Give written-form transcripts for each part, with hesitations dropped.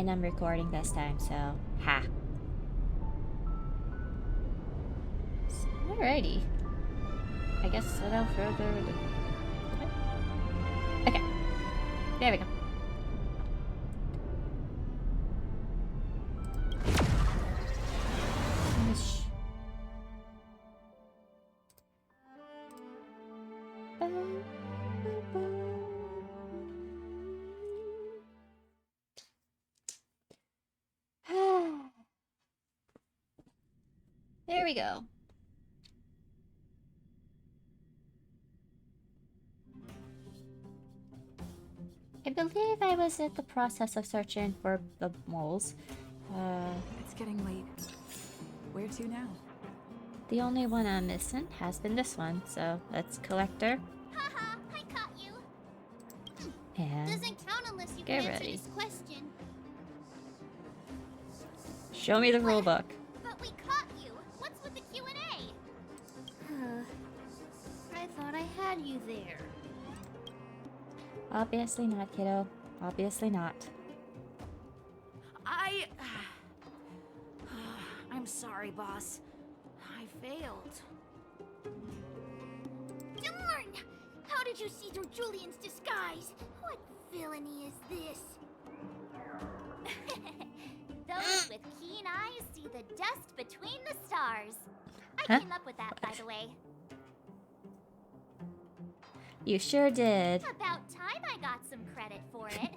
And I'm recording this time, so ha. Alrighty. I guess without further ado. Okay. There we go. There we go. I believe I was in the process of searching for the moles. It's getting late. Where to now? The only one I'm missing has been this one, so let's collect her. Haha, I caught you. And doesn't count unless you get can answer ready. this question. Show me the rule book. But we caught you. What's with the Q&A? I thought I had you there. Obviously not, kiddo. Obviously not. I'm sorry, boss. I failed. Darn! How did you see through Julian's disguise? What villainy is this? Those with keen eyes see the dust between the stars. I came up with that, by the way. You sure did. About time I got some credit for it.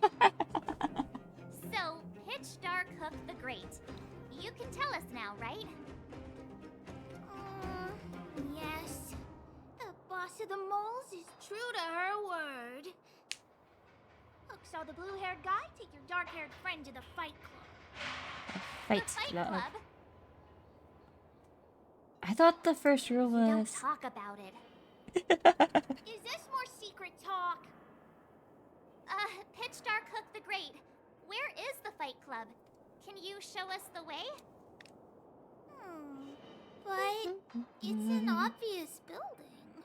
So, Pitch Dark Hook the Great. You can tell us now, right? Yes. The boss of the moles is true to her word. Hook saw the blue-haired guy take your dark-haired friend to the fight club. Fight The fight club. club? I thought the first rule Don't was... talk about it. Is this more secret talk? Pitch Dark Hook the Great. Where is the fight club? Can you show us the way? But it's an obvious building.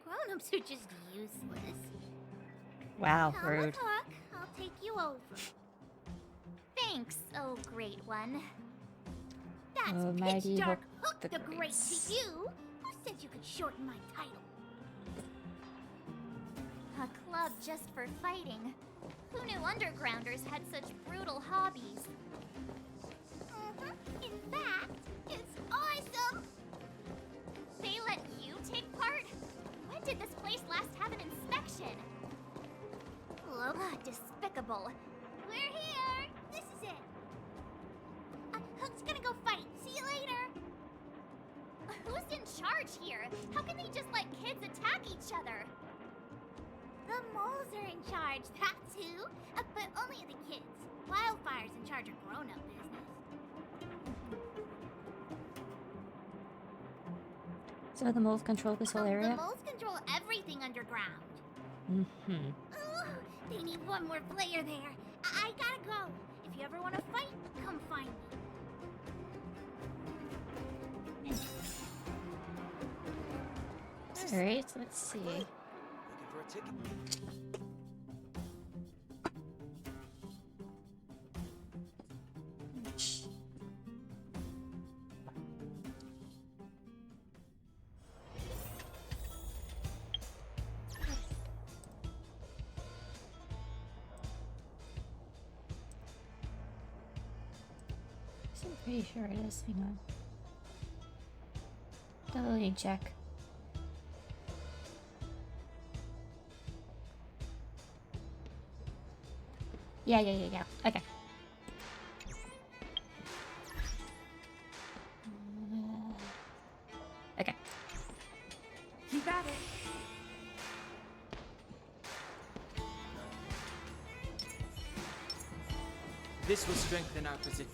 Grown-ups are just useless. Wow, Come rude. with Hook. I'll take you over. Thanks, oh great one. That's Oh, Pitch mighty Dark Hook Hook the the Great Great. to you. Who said you could shorten my title? A club just for fighting. Who knew undergrounders had such brutal hobbies? In fact, it's awesome! They let you take part? When did this place last have an inspection? Despicable. We're here! This is it! Hook's gonna go fight. See you later! Who's in charge here? How can they just let kids attack each other? The moles are in charge, that's who. But only the kids. Wildfire's in charge of grown-up business. So the moles control this whole area? The moles control everything underground. Mm-hmm. Ooh, they need one more player there. I gotta go. If you ever want to fight, come find me. Alright, let's see. Looking for a ticket? I'm pretty sure it is. Hang on. Totally check. Yeah. Okay. Okay. Keep at it. This will strengthen our position.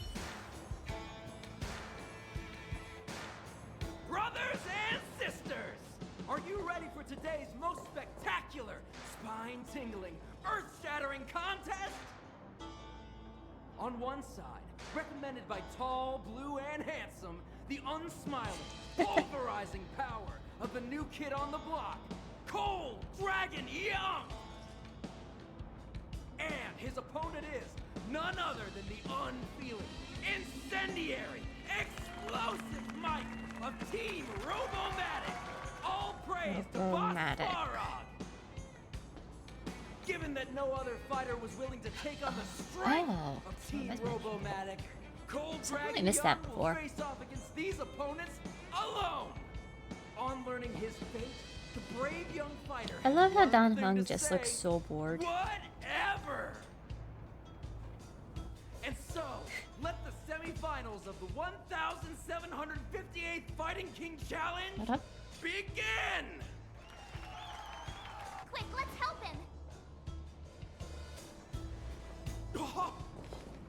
Brothers and sisters, are you ready for today's most spectacular, spine-tingling, earth-shattering contest? On one side, recommended by tall, blue, and handsome, the unsmiling, pulverizing power of the new kid on the block, Cold Dragon Young! And his opponent is none other than the unfeeling, incendiary, explosive might of Team Robomatic. All praise to Boss Robomatic. Svarog. Given that no other fighter was willing to take on the strength Oh, of Team that's nice. Robomatic, Cold Somehow I Dragon missed Young that will before. face off against these opponents alone. On learning his fate, the brave young fighter I love how had one Dan thing Hung to just say, looks so bored. Whatever. And so, let the semifinals of the 1,758th Fighting King Challenge Shut up. begin. Quick, let's help him. Oh,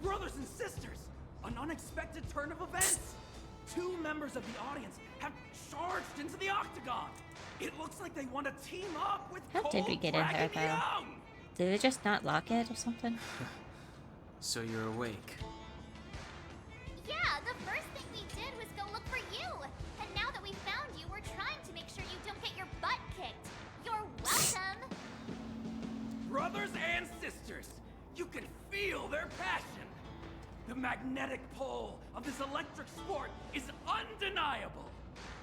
brothers and sisters, an unexpected turn of events. Two members of the audience have charged into the octagon. It looks like they want to team up with How did we Cold get in there, Dragon though? Young. Did they just not lock it or something? So you're awake. Yeah, the first thing we did was go look for you. And now that we found you, we're trying to make sure you don't get your butt kicked. You're welcome. Brothers and sisters, you can feel their passion. The magnetic pull of this electric sport is undeniable.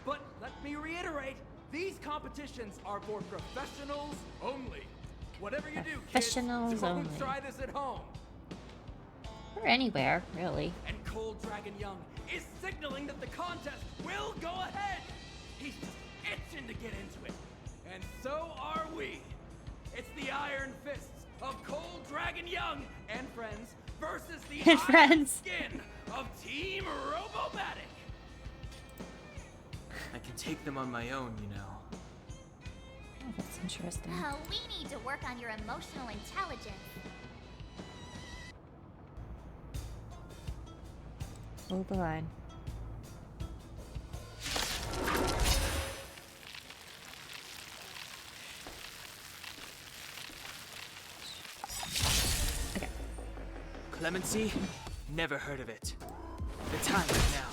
But let me reiterate, these competitions are for professionals only. Whatever you do, kids, Professionals don't only. try this at home. Or anywhere, really. And Cold Dragon Young is signaling that the contest will go ahead. He's just itching to get into it. And so are we. It's the Iron Fists of Cold Dragon Young and friends versus the And Iron friends. Skin of Team Robomatic. I can take them on my own, you know. Oh, that's interesting. We need to work on your emotional intelligence. Hold the line. Okay. Clemency? Never heard of it. The time is now.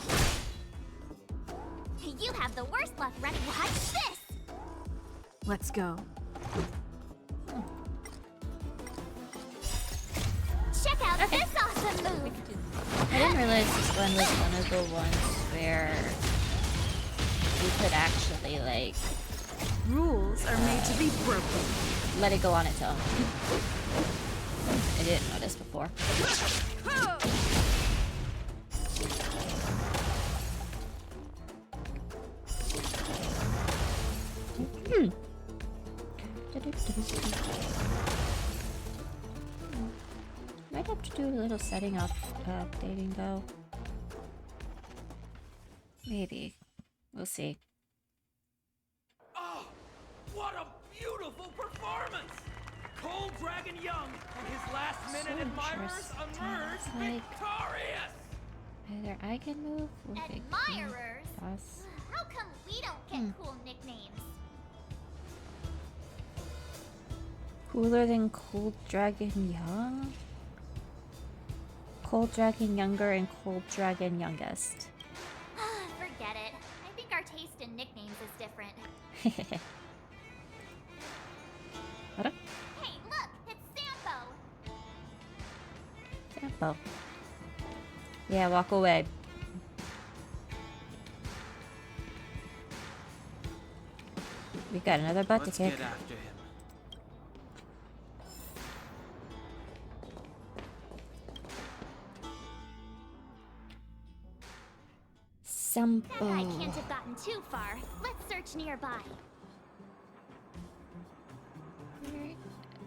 You have the worst luck running. Watch this! Let's go. Check out this awesome move! I didn't realize this one was one of the ones where you could actually, like, Rules are made to be broken. let it go on its own. I didn't notice before. Hmm. Might have to do a little setting up, updating though. Maybe. We'll see. Oh, what a beautiful performance! Cold Dragon Young and his last-minute admirers interesting. emerged It's like- victorious! Either I can move or they can. Admirers? Us. How come we don't get cool nicknames? Cooler than Cold Dragon Young? Cold Dragon Younger and Cold Dragon Youngest. Forget it. I think our taste in nicknames is different. What up? Hey, look! It's Sampo! Sampo. Yeah, walk away. We got another butt Let's to kick. get after him. Sampo. That guy can't have gotten too far. Let's search nearby.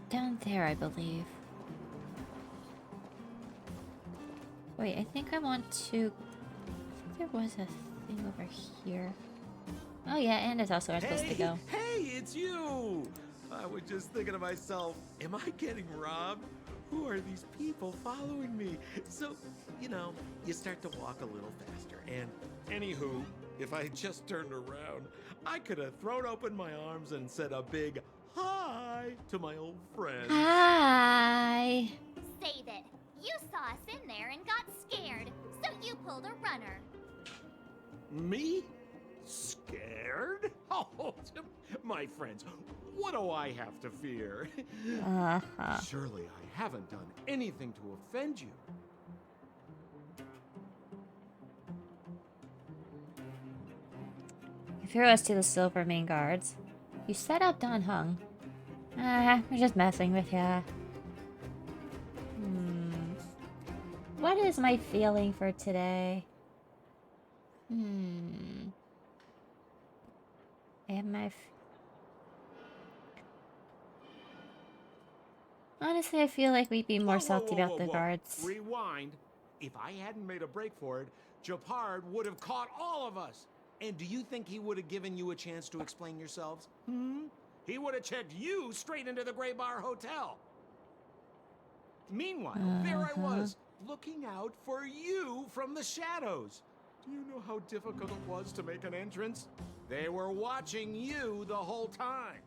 Down there, I believe. Wait, I think I want to... I think there was a thing over here. Oh yeah, and it's also where I'm supposed to go. Hey, it's you! I was just thinking to myself, am I getting robbed? Who are these people following me? So, you know, you start to walk a little faster. And anywho, if I just turned around, I could have thrown open my arms and said a big hi to my old friend. Hi! Save it. You saw us in there and got scared, so you pulled a runner. Me? Scared? Oh, my friends, what do I have to fear? Uh-huh. Surely I haven't done anything to offend you. threw us to the silver main guards. You set up Don Hung. Ah, we're just messing with ya. What is my feeling for today? Honestly, I feel like we'd be more salty about the guards. Rewind. If I hadn't made a break for it, Japard would have caught all of us. And do you think he would have given you a chance to explain yourselves? He would have checked you straight into the Gray Bar Hotel. Meanwhile, there I was, looking out for you from the shadows. Do you know how difficult it was to make an entrance? They were watching you the whole time.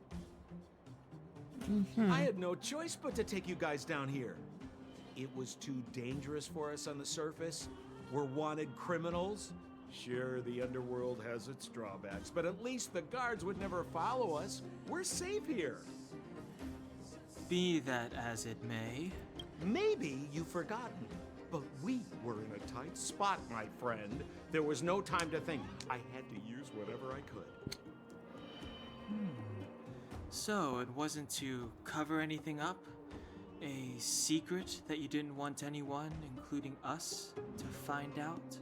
I had no choice but to take you guys down here. It was too dangerous for us on the surface. We're wanted criminals. Sure, the Underworld has its drawbacks, but at least the guards would never follow us. We're safe here. Be that as it may. Maybe you've forgotten, but we were in a tight spot, my friend. There was no time to think. I had to use whatever I could. So, it wasn't to cover anything up? A secret that you didn't want anyone, including us, to find out?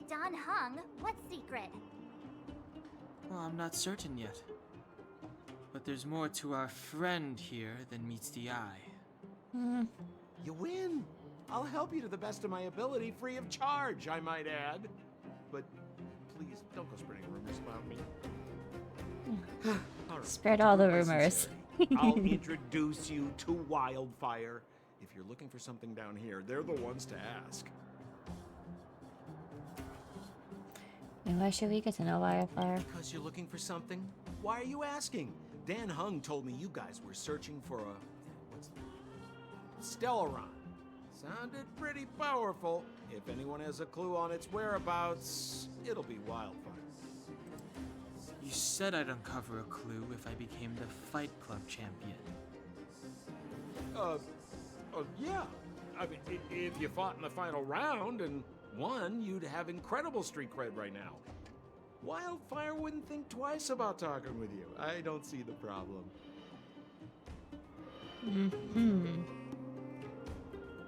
Don Hung, what secret? Well, I'm not certain yet. But there's more to our friend here than meets the eye. You win. I'll help you to the best of my ability, free of charge, I might add. But please, don't go spreading rumors about me. All right. Spread all the rumors. I'll introduce you to Wildfire. If you're looking for something down here, they're the ones to ask. And why should we get to know Wildfire? Because you're looking for something? Why are you asking? Dan Hung told me you guys were searching for a... Stellaron. Sounded pretty powerful. If anyone has a clue on its whereabouts, it'll be Wildfire. You said I'd uncover a clue if I became the Fight Club champion. Yeah. I mean, if you fought in the final round and won, you'd have incredible street cred right now. Wildfire wouldn't think twice about talking with you. I don't see the problem.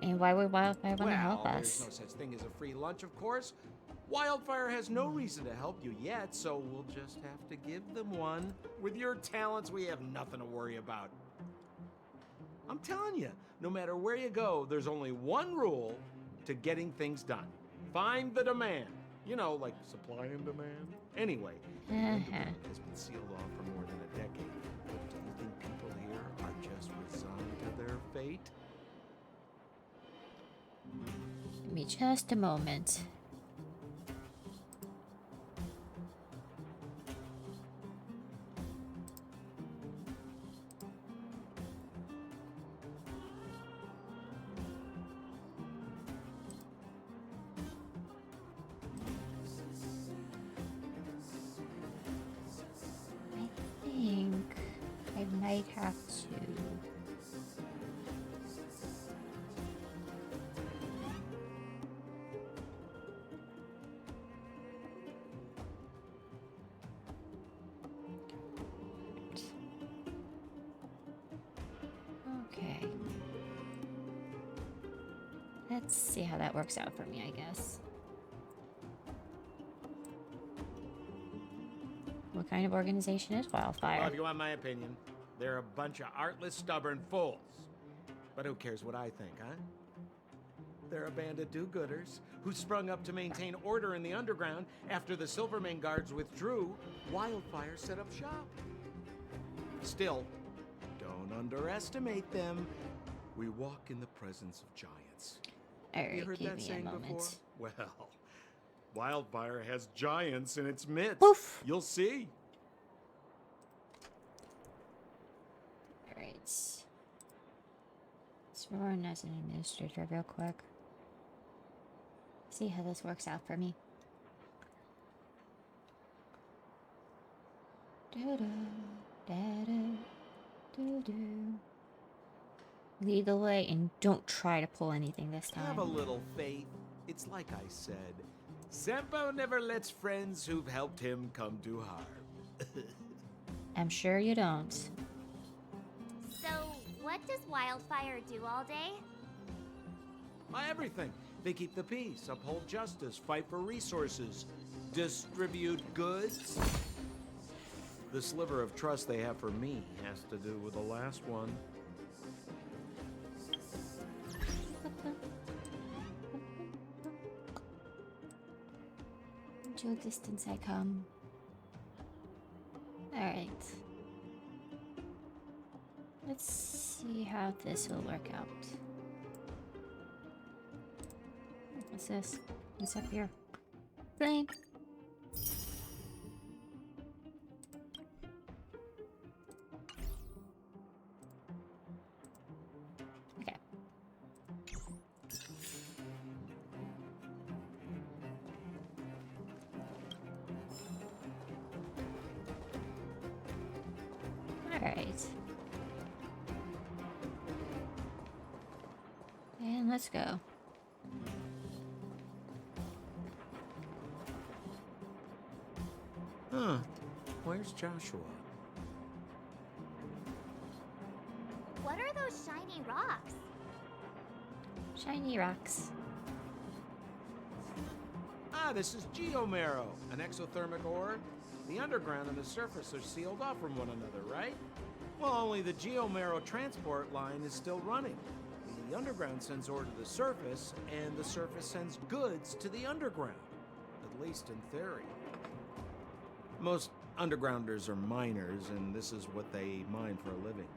And why would Wildfire want to help Well, us? there's no such thing as a free lunch, of course. Wildfire has no reason to help you yet, so we'll just have to give them one. With your talents, we have nothing to worry about. I'm telling you, no matter where you go, there's only one rule to getting things done. Find the demand. You know, like supply and demand. Anyway, Underworld has been sealed off for more than a decade. Do you think people here are just resigned to their fate? Give me just a moment. I might have to. Okay. Let's see how that works out for me, I guess. What kind of organization is Wildfire? Well, if you want my opinion, they're a bunch of artless, stubborn fools. But who cares what I think, huh? They're a band of do-gooders who sprung up to maintain order in the underground after the Silvermane guards withdrew. Wildfire set up shop. Still, don't underestimate them. We walk in the presence of giants. Alright, You heard give that me a saying moment. before? Well, Wildfire has giants in its midst. Poof. You'll see. Alright. Let's run as an administrator real quick. See how this works out for me. Do-do, da-do, do-do. Lead the way and don't try to pull anything this time. Have a little faith. It's like I said, Sampo never lets friends who've helped him come to harm. I'm sure you don't. So, what does Wildfire do all day? Everything. They keep the peace, uphold justice, fight for resources, distribute goods. The sliver of trust they have for me has to do with the last one. To a distance I come. Alright. Let's see how this will work out. What's this? What's up here? Flame! Okay. Alright. And let's go. Huh. Where's Joshua? What are those shiny rocks? Shiny rocks. This is geomarrow, an exothermic ore. The underground and the surface are sealed off from one another, right? Well, only the geomarrow transport line is still running. The underground sends ore to the surface, and the surface sends goods to the underground. At least in theory. Most undergrounders are miners, and this is what they mine for a living.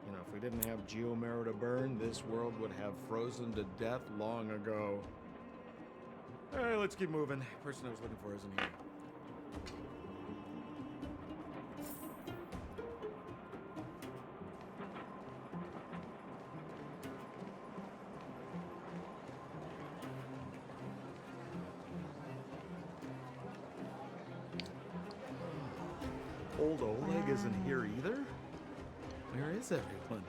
You know, if we didn't have geomarrow to burn, this world would have frozen to death long ago. All right, let's keep moving. Person I was looking for isn't here. Old Oleg isn't here either? Where is everyone?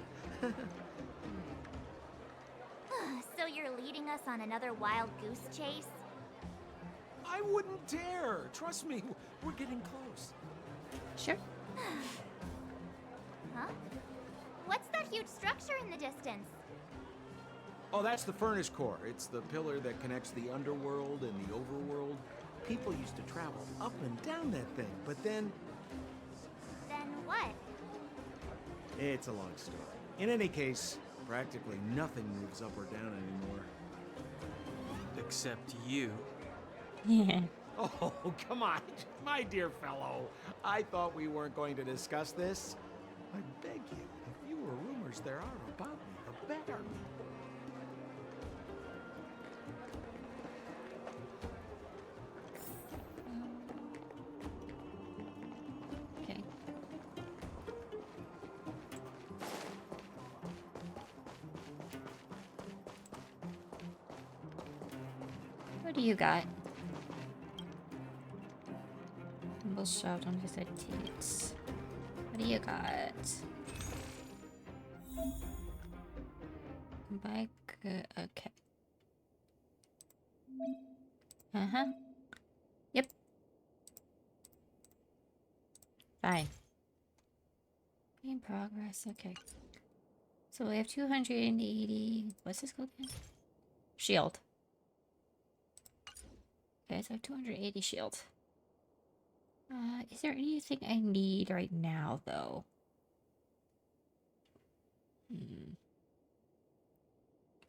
So you're leading us on another wild goose chase? I wouldn't dare. Trust me, we're getting close. Sure. Huh? What's that huge structure in the distance? Oh, that's the furnace core. It's the pillar that connects the underworld and the overworld. People used to travel up and down that thing, but then... Then what? It's a long story. In any case, practically nothing moves up or down anymore. Except you. Yeah. Oh, come on, my dear fellow. I thought we weren't going to discuss this. I beg you, the fewer rumors there are about me, the better. Okay. What do you got? We'll shout on his tits. What do you got? Bike. Okay. Uh-huh. Yep. Fine. In progress. Okay. So we have 280. What's this called again? Shield. Okay, so I have 280 shield. Is there anything I need right now, though?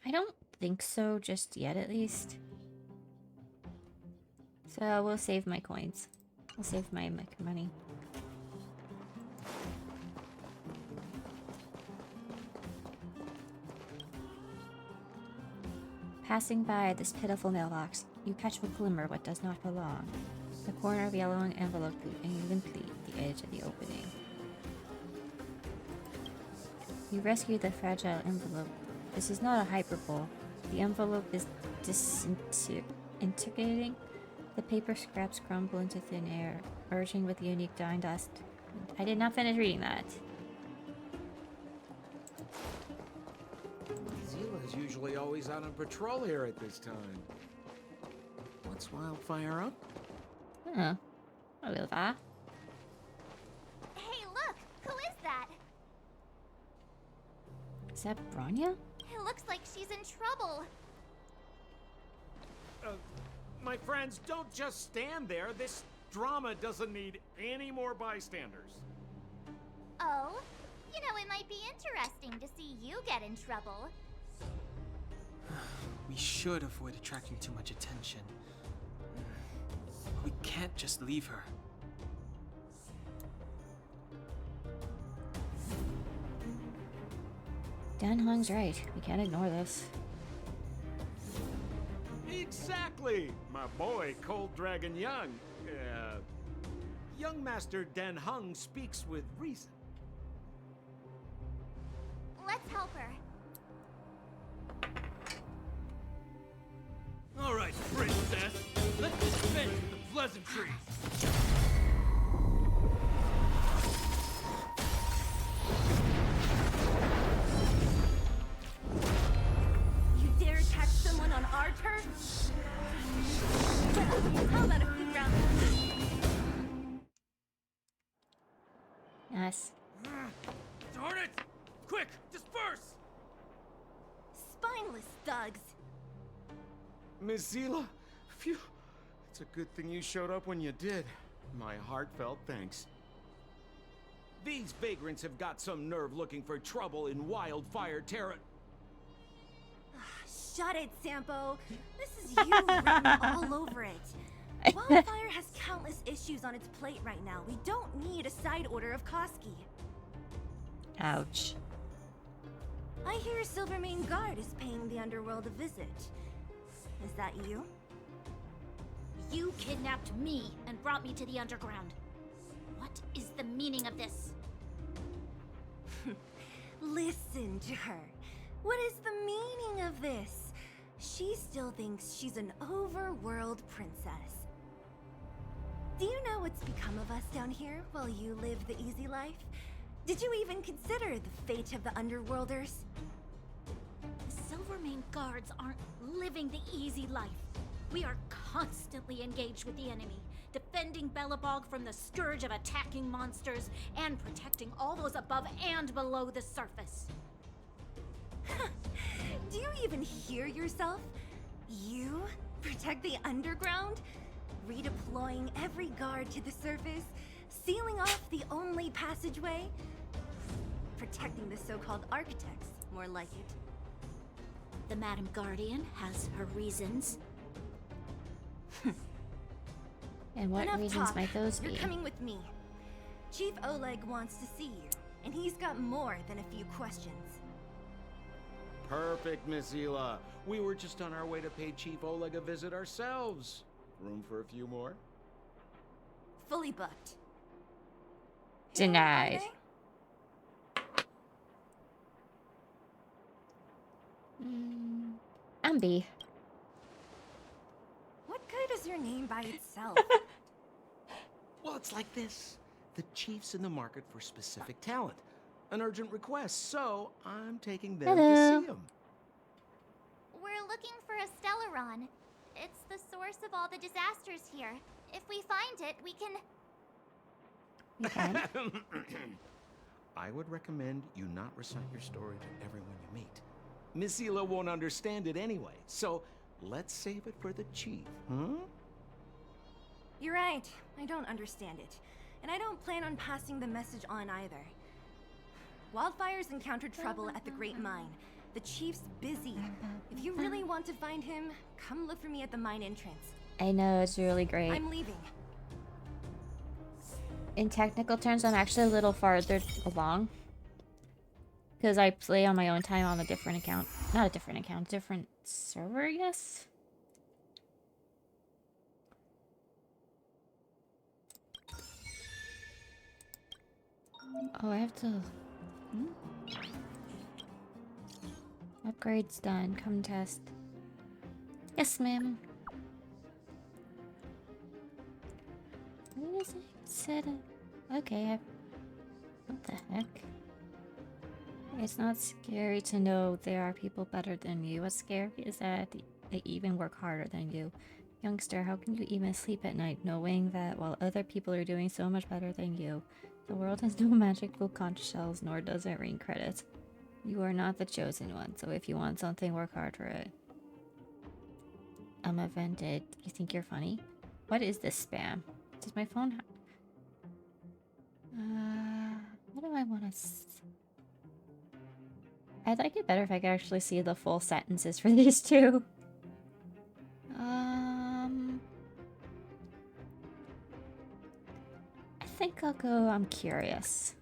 I don't think so, just yet at least. So we'll save my coins. We'll save my money. Passing by this pitiful mailbox, you catch with glimmer what does not belong. The corner of yellowing envelope drooping limply at the edge of the opening. You rescue the fragile envelope. This is not a hyperbole. The envelope is disintegrating. The paper scraps crumble into thin air, merging with the unique dine dust. I did not finish reading that. Seele is usually always out on patrol here at this time. What's Wildfire up? Oh. Hello there. Hey, look! Who is that? Is that Bronya? It looks like she's in trouble. My friends, don't just stand there. This drama doesn't need any more bystanders. Oh? You know, it might be interesting to see you get in trouble. We should avoid attracting too much attention. We can't just leave her. Dan Hong's right. We can't ignore this. Exactly! My boy, Cold Dragon Young. Young Master Dan Hung speaks with reason. Let's help her. All right, princess. Let's dispense with the pleasantries. You dare attack someone on our turf? How about a few rounds? Nice. Darn it! Quick, disperse! Spineless thugs. Miss Seele, phew. It's a good thing you showed up when you did. My heartfelt thanks. These vagrants have got some nerve looking for trouble in Wildfire Terra. Shut it, Sampo. This is you written all over it. Wildfire has countless issues on its plate right now. We don't need a side order of Koski. Ouch. I hear Silvermane Guard is paying the Underworld a visit. Is that you? You kidnapped me and brought me to the Underground. What is the meaning of this? Listen to her. What is the meaning of this? She still thinks she's an overworld princess. Do you know what's become of us down here while you live the easy life? Did you even consider the fate of the Underworlders? The Silvermane Guards aren't living the easy life. We are constantly engaged with the enemy, defending Belobog from the scourge of attacking monsters and protecting all those above and below the surface. Do you even hear yourself? You protect the underground? Redeploying every guard to the surface? Sealing off the only passageway? Protecting the so-called architects, more like it. The Madam Guardian has her reasons. And what Enough reasons talk. might those You're be? coming with me. Chief Oleg wants to see you, and he's got more than a few questions. Perfect, Miss Seele. We were just on our way to pay Chief Oleg a visit ourselves. Room for a few more? Fully booked. Denied. Who are they? Ambi. What good is your name by itself? Well, it's like this. The chief's in the market for specific talent. An urgent request, so I'm taking them Hello. to see him. We're looking for a Stellaron. It's the source of all the disasters here. If we find it, we can... Okay. I would recommend you not recite your story to everyone you meet. Miss Seele won't understand it anyway, so let's save it for the chief, huh? You're right. I don't understand it. And I don't plan on passing the message on either. Wildfire's encountered trouble at the Great Mine. The chief's busy. If you really want to find him, come look for me at the mine entrance. I know, it's really great. I'm leaving. In technical terms, I'm actually a little farther along. Because I play on my own time on a different account. Not a different account, different server, I guess? Oh, I have to... Upgrade's done. Come test. Yes, ma'am. What is it? Set up. Okay, what the heck? It's not scary to know there are people better than you. What's scary is that they even work harder than you. Youngster, how can you even sleep at night knowing that while other people are doing so much better than you, the world has no magical conch shells nor does it rain credits? You are not the chosen one, so if you want something, work hard for it. I'm offended. You think you're funny? What is this spam? Does my phone what do I want to I'd like it better if I could actually see the full sentences for these two. I think I'll go, I'm curious.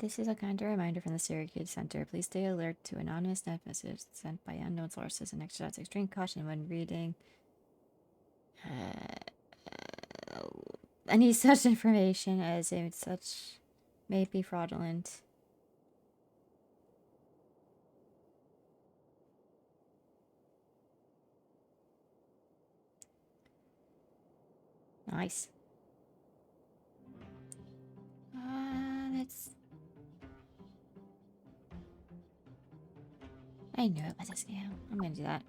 This is a kind reminder from the Syracuse Center. Please stay alert to anonymous net messages sent by unknown sources and exercise extreme caution when reading any such information as such may be fraudulent. Nice. Let's... I knew it was a scam. I'm gonna do that.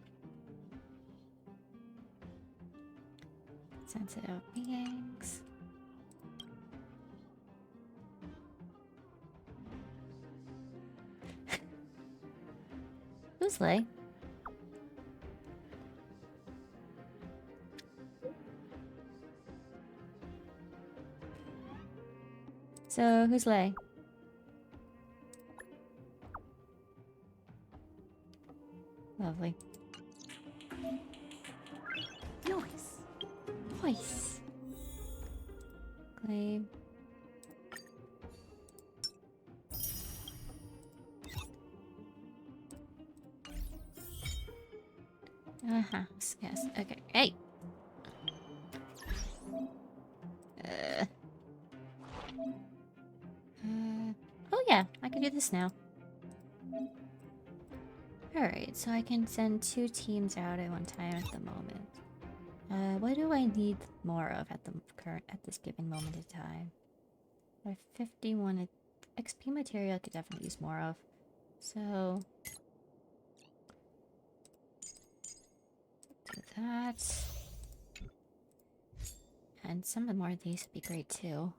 Sensitive beings. Who's Lay? So, who's Lay? Lovely. Nice. Nice. Claim. Yes. Okay. Hey. Oh yeah, I can do this now. Alright, so I can send 2 teams out at one time at the moment. What do I need more of at this given moment in time? I have 51 XP material I could definitely use more of. So do that. And some more of these would be great too.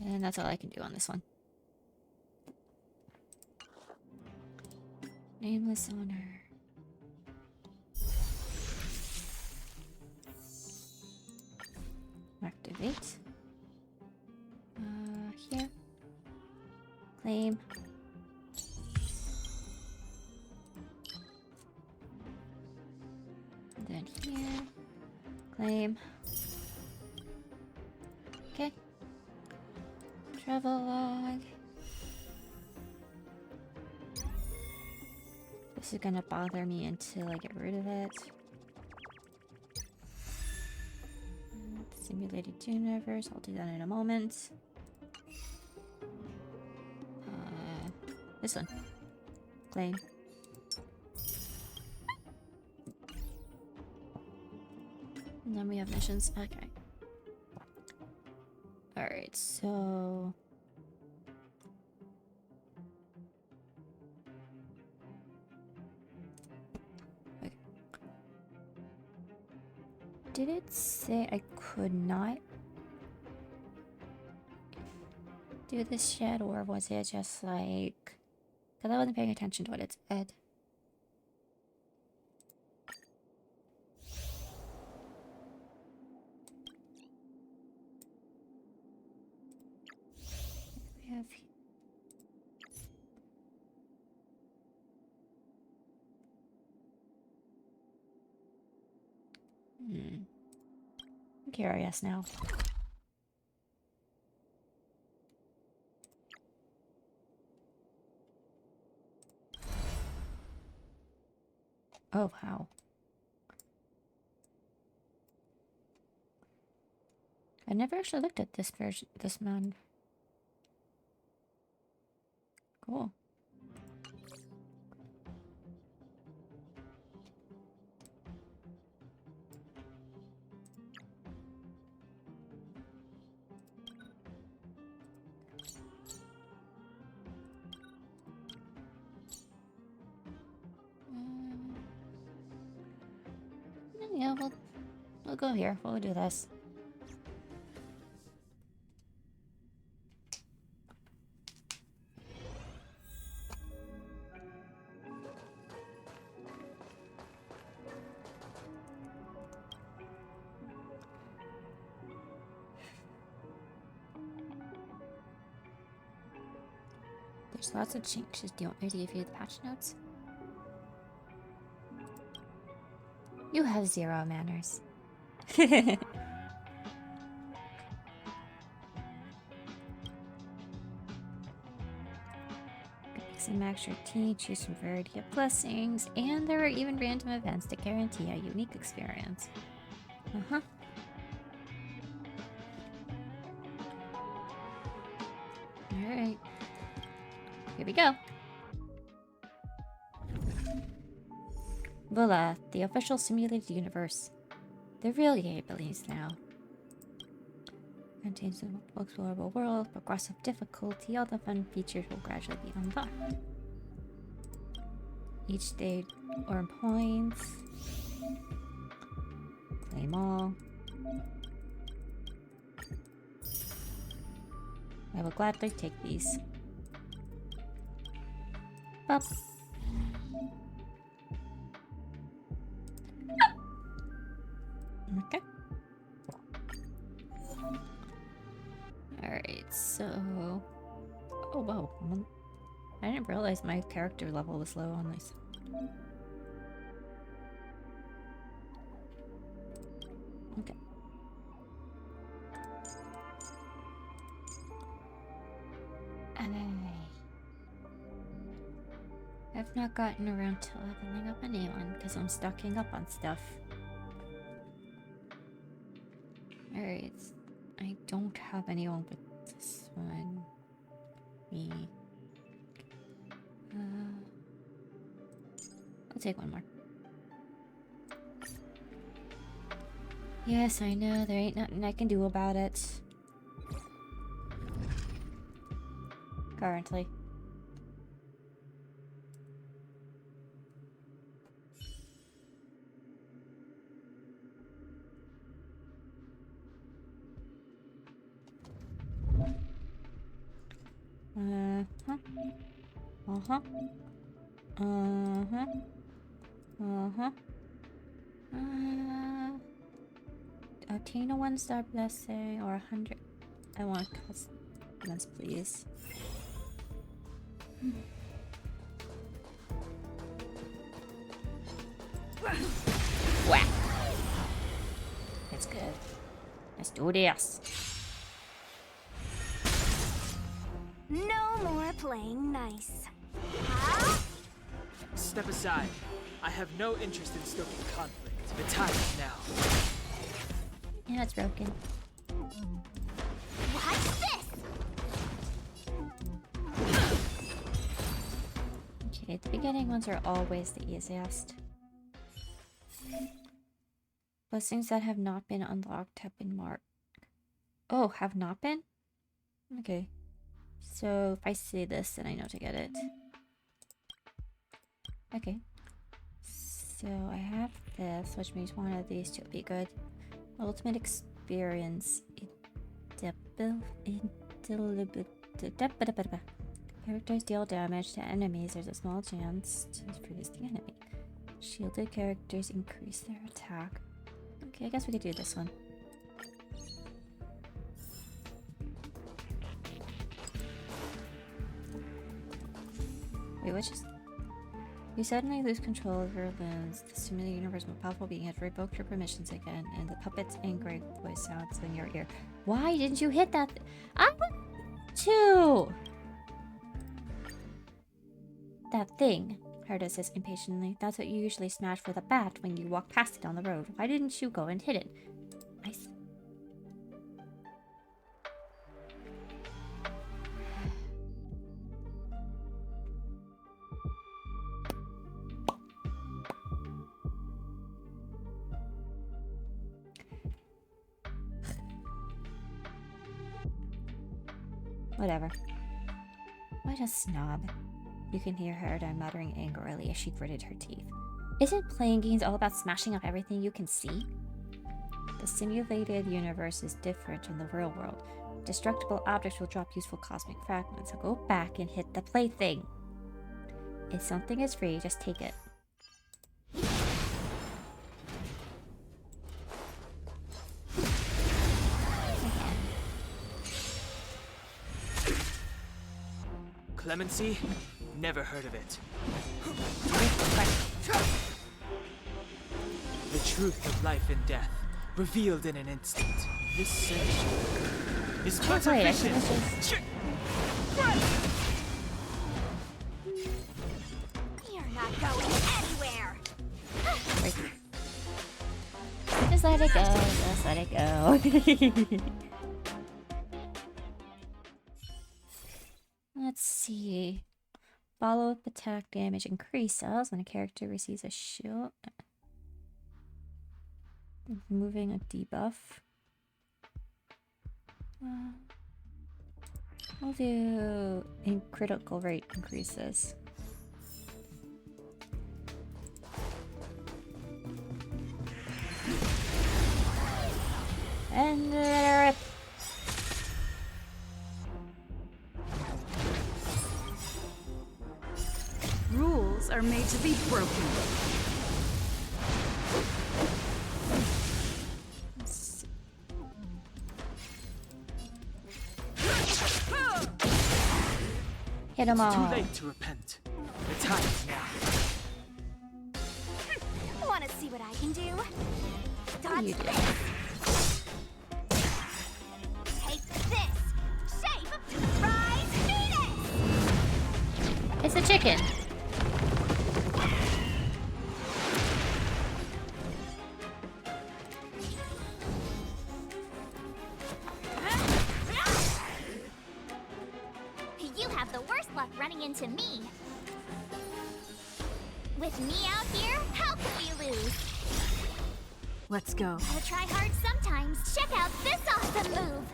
And that's all I can do on this one. Nameless owner. Activate. Here. Claim. And then here. Claim. Okay. Travel log. This is gonna bother me until I get rid of it. Simulated universe, I'll do that in a moment. This one. Claim. And then we have missions. Okay. Alright, so... Okay. Did it say I could not do this yet, or was it just like... Because I wasn't paying attention to what it said. We have... I'm curious now. Oh, wow. I never actually looked at this version, this man. Cool. we'll go here. We'll do this. There's lots of changes. Do you want me to give you the patch notes? You have 0 manners. Mix and match your tea, choose from variety of blessings, and there are even random events to guarantee a unique experience. Uh-huh. Alright. Here we go. Voila, the official simulated universe. The real game believes now. Contains an explorable world, progressive difficulty, all the fun features will gradually be unlocked. Each stage earn points. Claim all. I will gladly take these. Up. Okay. Alright, so... Oh, wow. I didn't realize my character level was low on this. Okay. I've not gotten around to leveling up anyone because I'm stocking up on stuff. Alright, I don't have anyone but this one. Me. I'll take one more. Yes, I know, there ain't nothing I can do about it. Currently. Obtain a 1-star blessing or 100. I want customers, please. Whack. That's good. Let's do this. No more playing nice. Step aside. I have no interest in stoking conflict. The time is now. Yeah, it's broken. What's this? Okay, the beginning ones are always the easiest. Blessings that have not been unlocked have been marked. Oh, have not been? Okay. So if I see this, then I know to get it. Okay. So I have this, which means one of these should be good. Ultimate experience. Characters deal damage to enemies. There's a small chance to freeze the enemy. Shielded characters increase their attack. Okay, I guess we could do this one. Wait, which is... You suddenly lose control of your limbs. The simulated universe more powerful being has revoked your permissions again, and the puppet's angry voice sounds in your ear. Why didn't you hit that? I want to! That thing, Herda says impatiently. That's what you usually smash with a bat when you walk past it on the road. Why didn't you go and hit it? Whatever. What a snob. You can hear Herda muttering angrily as she gritted her teeth. Isn't playing games all about smashing up everything you can see? The simulated universe is different from the real world. Destructible objects will drop useful cosmic fragments, so go back and hit the play thing. If something is free, just take it. Clemency? Never heard of it. The truth of life and death, revealed in an instant. This century is but a Wait, I vision. think this is... You're not going anywhere. Wait. Just let it go, just let it go. Let's see. Follow-up attack damage increases when a character receives a shield. Removing a debuff. We'll do in critical rate increases. And rip. Rules are made to be broken. Hit them all. Too late to repent. The time is now. Want to see what I can do? What do you do? Take this! Shape! Rise! Venus! It's a chicken. You have the worst luck running into me. With me out here, how can we lose? Let's go. Gotta try hard sometimes. Check out this awesome move.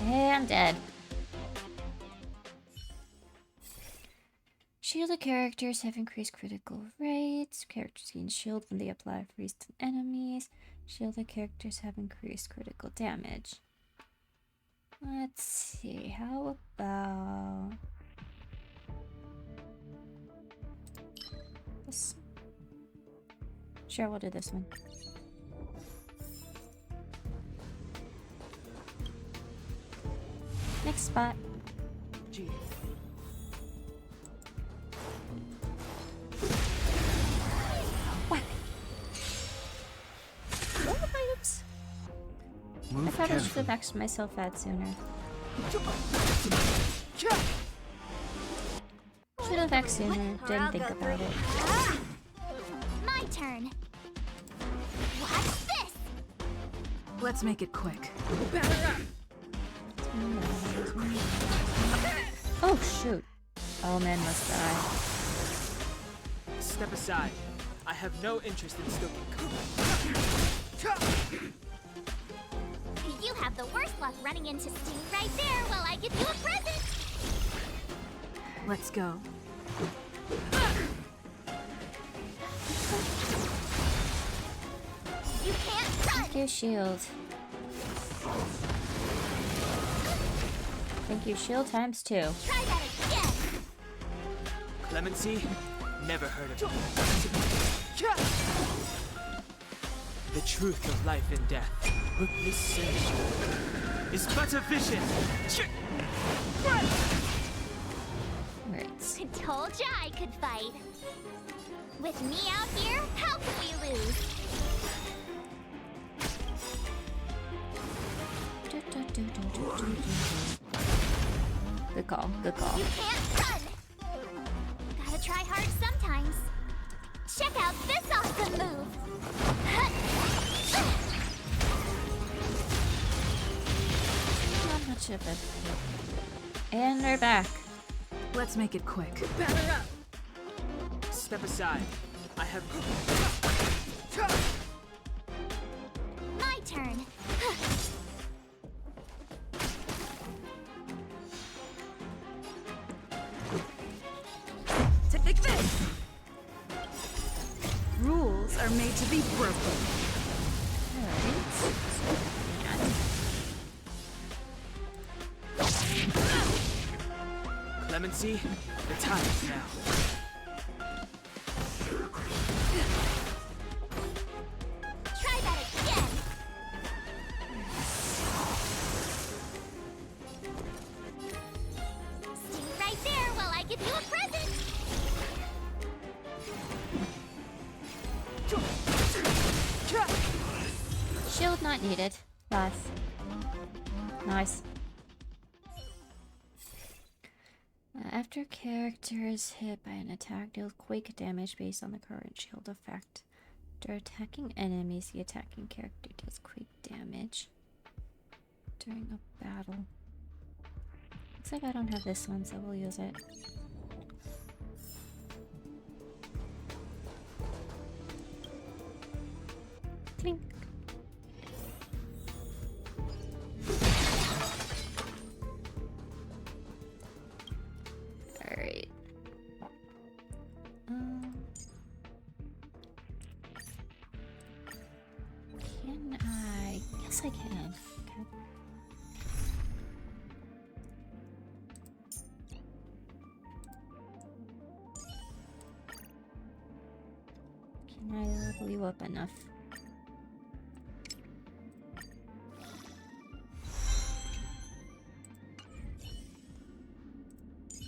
And dead. Shielded characters have increased critical rates. Characters gain shield when they apply freeze to enemies. Shielded characters have increased critical damage. Let's see, how about this? Sure, we'll do this one. Next spot. Gee. What? Oops. Move I thought I should carefully. have axed myself that sooner. Should have axed sooner. Didn't think about it. My turn. Watch this. Let's make it quick. Oh shoot. All men must die. Step aside. I have no interest in stoking. You have the worst luck running into Steve right there while I give you a present. Let's go. You can't run. Thank you, shield. Thank you, shield times 2. Try that again. Clemency? Never heard of it. The truth of life and death. Look, this century is but a vision. Words. Told ya I could fight. With me out here, how can we lose? Good call, good call. You can't run. Gotta try hard sometimes. Check out this awesome move. Not much of it. And they're back. Let's make it quick. Step aside. I have. My turn. Take this! Rules are made to be broken. Clemency, the time is now. Try that again! Stay right there while I give you a present! Shield not needed. Nice. Nice. After a character is hit by an attack, deals quake damage based on the current shield effect. After attacking enemies, the attacking character deals quake damage during a battle. Looks like I don't have this one, so we'll use it. Clink. Alright. Can I? Yes, I can. Okay. Can I level you up enough?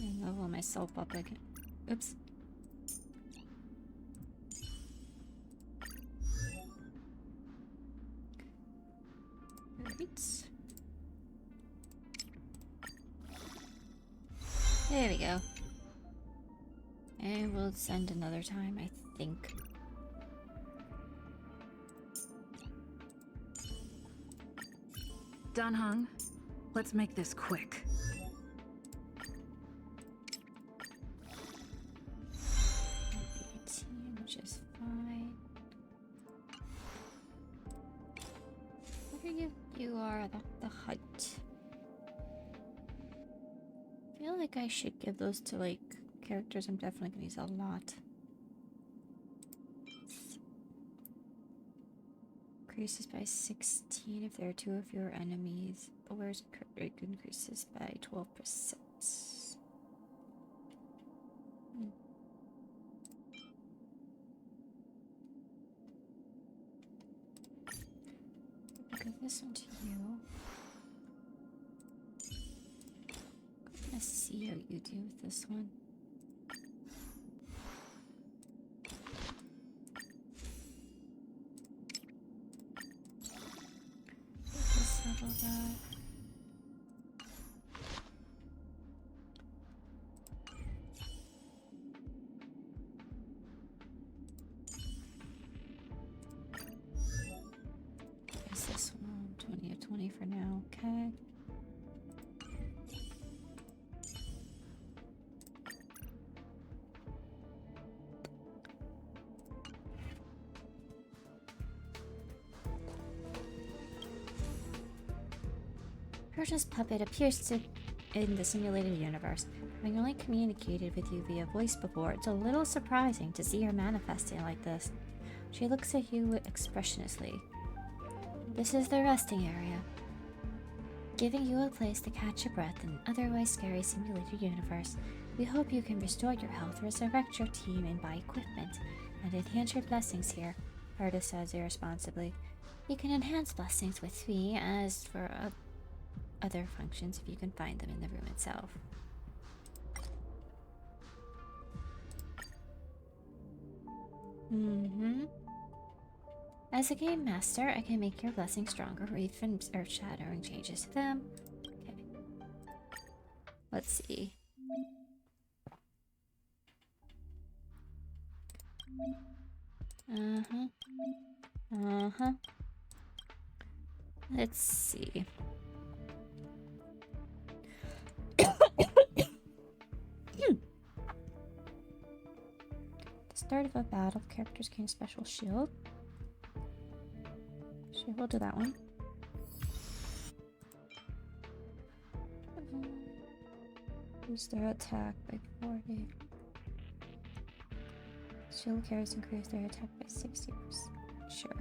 And level myself up again. Oops. Right. There we go. And we'll send another time, I think. Done hung. Let's make this quick. 18, which is fine. What are you? You are the height. I feel like I should give those to like characters I'm definitely gonna use a lot. Increases by 16 if there are 2 or fewer enemies. Aware's crit rate increases by 12%. Give this one to you. I'm gonna see how you do with this one. Just level that. Is this one 20 of 20 for now? Okay. Persia's puppet appears in the simulated universe. Having only communicated with you via voice before, it's a little surprising to see her manifesting like this. She looks at you expressionlessly. This is the resting area, giving you a place to catch your breath in an otherwise scary simulated universe. We hope you can restore your health, resurrect your team, and buy equipment, and enhance your blessings here, Arda says irresponsibly. You can enhance blessings with me, as for other functions if you can find them in the room itself. As a game master, I can make your blessings stronger or even earth-shattering changes to them. Okay. Let's see. Let's see. Start of a battle, characters gain a special shield. Sure, we'll do that one. Boost their attack by 40. Shield carriers increase their attack by 60%. Sure.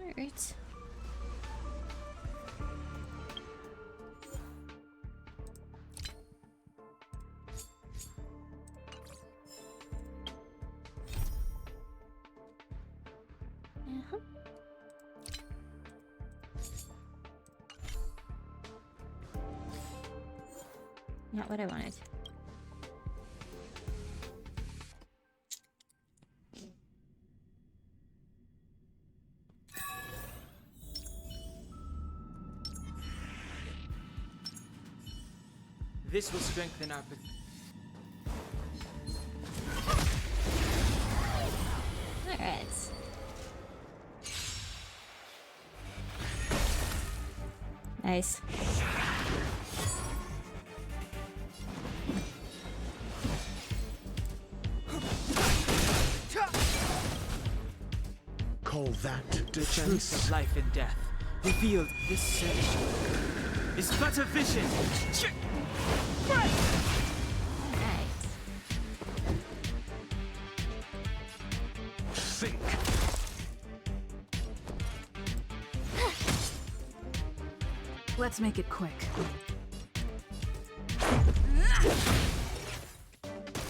Alright. Uh-huh. Not what I wanted. This will strengthen our. Alright. Nice. Call that The chance defense? of life and death revealed this search is but a vision. Alright. Think. Let's make it quick.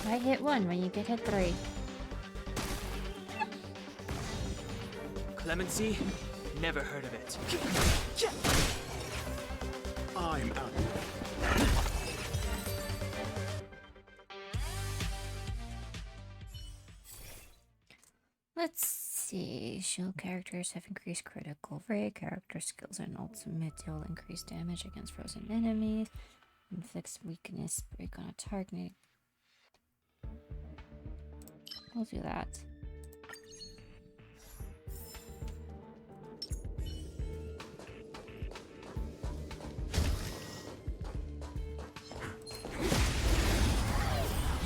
I hit 1 when you get hit 3. Clemency? Never heard of it. I'm out. Let's see. Shield characters have increased critical rate. Character skills and ultimate deal increased damage against frozen enemies. Inflicts weakness break on a target. We'll do that.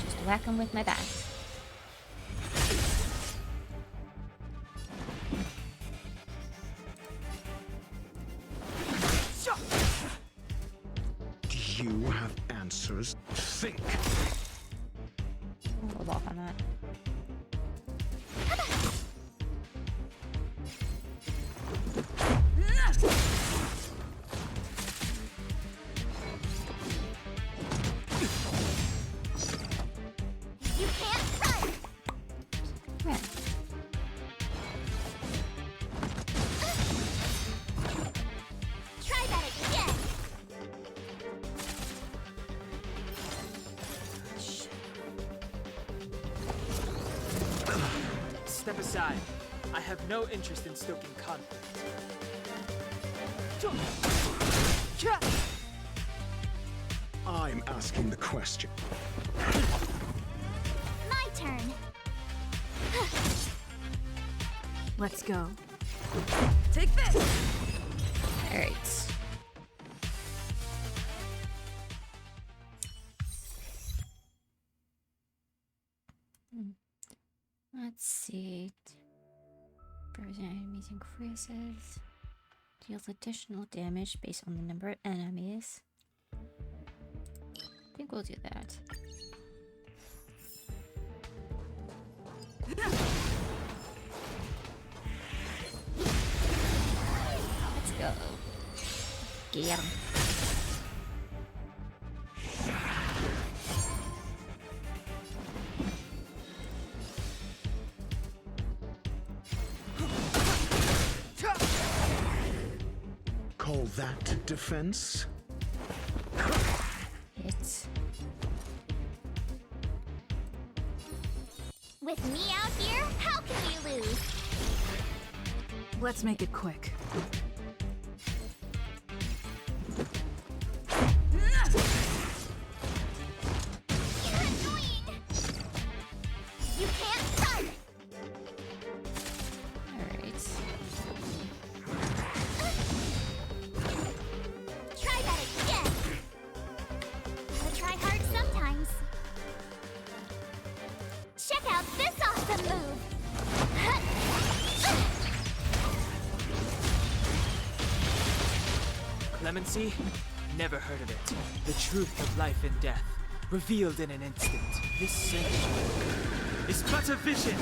Just whack him with my bat. Do you have answers? Think. We'll hold off on that. You can't run! Yeah. Try that again! Step aside. I have no interest in stoking conflict. I'm asking the question. My turn. Let's go. Take this! Alright. Let's see. Frozen enemies increases. Deals additional damage based on the number of enemies. I think we'll do that. Let's go. Get him. Call that defense? Hit. With me out here, how can we lose? Let's make it quick. Clemency? Never heard of it. The truth of life and death, revealed in an instant. This sanctuary is but a vision.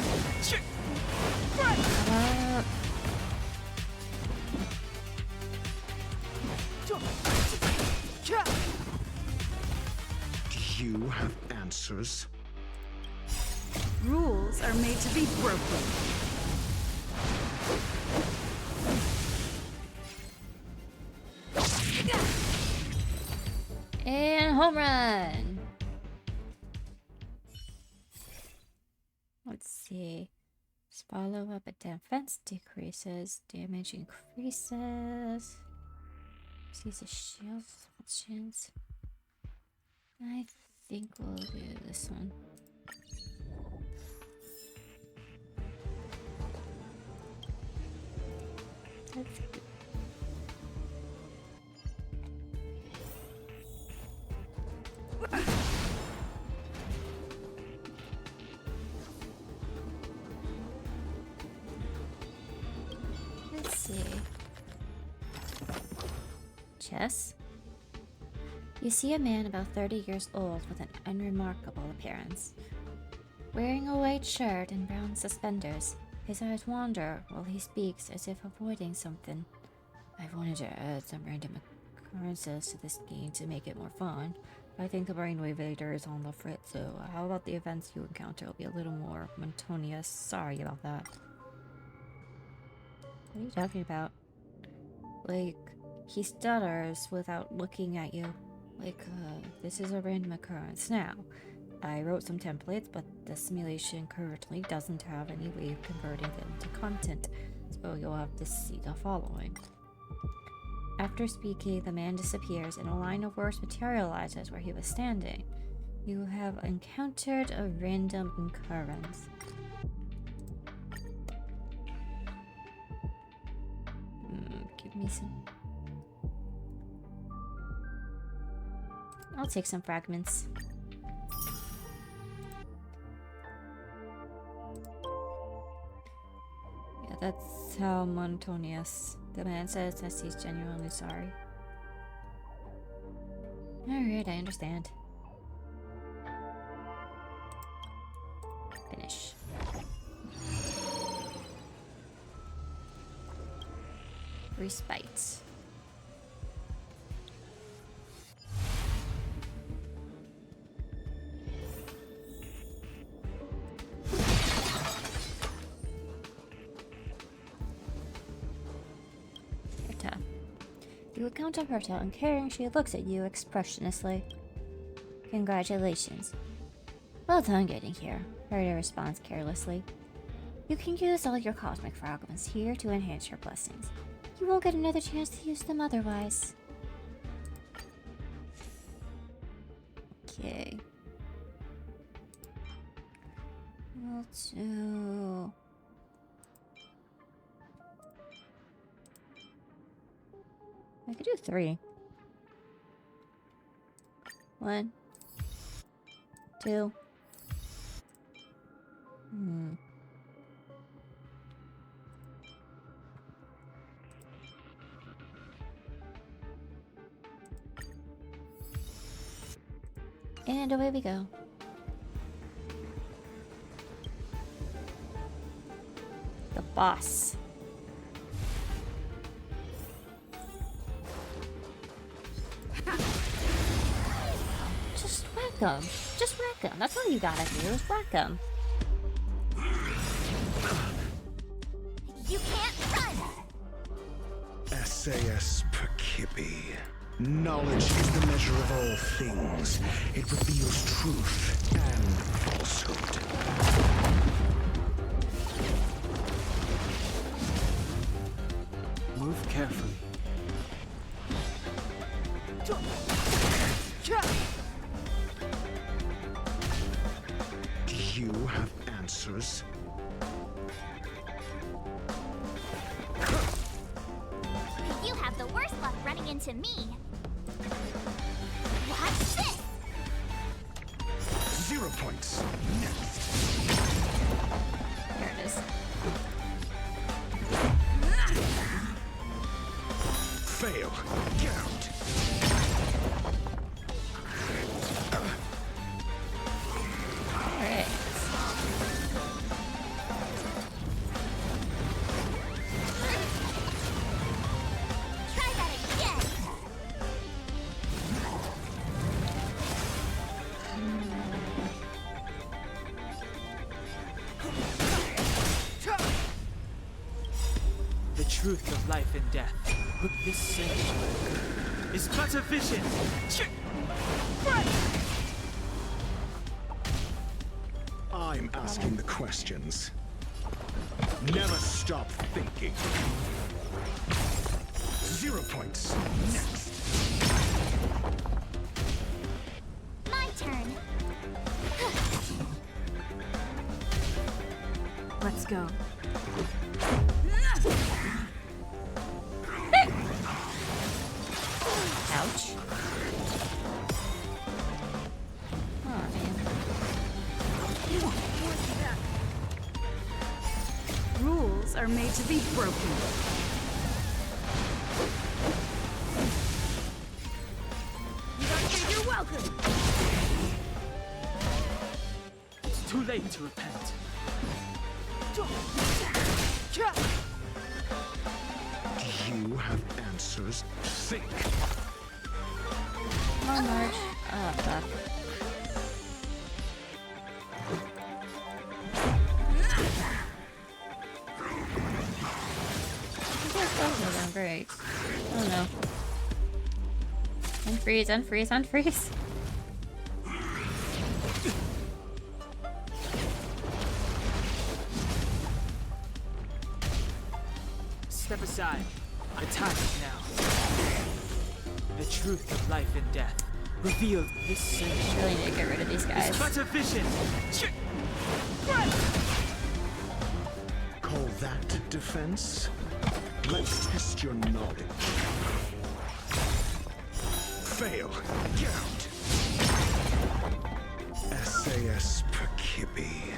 Do you have answers? Rules are made to be broken. And home run! Let's see. Follow up, but defense decreases, damage increases. Sees the shield options. I think we'll do this one. That's good. Let's see. Chess? You see a man about 30 years old with an unremarkable appearance. Wearing a white shirt and brown suspenders, his eyes wander while he speaks as if avoiding something. I've wanted to add some random occurrences to this game to make it more fun. I think the brainwave vader is on the fritz, so how about the events you encounter will be a little more monotonous? Sorry about that. What are you talking about? Like, he stutters without looking at you. Like, this is a random occurrence. Now, I wrote some templates, but the simulation currently doesn't have any way of converting them to content, so you'll have to see the following. After speaking, the man disappears and a line of words materializes where he was standing. You have encountered a random occurrence. Give me some... I'll take some fragments. Yeah, that's how monotonous. The man says that he's genuinely sorry. Alright, I understand. Finish. Respite. You encounter Herta, and caring, she looks at you expressionlessly. Congratulations. Well done getting here, Herta responds carelessly. You can use all your cosmic fragments here to enhance your blessings. You won't get another chance to use them otherwise. Okay. We'll do... I could do 3. 1, 2. And away we go. The boss. Just whack him. Just whack him. That's all you gotta do is whack him. You can't run! SAS Perkibi. Knowledge is the measure of all things. It reveals truth and falsehood. Move carefully. Do you have answers? You have the worst luck running into me. Watch this! 0 points. There it is. Fail. Get out. Alright. Try that again. The truth of life and death. With this sanctuary is but a vision. I'm asking the questions. Never stop thinking. 0 points. Next. My turn. Let's go. Ouch. Oh, man. Rules are made to be broken. You don't think you're welcome. It's too late to repent. Do you have answers? Think. Come on, Marge. Oh, fuck. I'm great. Oh no. Unfreeze, unfreeze, unfreeze. Step aside. The time is now. The truth of life and death revealed this sanctuary. Really need to get rid of these guys. It's but a vision. Call that defense? Let's test your knowledge. Fail. Get out. SAS Perkibi.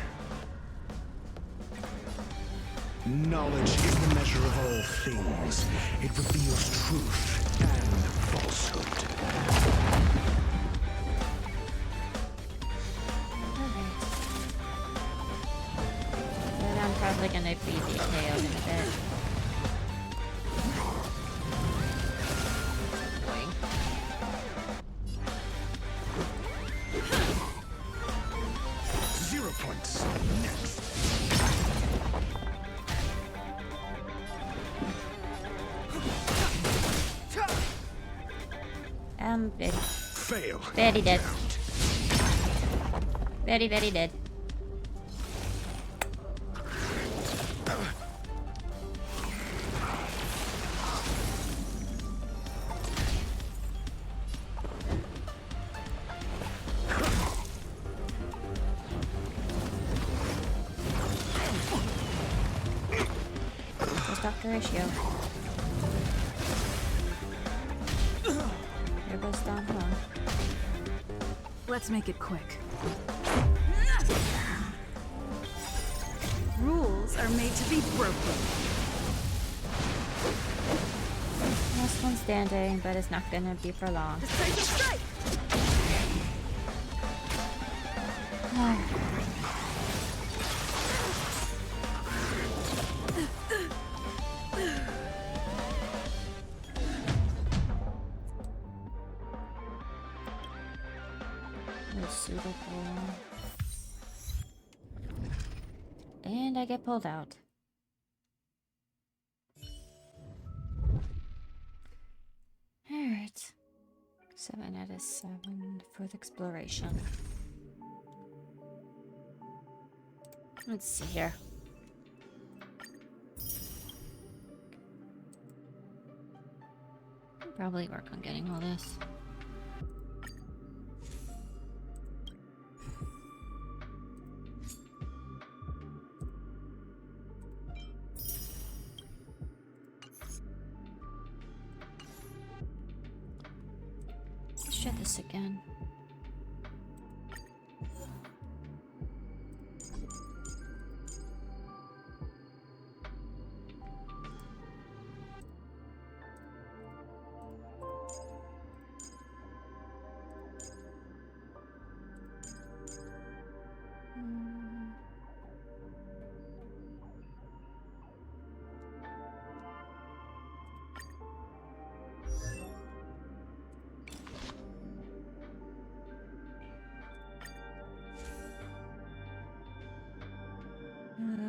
Knowledge is the measure of all things. It reveals truth and falsehood. Then I'm probably gonna be detailed in a bit. Annoying. 0 points. Next. Very, Fail. very dead. Very, very dead. Just off the ratio. There goes Don Hong. Let's make it quick. Rules are made to be broken. Last one standing, but it's not gonna be for long. No suitable. And I get pulled out. Alright. 7 out of 7 for the exploration. Let's see here. Probably work on getting all this. Let's try this again.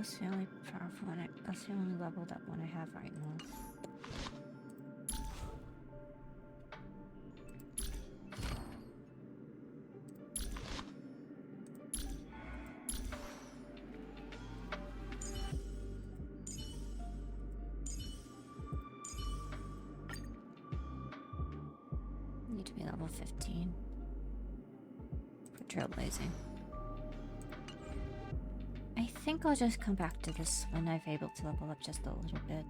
That's the only powerful one. That's the only leveled up one I have right now. Need to be level 15 for trailblazing. I think I'll just come back to this when I'm able to level up just a little bit.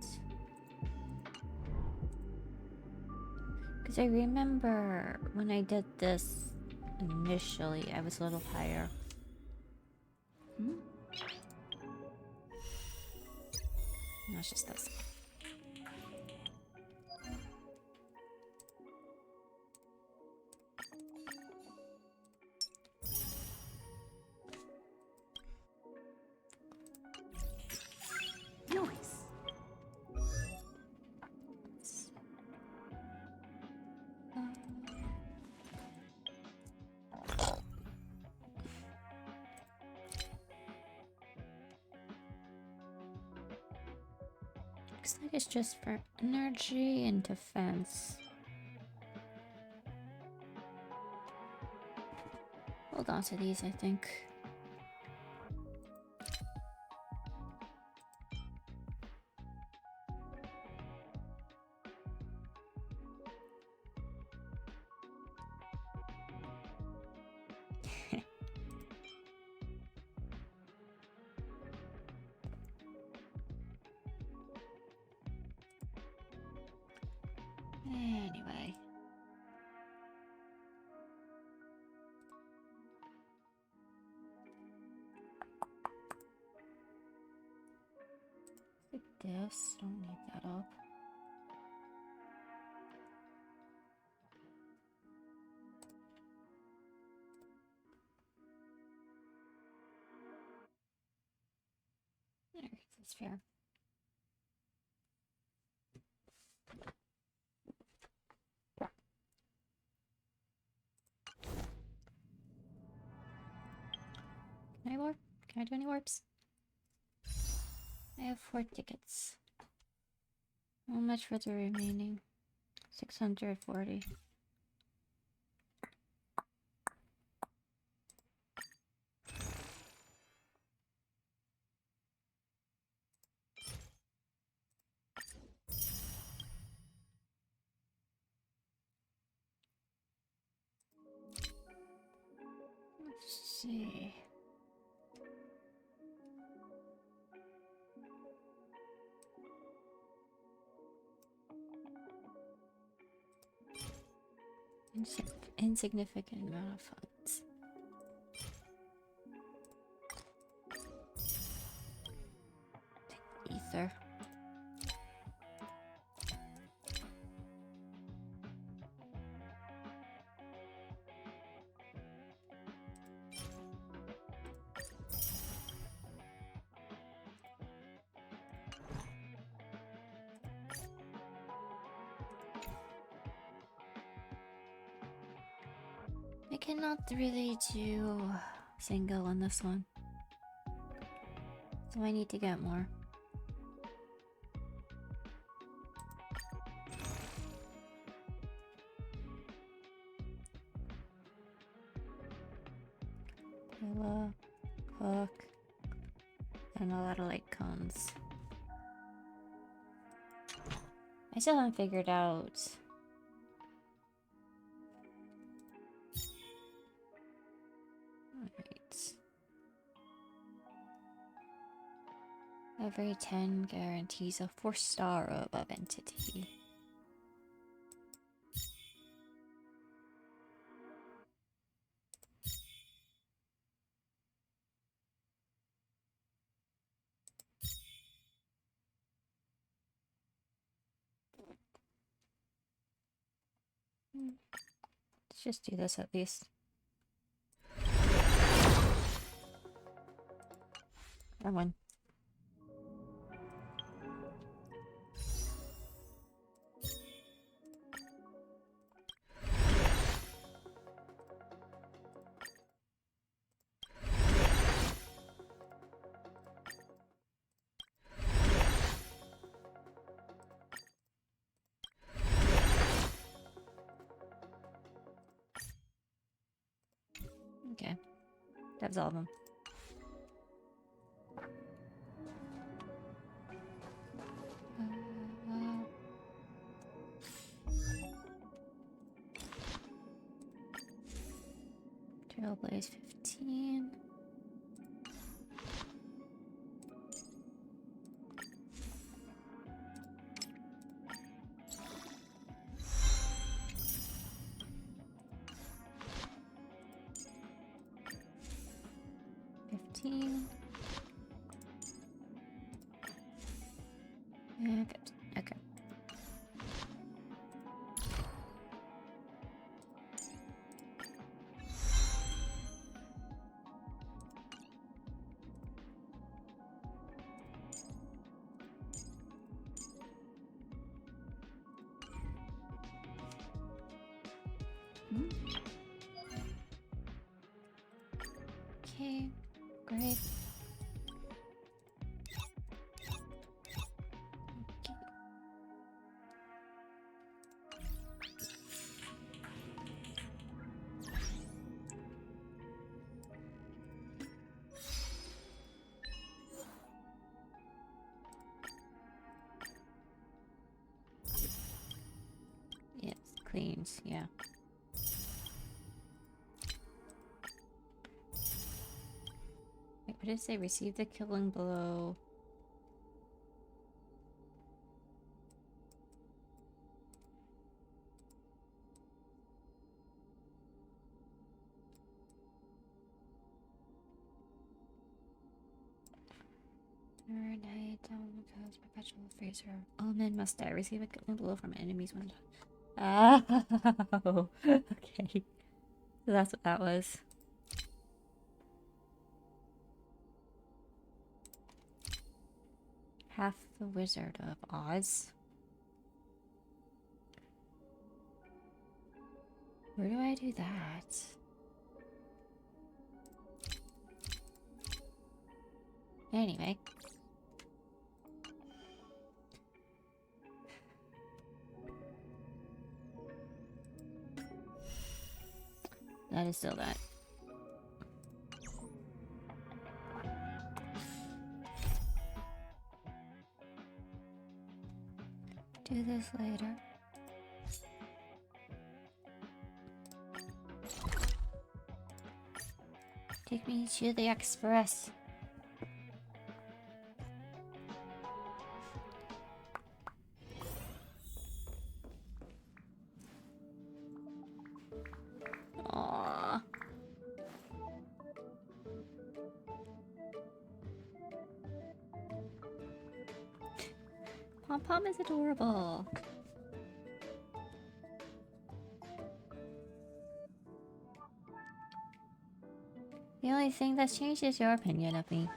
Because I remember when I did this initially, I was a little higher. No, it's just this. Looks like it's just for energy and defense. Hold on to these, I think. Anyway. Like this, don't need that up. There, that's fair. Can I warp? Can I do any warps? I have 4 tickets. How much for the remaining? 640. Let's see. Insignificant amount of funds. Take ether. I cannot really do single on this one, so I need to get more. Pillow, hook, and a lot of light cones. I still haven't figured out every 10 guarantees a 4-star or above entity. Let's just do this at least. That one. Absolve him. Trailblaze 15. Yeah, good. Okay. Okay, great. Yes, cleans, yeah. Wait, what did it say? Receive the killing blow. Night down because perpetual freezer. All men must die. Receive a killing blow from enemies when done. Oh, okay. So that's what that was. Half the Wizard of Oz. Where do I do that? Anyway. That is still that. Do this later. Take me to the express. Aww. Pom-Pom is adorable. The only thing that's changed is your opinion of me.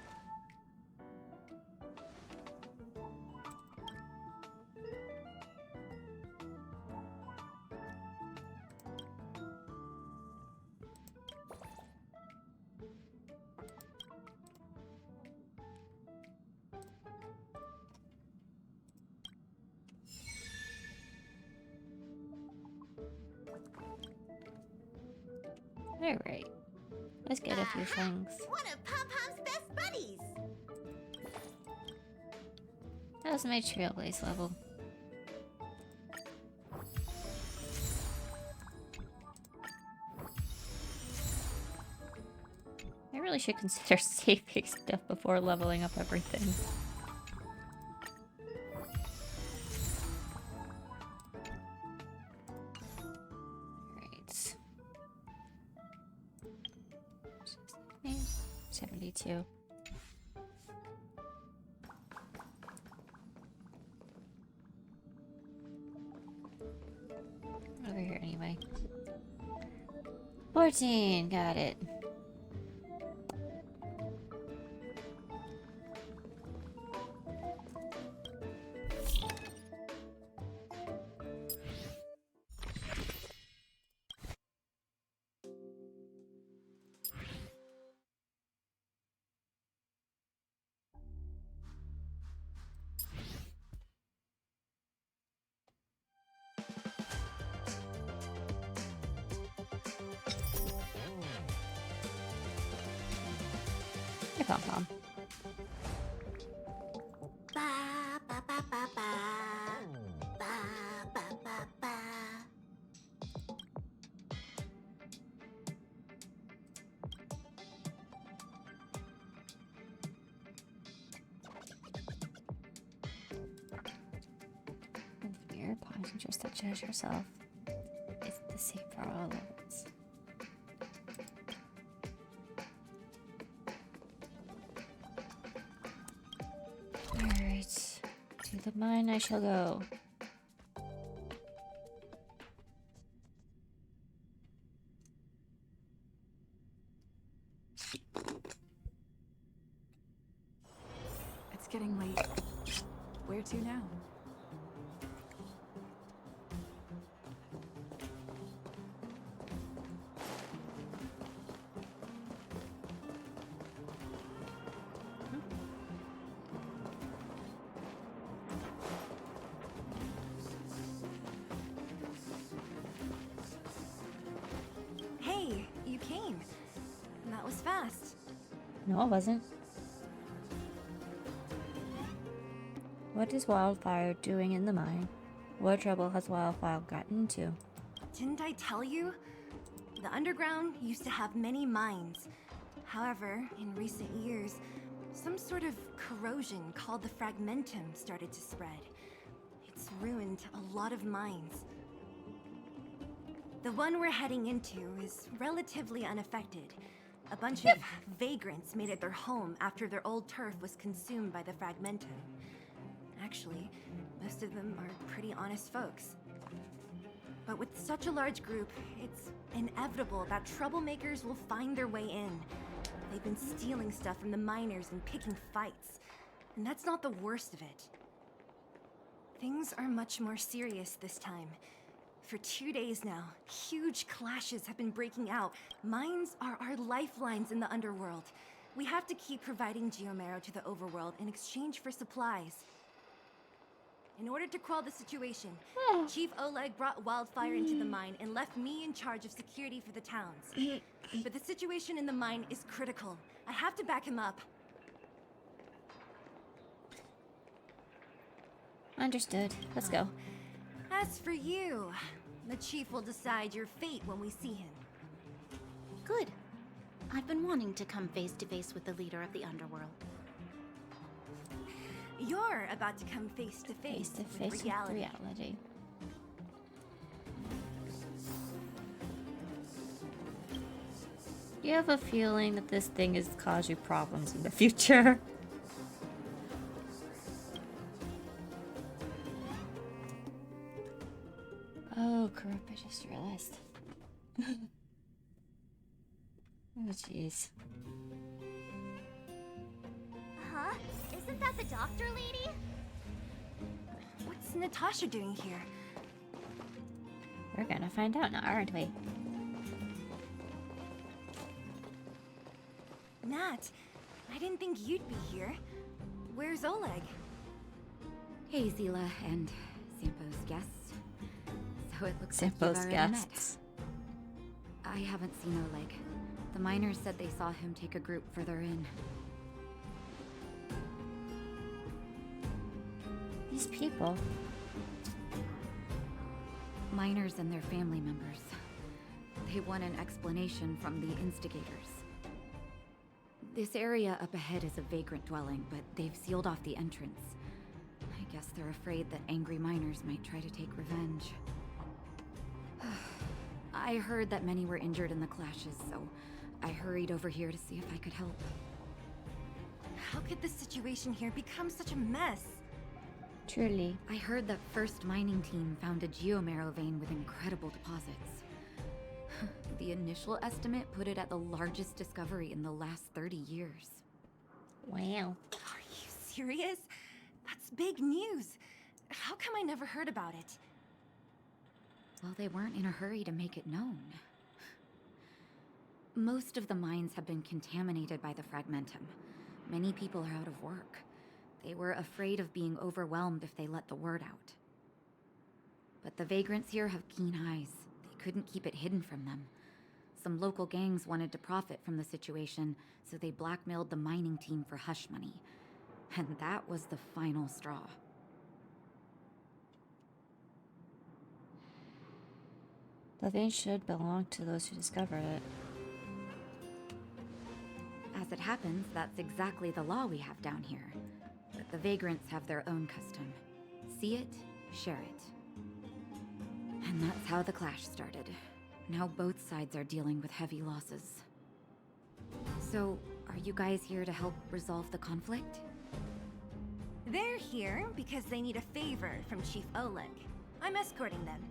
Alright. Let's get a few things. One of Pom-Pom's best buddies! That was my Trailblaze level. I really should consider saving stuff before leveling up everything. Right. 72. Over here anyway. 14, got it. Pom-Pom. Ba ba ba ba ba. Ba ba ba ba. With your passengers such as yourself, it's the same for all of us. Alright, to the mine I shall go. It's getting late. Where to now? Hey, you came. That was fast. No, it wasn't. What is Wildfire doing in the mine? What trouble has Wildfire gotten into? Didn't I tell you? The underground used to have many mines. However, in recent years, some sort of corrosion called the fragmentum started to spread. It's ruined a lot of mines. The one we're heading into is relatively unaffected. A bunch of vagrants made it their home after their old turf was consumed by the fragmentum. Actually, most of them are pretty honest folks. But with such a large group, it's inevitable that troublemakers will find their way in. They've been stealing stuff from the miners and picking fights. And that's not the worst of it. Things are much more serious this time. For 2 days now, huge clashes have been breaking out. Mines are our lifelines in the Underworld. We have to keep providing Geomarrow to the Overworld in exchange for supplies. In order to quell the situation, Chief Oleg brought Wildfire into the mine and left me in charge of security for the towns. But the situation in the mine is critical. I have to back him up. Understood. Let's go. As for you, the Chief will decide your fate when we see him. Good. I've been wanting to come face to face with the leader of the Underworld. You're about to come face to face with reality. Do you have a feeling that this thing is cause you problems in the future? Oh, crap, I just realized. Oh, jeez. Huh? Isn't that the doctor lady? What's Natasha doing here? We're gonna find out now, aren't we? Nat, I didn't think you'd be here. Where's Oleg? Hey, Seele and Sampo's guests. So it looks Sampo's like you've already guests. met. I haven't seen Oleg. The miners said they saw him take a group further in. These people. Miners and their family members. They want an explanation from the instigators. This area up ahead is a vagrant dwelling, but they've sealed off the entrance. I guess they're afraid that angry miners might try to take revenge. I heard that many were injured in the clashes, so I hurried over here to see if I could help. How could the situation here become such a mess? Truly. I heard that first mining team found a geomarrow vein with incredible deposits. The initial estimate put it at the largest discovery in the last 30 years. Wow. Are you serious? That's big news. How come I never heard about it? Well, they weren't in a hurry to make it known. Most of the mines have been contaminated by the fragmentum. Many people are out of work. They were afraid of being overwhelmed if they let the word out. But the vagrants here have keen eyes. They couldn't keep it hidden from them. Some local gangs wanted to profit from the situation, so they blackmailed the mining team for hush money. And that was the final straw. The thing should belong to those who discovered it. As it happens, that's exactly the law we have down here. But the vagrants have their own custom. See it, share it. And that's how the clash started. Now both sides are dealing with heavy losses. So, are you guys here to help resolve the conflict? They're here because they need a favor from Chief Oleg. I'm escorting them.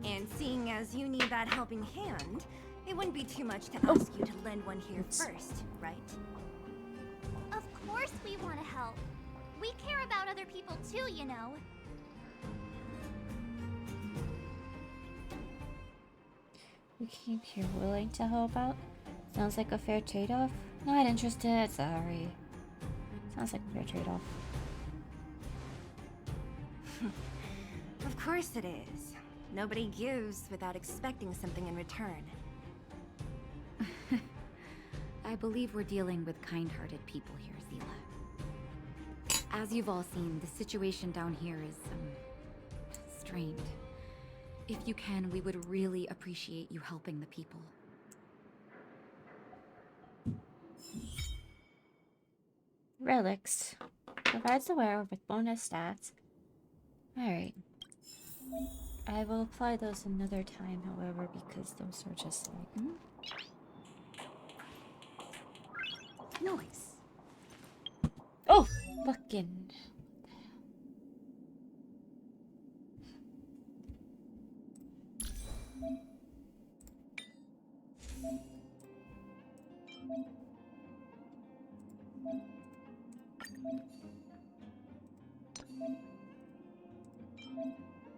And seeing as you need that helping hand, it wouldn't be too much to ask you to lend one here first, right? Of course we want to help. We care about other people too, you know. You came here willing to help out? Sounds like a fair trade-off. Not interested, sorry. Sounds like a fair trade-off. Of course it is. Nobody gives without expecting something in return. I believe we're dealing with kind-hearted people here, Seele. As you've all seen, the situation down here is, strained. If you can, we would really appreciate you helping the people. Relics. Provides the wearer with bonus stats. Alright. I will apply those another time, however, because those are just like... Noise. Oh! Fucking...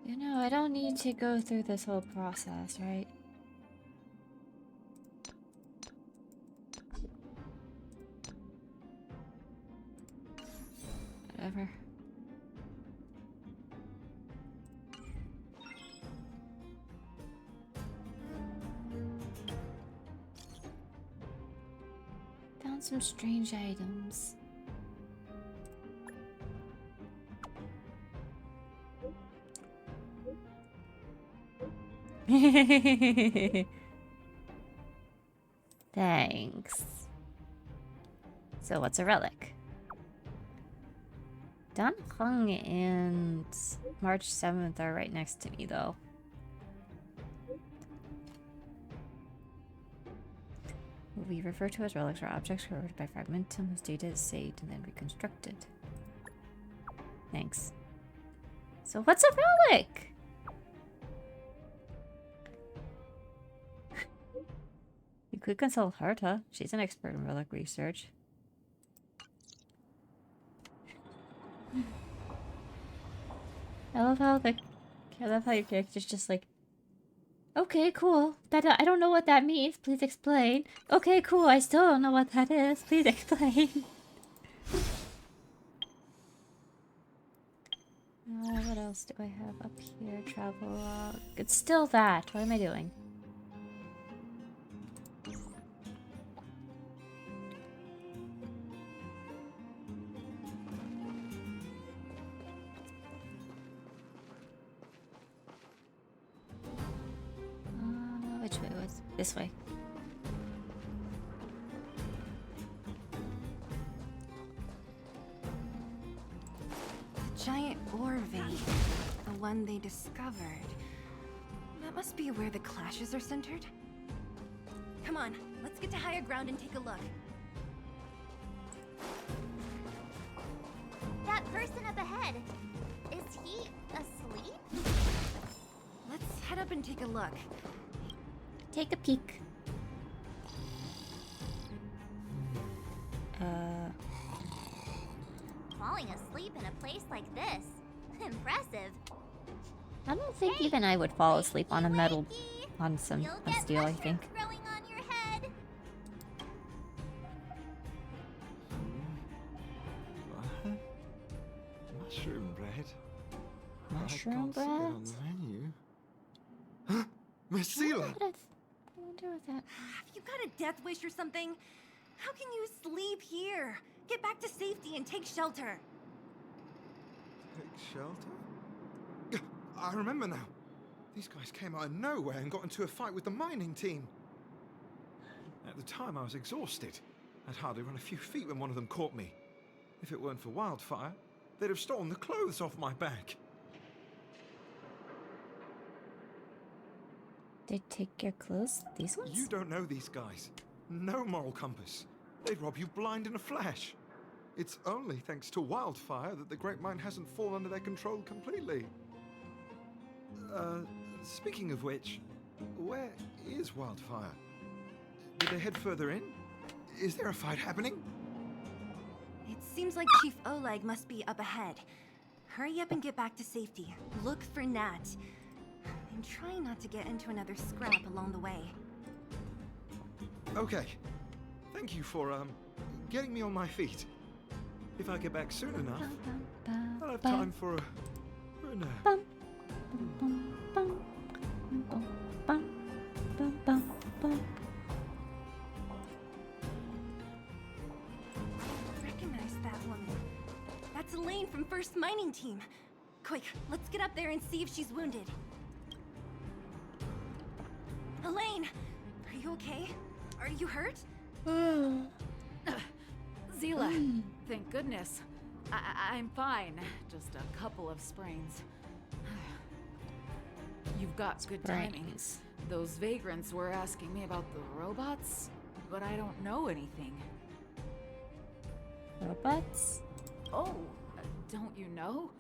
You know, I don't need to go through this whole process, right? Whatever. Found some strange items. Thanks. So what's a relic? Don Kong and March 7th are right next to me though. What we refer to as relics are objects corroded by fragmentum whose data is saved and then reconstructed. Thanks. So what's a relic? You could consult Herta. She's an expert in relic research. I love how your character's just like, okay, cool. That I don't know what that means. Please explain. Okay, cool. I still don't know what that is. Please explain. What else do I have up here? Travel log. It's still that. What am I doing? Which way was this way? The giant ore vein. The one they discovered. That must be where the clashes are centered. Come on, let's get to higher ground and take a look. That person up ahead, is he asleep? Let's head up and take a look. Take a peek. Falling asleep in a place like this. Impressive. I don't think even I would fall asleep on a metal, on some You'll on get steel. I think. mushrooms growing on your head. What? Mushroom bread? Mushroom I can't see it on bread? the menu. Miss Seele! What did I wonder what that? Have you got a death wish or something? How can you sleep here? Get back to safety and take shelter. Take shelter? I remember now. These guys came out of nowhere and got into a fight with the mining team. At the time, I was exhausted. I'd hardly run a few feet when one of them caught me. If it weren't for Wildfire, they'd have stolen the clothes off my back. They take your clothes? These ones? You don't know these guys. No moral compass. They'd rob you blind in a flash. It's only thanks to Wildfire that the Great Mine hasn't fallen under their control completely. Speaking of which, where is Wildfire? Did they head further in? Is there a fight happening? It seems like Chief Oleg must be up ahead. Hurry up and get back to safety. Look for Nat. And try not to get into another scrap along the way. Okay. Thank you for, getting me on my feet. If I get back soon enough, I'll have time for a nap. Bum, bum, bum, bum, bum, bum, bum, bum. Recognize that woman. That's Elaine from First Mining Team. Quick, let's get up there and see if she's wounded. Elaine, are you okay? Are you hurt? Seele, thank goodness. I'm fine. Just a couple of sprains. You've got good timing. Those vagrants were asking me about the robots, but I don't know anything. Robots? Oh, don't you know?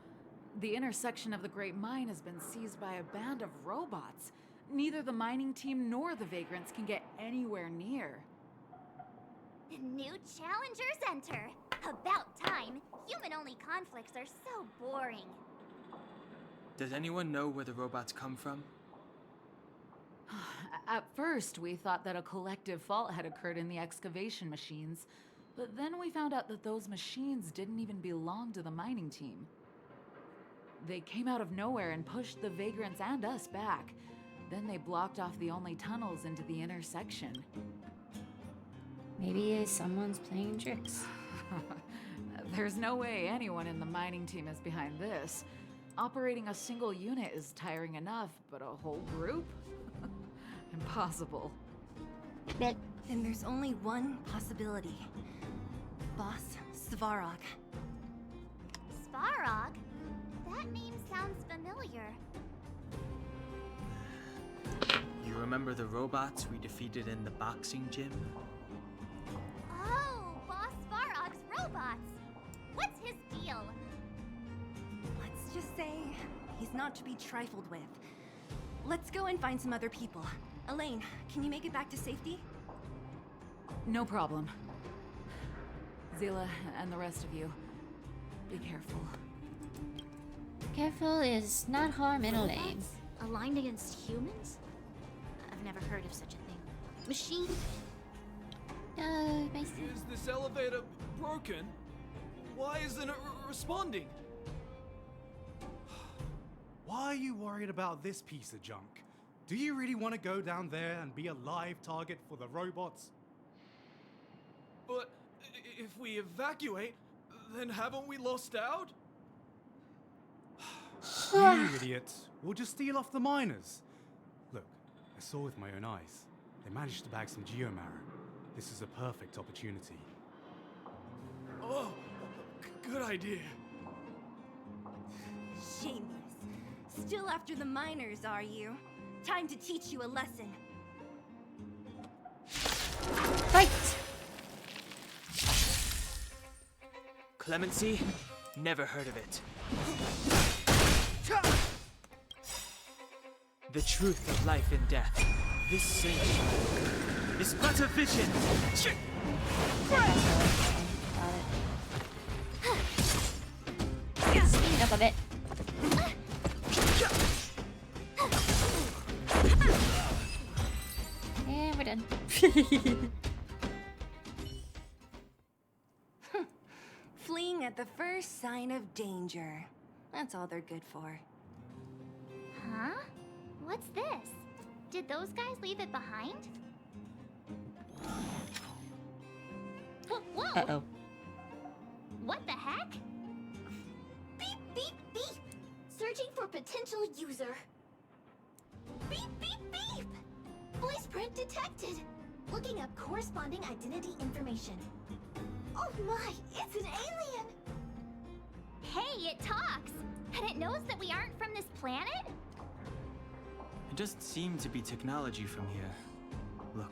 The intersection of the Great Mine has been seized by a band of robots. Neither the mining team nor the vagrants can get anywhere near. New challengers enter. About time. Human-only conflicts are so boring. Does anyone know where the robots come from? At first, we thought that a collective fault had occurred in the excavation machines, but then we found out that those machines didn't even belong to the mining team. They came out of nowhere and pushed the vagrants and us back. Then they blocked off the only tunnels into the intersection. Maybe someone's playing tricks. There's no way anyone in the mining team is behind this. Operating a single unit is tiring enough, but a whole group? Impossible. Then there's only one possibility. Boss Svarog. Svarog? That name sounds familiar. You remember the robots we defeated in the boxing gym? Oh, Boss Svarog's robots! What's his deal? Let's just say he's not to be trifled with. Let's go and find some other people. Elaine, can you make it back to safety? No problem. Seele and the rest of you, be careful. Careful is not harm in Elaine. Aligned against humans? I've never heard of such a thing. Machine? Is this elevator broken? Why isn't it responding? Why are you worried about this piece of junk? Do you really want to go down there and be a live target for the robots? But if we evacuate, then haven't we lost out? You idiots. We'll just steal off the miners. Look, I saw with my own eyes. They managed to bag some geomarrow. This is a perfect opportunity. Oh, good idea. Shameless. Still after the miners, are you? Time to teach you a lesson. Fight! Clemency? Never heard of it. The truth of life and death. This sage is but a vision. Speed up a bit. And we're done. Fleeing at the first sign of danger. That's all they're good for. Huh? What's this? Did those guys leave it behind? Whoa! Uh-oh. What the heck? Beep, beep, beep! Searching for potential user. Beep, beep, beep! Voice print detected. Looking up corresponding identity information. Oh my, it's an alien! Hey, it talks! And it knows that we aren't from this planet? It doesn't seem to be technology from here. Look,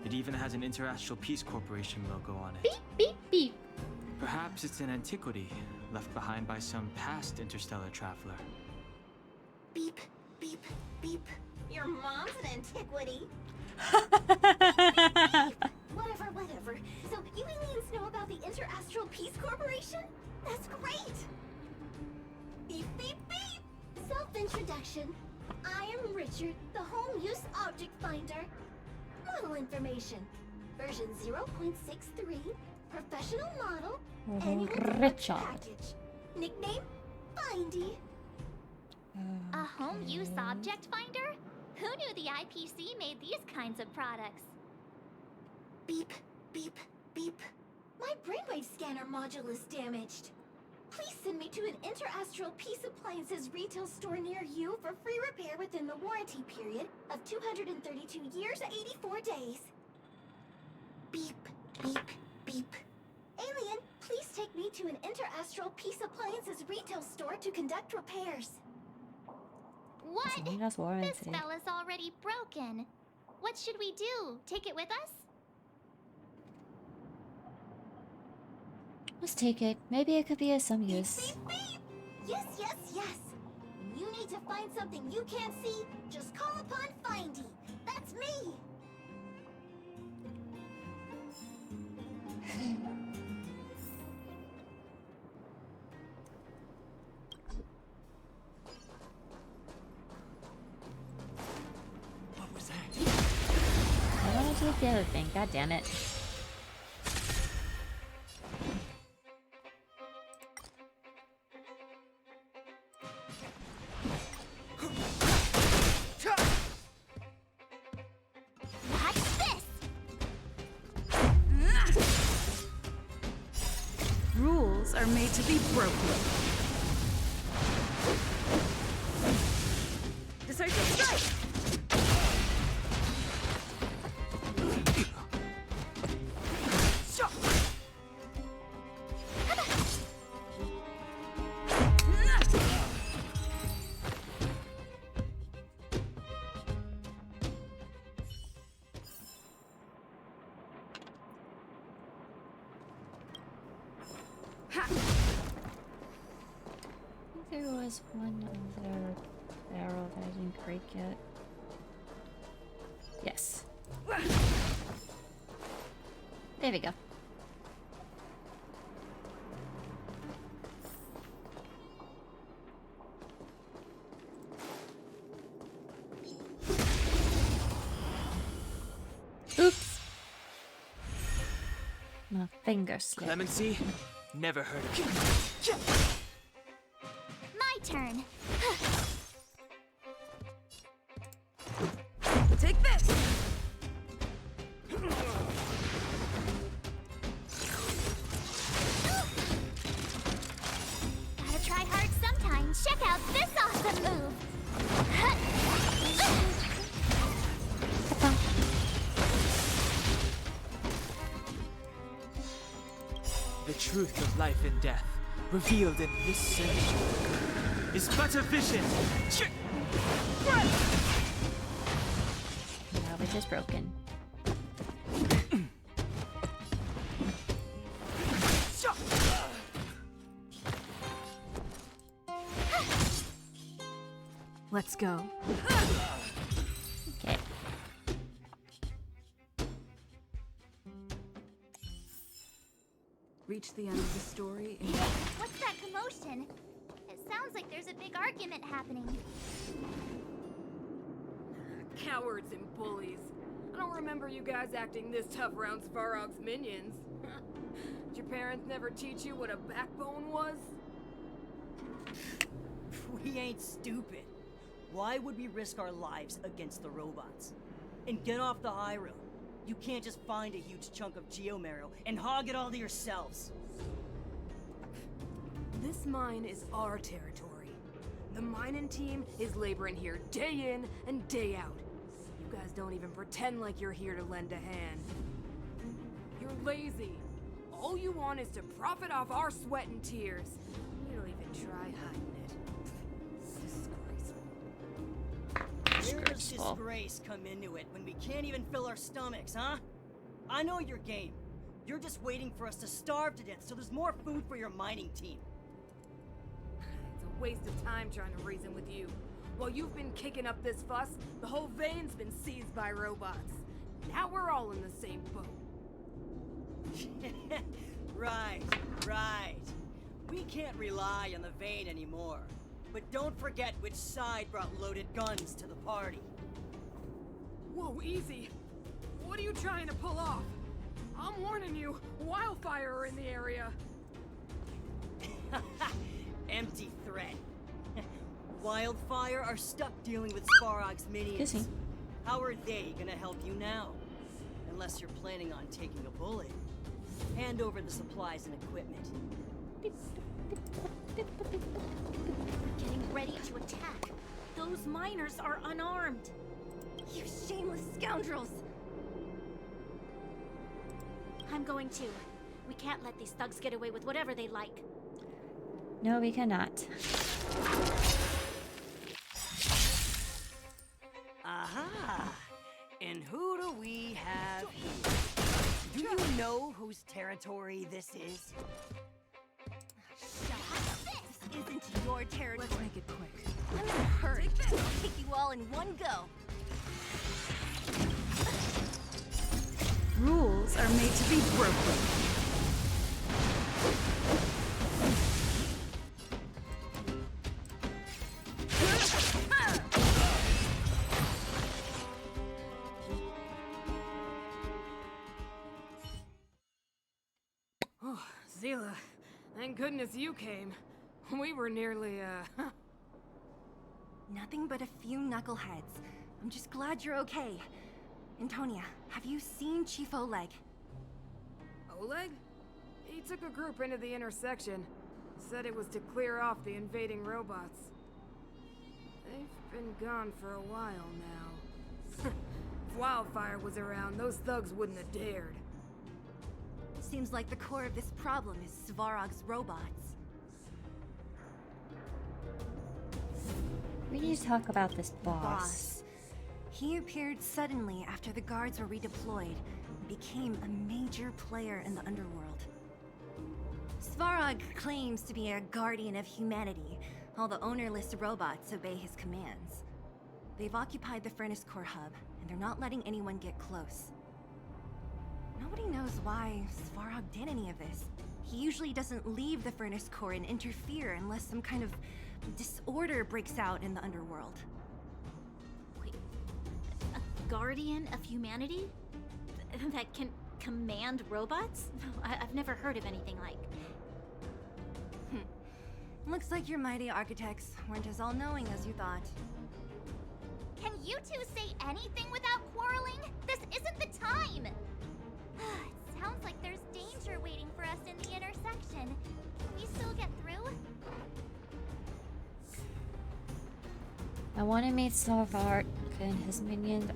it even has an Interastral Peace Corporation logo on it. Beep, beep, beep. Perhaps it's an antiquity left behind by some past interstellar traveler. Beep, beep, beep. Your mom's an antiquity. Whatever, whatever. So you aliens know about the Interastral Peace Corporation? That's great! Beep, beep, beep! Self-introduction. I am Richard, the Home Use Object Finder. Model information. Version 0.63. Professional model. Annual Richard. package. Nickname? Findy. A home use object finder? Who knew the IPC made these kinds of products? Beep, beep, beep. My brainwave scanner module is damaged. Please send me to an Interastral Peace Appliances retail store near you for free repair within the warranty period of 232 years, 84 days. Beep, beep, beep. Alien, please take me to an Interastral Peace Appliances retail store to conduct repairs. What? That's warranty. This fella's already broken. What should we do? Take it with us? Let's take it. Maybe it could be of some use. Beep, beep, beep. Yes, yes, yes. When you need to find something you can't see, just call upon Findy. That's me. What was that? I want to take the other thing. God damn it. What's this? Rules are made to be broken. Decisive strike! I think there was one other barrel that I didn't break yet. Yes. There we go. Oops. My finger slipped. Clemency? Never heard of you. My turn. Take this! Gotta try hard sometimes. Check out this awesome move. The truth of life and death, revealed in this sensation, is but a vision. Now it is broken. Let's go. Okay. Reach the end of the story and What's that commotion? It sounds like there's a big argument happening. Cowards and bullies. I don't remember you guys acting this tough around Svarog's minions. Did your parents never teach you what a backbone was? We ain't stupid. Why would we risk our lives against the robots? And get off the high road. You can't just find a huge chunk of geomarrow and hog it all to yourselves. This mine is our territory. The mining team is laboring here day in and day out. You guys don't even pretend like you're here to lend a hand. You're lazy. All you want is to profit off our sweat and tears. You don't even try hiding it. Disgraceful. Where does disgrace come into it when we can't even fill our stomachs, huh? I know your game. You're just waiting for us to starve to death so there's more food for your mining team. It's a waste of time trying to reason with you. While you've been kicking up this fuss, the whole vein's been seized by robots. Now we're all in the same boat. Right. We can't rely on the vein anymore. But don't forget which side brought loaded guns to the party. Whoa, easy. What are you trying to pull off? I'm warning you, Wildfire are in the area. Empty threat. Wildfire are stuck dealing with Svarog's minions. How are they gonna help you now? Unless you're planning on taking a bullet. Hand over the supplies and equipment. Getting ready to attack. Those miners are unarmed. You shameless scoundrels! I'm going too. We can't let these thugs get away with whatever they like. No, we cannot. Aha! And who do we have here? Do you know whose territory this is? Shut up! This isn't your territory. Let's make it quick. I'm in a hurry. I'll take you all in one go. Rules are made to be broken. Oh, Seele, thank goodness you came. We were nearly, Nothing but a few knuckleheads. I'm just glad you're okay. Antonia, have you seen Chief Oleg? Oleg? He took a group into the intersection. Said it was to clear off the invading robots. They've been gone for a while now. If Wildfire was around, those thugs wouldn't have dared. Seems like the core of this problem is Svarog's robots. We need to talk about this boss. He appeared suddenly after the guards were redeployed and became a major player in the Underworld. Svarog claims to be a guardian of humanity, while the ownerless robots obey his commands. They've occupied the Furnace Core hub, and they're not letting anyone get close. Nobody knows why Svarog did any of this. He usually doesn't leave the Furnace Core and interfere unless some kind of disorder breaks out in the Underworld. Wait, a guardian of humanity? That can command robots? I've never heard of anything like. Looks like your mighty architects weren't as all-knowing as you thought. Can you two say anything without quarreling? This isn't the time! It sounds like there's danger waiting for us in the intersection. Can we still get through? I want to meet Svarog and his minions.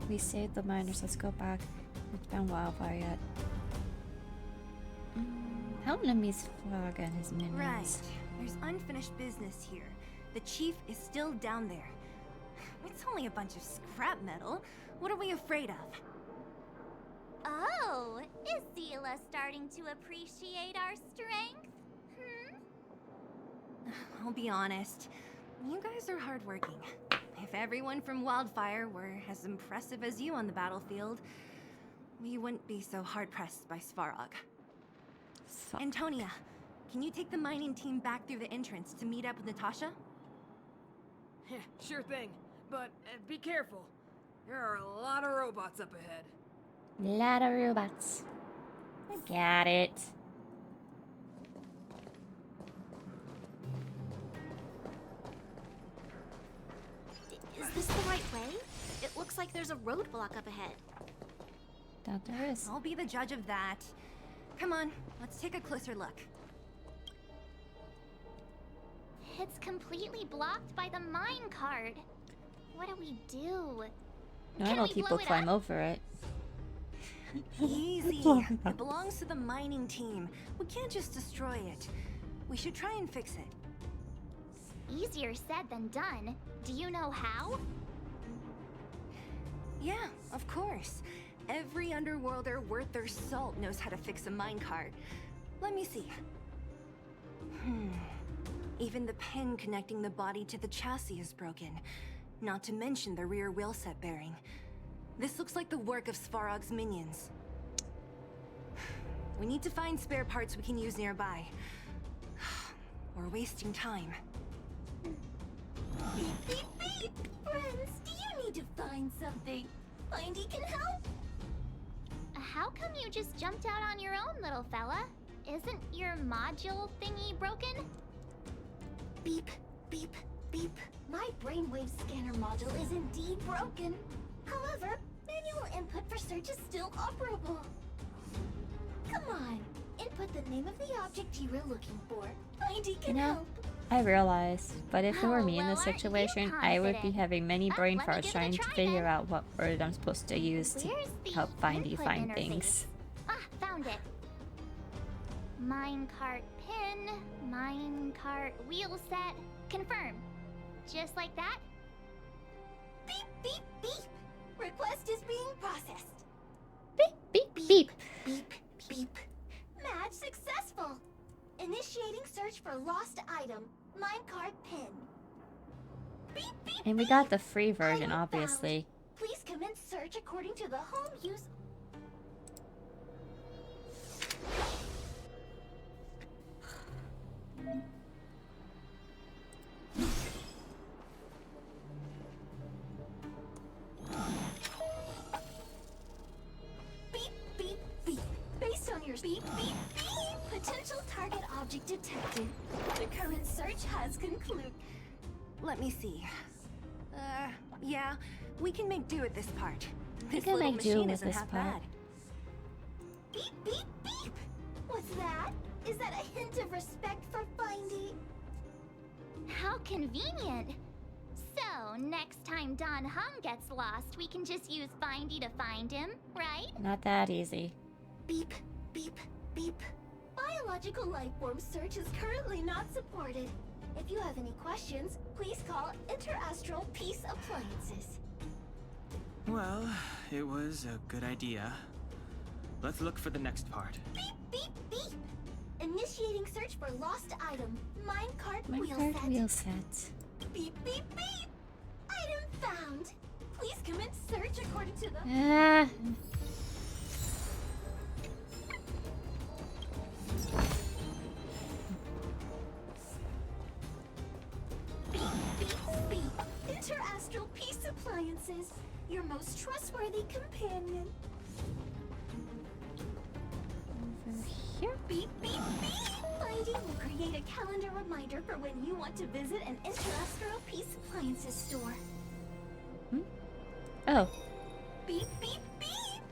We saved the miners. Let's go back. We haven't found Wildfire yet. I want to meet Svarog and his minions. Right. There's unfinished business here. The chief is still down there. It's only a bunch of scrap metal. What are we afraid of? Oh, is Seele starting to appreciate our strength? I'll be honest. You guys are hardworking. If everyone from Wildfire were as impressive as you on the battlefield, we wouldn't be so hard-pressed by Svarog. Antonia, can you take the mining team back through the entrance to meet up with Natasha? Yeah, sure thing. But be careful. There are a lot of robots up ahead. Lot of robots. I got it. way? It looks like there's a roadblock up ahead. Doubt there is. I'll be the judge of that. Come on, let's take a closer look. It's completely blocked by the mine cart. What do we do? Normal people climb over it. Easy. It belongs to the mining team. We can't just destroy it. We should try and fix it. Easier said than done. Do you know how? Yeah, of course. Every underworlder worth their salt knows how to fix a minecart. Let me see. Even the pin connecting the body to the chassis is broken. Not to mention the rear wheel set bearing. This looks like the work of Svarog's minions. We need to find spare parts we can use nearby. We're wasting time. Beep, beep, beep! Friends, do you need to find something? Findy can help? How come you just jumped out on your own, little fella? Isn't your module thingy broken? Beep, beep, beep. My brainwave scanner module is indeed broken. However, manual input for search is still operable. Come on, input the name of the object you were looking for. Findy can help. I realized, but if it were me in well, this aren't you situation, I would be confident? having many brain let me farts give it a trying to try figure then. out what word I'm supposed to use to Where's the help Findy input find interface? things. Ah, found it. Minecart pin, minecart wheel set, confirm. Just like that? Beep, beep, beep. Request is being processed. Beep, beep, beep. Beep, beep. Match successful. Initiating search for lost item, minecart pin. Beep, beep, And we got the free version, obviously. Please commence search according to the home use. Beep, beep, beep. Based on your beep, beep, beep. Potential target object detected. The current search has concluded. Let me see. Yeah, we can make do with this part. This can little make do machine with isn't this half part. bad. Beep, beep, beep! What's that? Is that a hint of respect for Findy? How convenient! So, next time Don Hum gets lost, we can just use Findy to find him, right? Not that easy. Beep, beep, beep. Biological life form search is currently not supported. If you have any questions, please call Interastral Peace Appliances. Well, it was a good idea. Let's look for the next part. Beep, beep, beep! Initiating search for lost item, minecart wheel Minecart set. wheel set. Beep, beep, beep! Item found! Please commence search according to the... Ah. Beep, beep, beep! Interastral Peace Appliances, your most trustworthy companion. Over here. Beep, beep, beep! Findy will create a calendar reminder for when you want to visit an Interastral Peace Appliances store. Oh. Beep, beep, beep!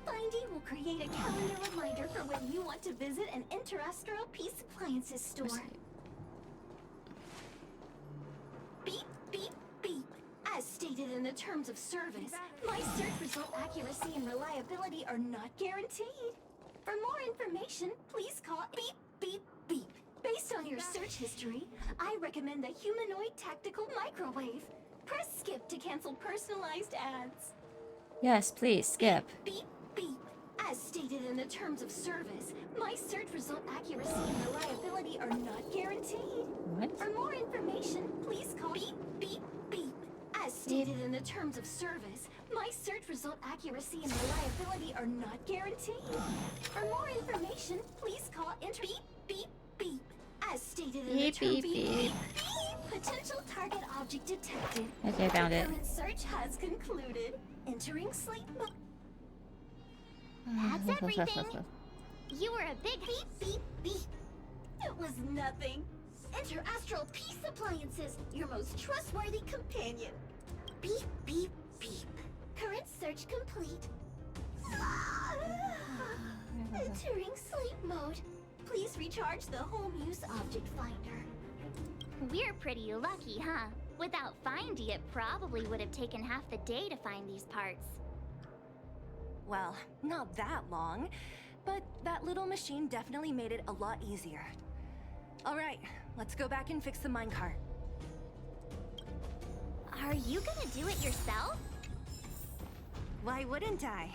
Findy will create a calendar reminder for when you want to visit an Interastral Peace Appliances store. Beep, beep, beep! As stated in the terms of service, my search result accuracy and reliability are not guaranteed. For more information, please call beep, beep, beep. Based on your search history, I recommend the humanoid tactical microwave. Press skip to cancel personalized ads. Yes, please, skip. Beep, beep. As stated in the terms of service, my search result accuracy and reliability are not guaranteed. What? For more information, please call beep, beep, beep. As stated in the terms of service, my search result accuracy and reliability are not guaranteed. For more information, please call beep, beep, beep. As stated in the Beep, terms beep, beep. Potential target object detected. Okay, found The it. current search has concluded. Entering sleep mode. That's everything. You were a big beep, beep, beep. It was nothing. Interastral Peace Appliances, your most trustworthy companion. Beep, beep, beep. Charge complete. Entering sleep mode. Please recharge the home use object finder. We're pretty lucky, huh? Without Findy, it probably would have taken half the day to find these parts. Well, not that long, but that little machine definitely made it a lot easier. All right, let's go back and fix the minecart. Are you gonna do it yourself? Why wouldn't I?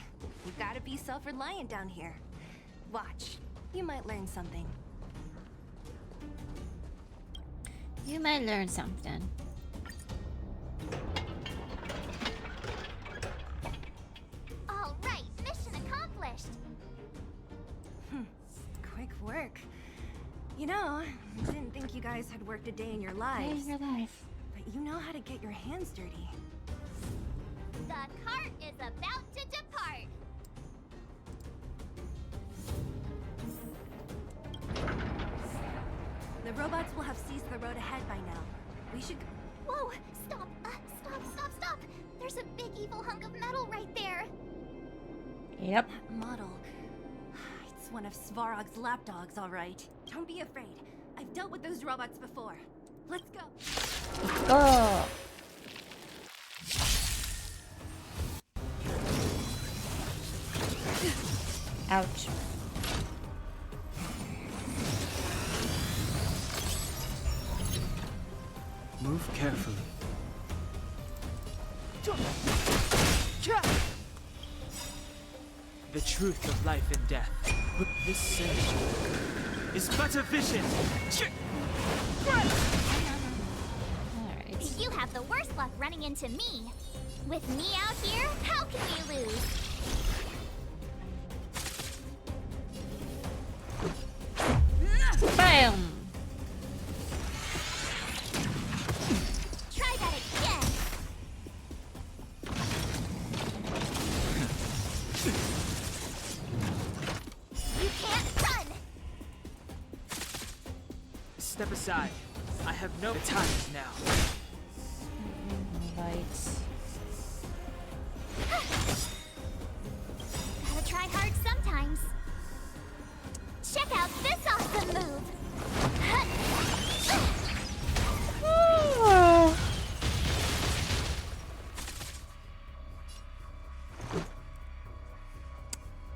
You gotta be self-reliant down here. Watch, you might learn something. You might learn something. All right, mission accomplished. Quick work. You know, I didn't think you guys had worked a day in your lives. Day in your life. But you know how to get your hands dirty. The cart is about to depart. The robots will have seized the road ahead by now. We should... Whoa! Stop! Stop! There's a big evil hunk of metal right there. Yep. That model... It's one of Svarog's lapdogs, all right. Don't be afraid. I've dealt with those robots before. Let's go. Go! Ouch. Move carefully. The truth of life and death. This sensation is but a vision. You have the worst luck running into me. With me out here, how can we lose? Bam! Try that again. You can't run. Step aside. I have no time now. Lights. Gotta try hard sometimes. Check out this awesome move.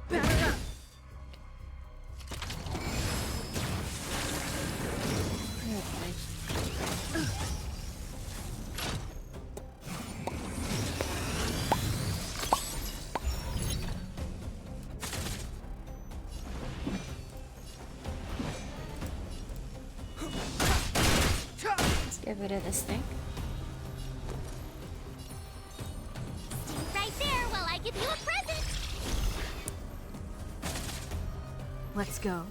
Batter up. Let's get rid of this thing. Stay right there while I give you a present. Let's go.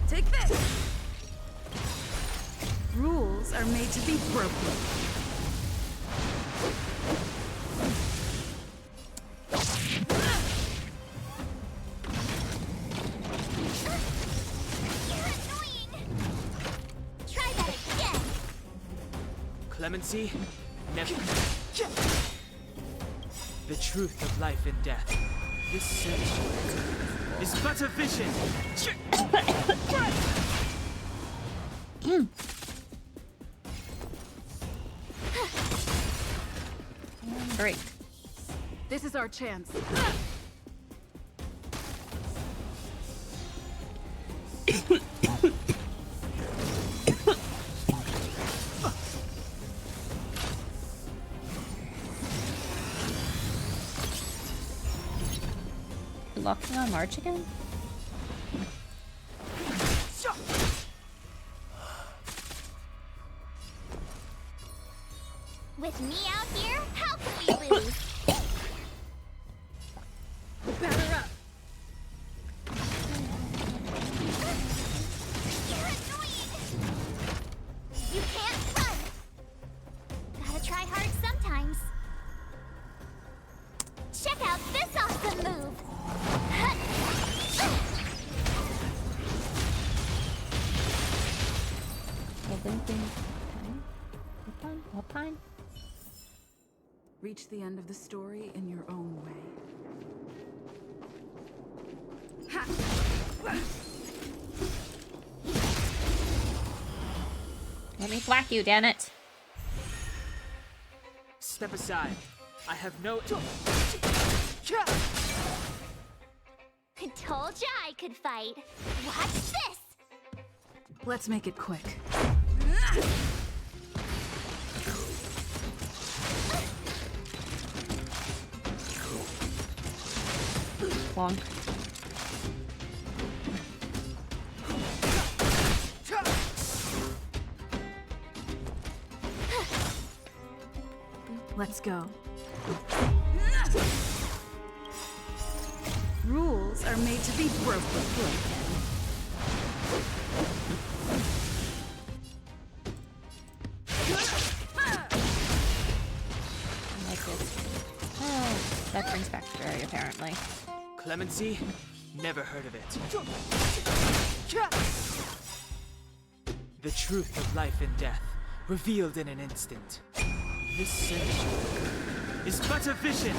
Take this! Rules are made to be broken. You're annoying. Try that again. Clemency, never. The truth of life and death. This sensation is but a vision. Break. This is our chance. Locking on March again? With me out here, how can we lose? Batter up. You're annoying. You can't run. Gotta try hard sometimes. Check out this awesome move. I don't think... Pine? What pine? Reach the end of the story in your own way. Ha! Let me whack you, damn it. Step aside. I have no. I told ya I could fight. Watch this! Let's make it quick. Bonk. Let's go. Rules are made to be broken. I like this. Oh, that brings back Fury, apparently. Clemency? Never heard of it. The truth of life and death, revealed in an instant. This sanctuary is but a vision.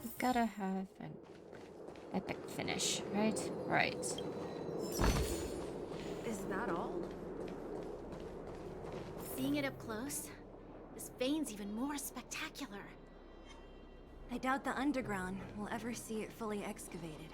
You gotta have an epic finish, right? Right. Is that all? Seeing it up close, this vein's even more spectacular. I doubt the underground will ever see it fully excavated.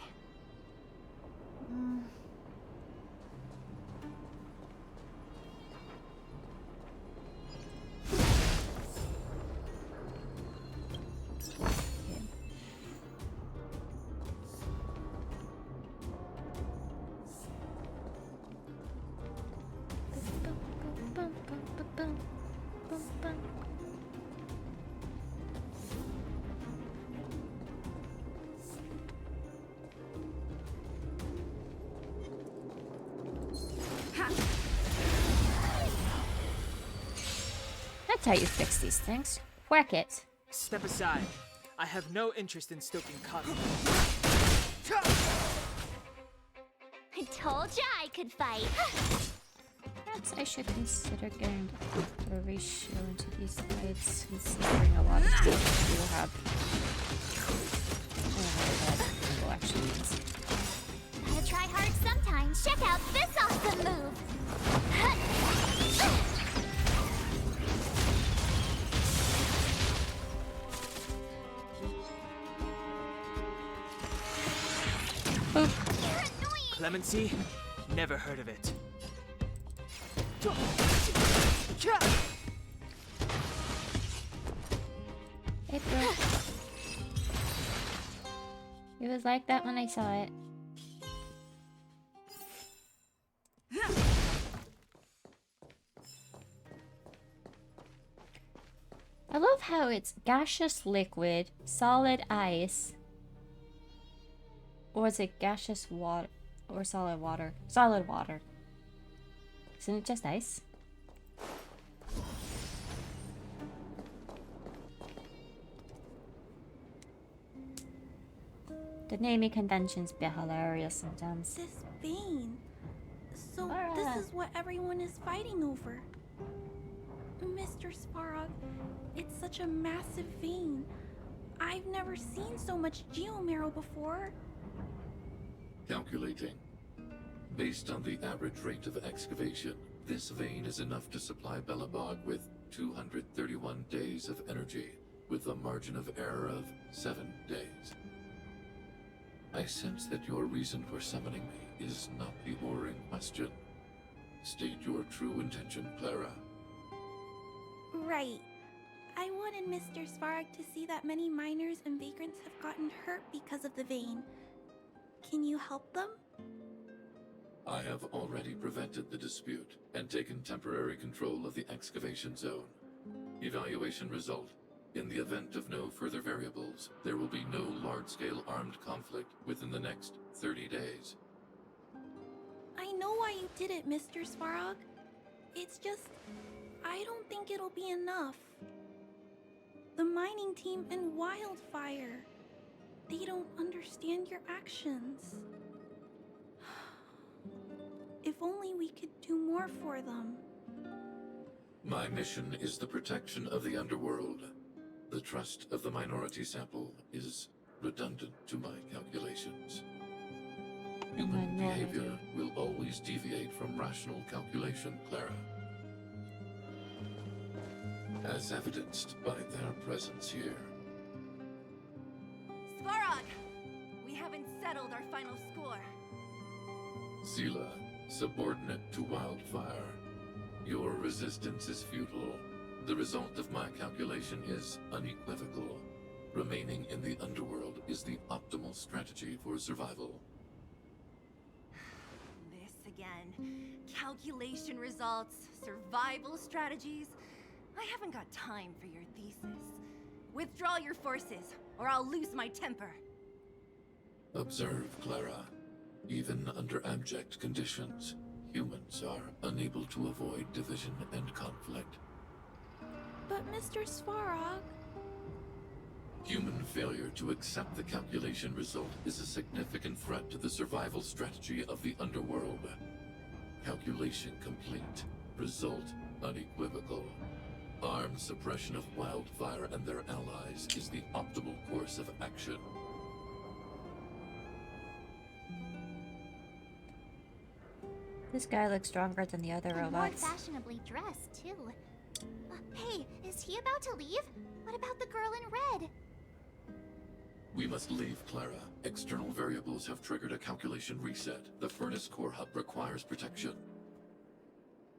That's how you fix these things. Whack it. Step aside. I have no interest in stoking conflict. I told ya I could fight. Perhaps I should consider getting the ratio into these fights, considering a lot of people do have. I don't know what that symbol actually means. Gotta try hard sometimes. Check out this awesome move. Clemency? Never heard of it. It broke. It was like that when I saw it. I love how it's gaseous liquid, solid ice, or is it gaseous water or solid water? Solid water. Isn't it just ice? The naming conventions be hilarious sometimes. This vein. So Clara. this is what everyone is fighting over. Mr. Svarog, it's such a massive vein. I've never seen so much geomarrow before. Calculating. Based on the average rate of excavation, this vein is enough to supply Belobog with 231 days of energy, with a margin of error of 7 days. I sense that your reason for summoning me is not the ore in question. State your true intention, Clara. Right. I wanted Mr. Svarog to see that many miners and vagrants have gotten hurt because of the vein. Can you help them? I have already prevented the dispute and taken temporary control of the excavation zone. Evaluation result. In the event of no further variables, there will be no large-scale armed conflict within the next 30 days. I know why you did it, Mr. Svarog. It's just, I don't think it'll be enough. The mining team and Wildfire, they don't understand your actions. If only we could do more for them. My mission is the protection of the Underworld. The trust of the minority sample is redundant to my calculations. Human behavior will always deviate from rational calculation, Clara. As evidenced by their presence here. Svarog! We haven't settled our final score. Seele, subordinate to Wildfire. Your resistance is futile. The result of my calculation is unequivocal. Remaining in the Underworld is the optimal strategy for survival. This again. Calculation results, survival strategies. I haven't got time for your thesis. Withdraw your forces, or I'll lose my temper. Observe, Clara. Even under abject conditions, humans are unable to avoid division and conflict. But Mr. Svarog... Human failure to accept the calculation result is a significant threat to the survival strategy of the Underworld. Calculation complete. Result unequivocal. Armed suppression of Wildfire and their allies is the optimal course of action. This guy looks stronger than the other robots. More fashionably dressed, too. Hey, is he about to leave? What about the girl in red? We must leave, Clara. External variables have triggered a calculation reset. The furnace core hub requires protection.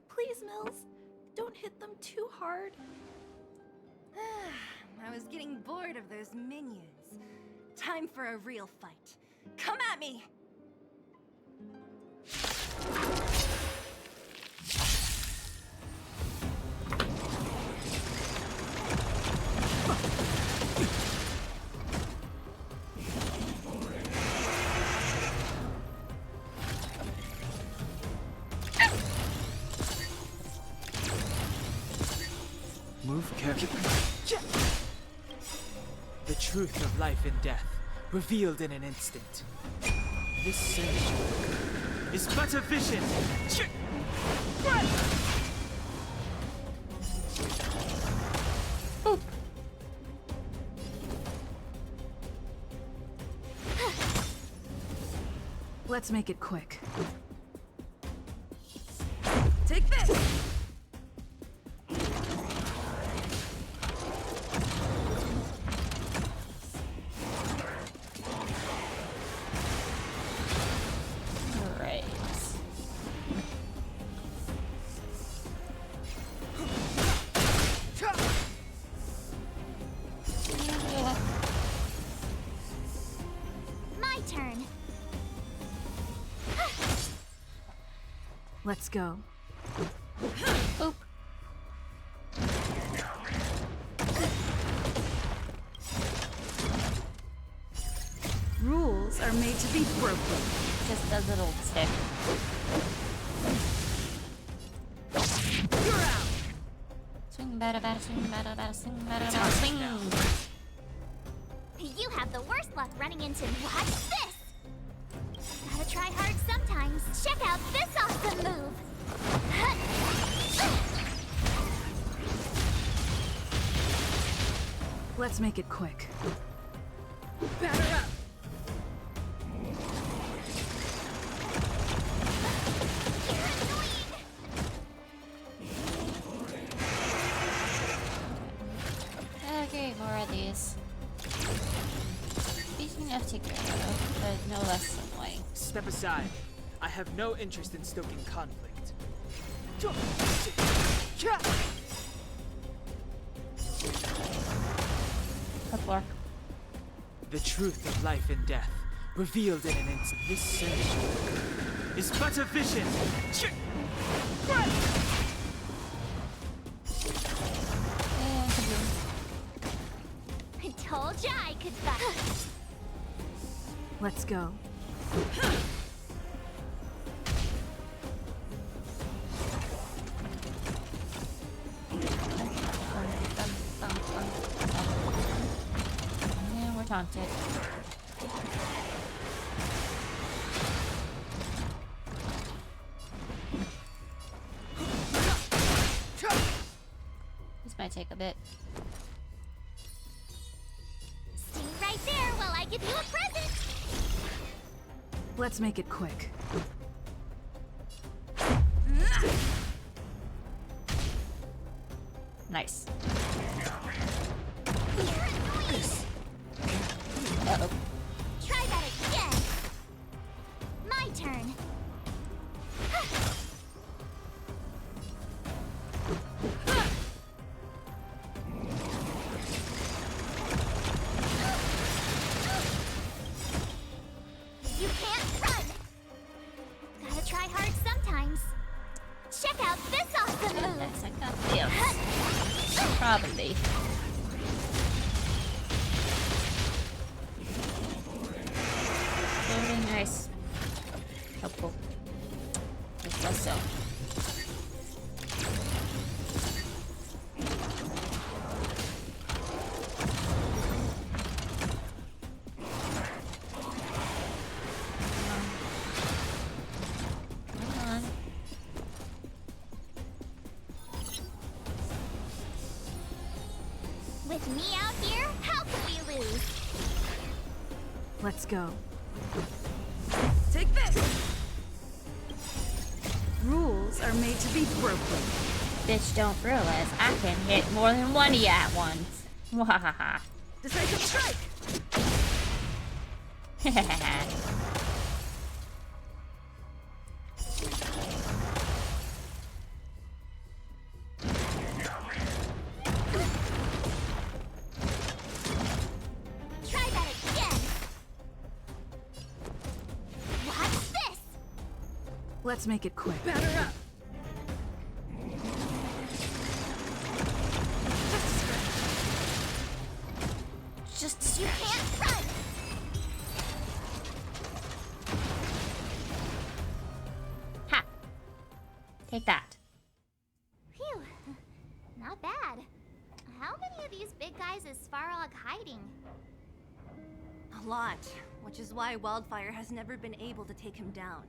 Please, Mills. Don't hit them too hard. I was getting bored of those minions. Time for a real fight. Come at me! Move carefully. The truth of life and death, revealed in an instant. This century is but a vision. Boop. Let's make it quick. Take this! Let's go. Oop. Rules are made to be broken. Just a little stick. You're out! Swing, bada, bada, swing, bada, bada, swing, bada, bada, swing. You have the worst luck running into watch this! Gotta try hard sometimes. Check out this awesome move! Let's make it quick. Batter up! Okay, more of these. Easy enough to get rid of, but no less annoying. Step aside. I have no interest in stoking conflict. The floor. The truth of life and death, revealed in an instant. This century is but a vision. I told ya I could fight. Let's go. Yeah, we're taunted. might take a bit. Stay right there while I give you a present. Let's make it quick. Nice. Uh-oh. Try that again. My turn. You can't run. Gotta try hard sometimes. Check out this awesome move. Yes, I got this. Probably. Very nice. Helpful. Just less so. Come on. With me out here, how can we lose? Let's go. Take this! Rules are made to be broken. Bitch, don't realize I can hit more than one of you at once. Wahaha. Decisive strike! Try that again. Watch this. Let's make it quick. Batter up! Just You can't run. ha. Take that. Phew. Not bad. How many of these big guys is Svarog hiding? A lot, which is why Wildfire has never been able to take him down.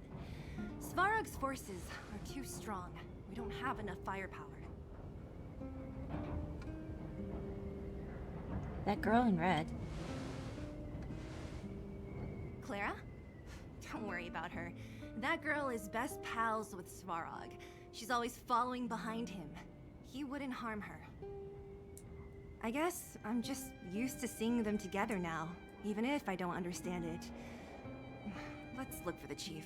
Svarog's forces are too strong. We don't have enough firepower. That girl in red. Clara? Don't worry about her. That girl is best pals with Svarog. She's always following behind him. He wouldn't harm her. I guess I'm just used to seeing them together now, even if I don't understand it. Let's look for the chief.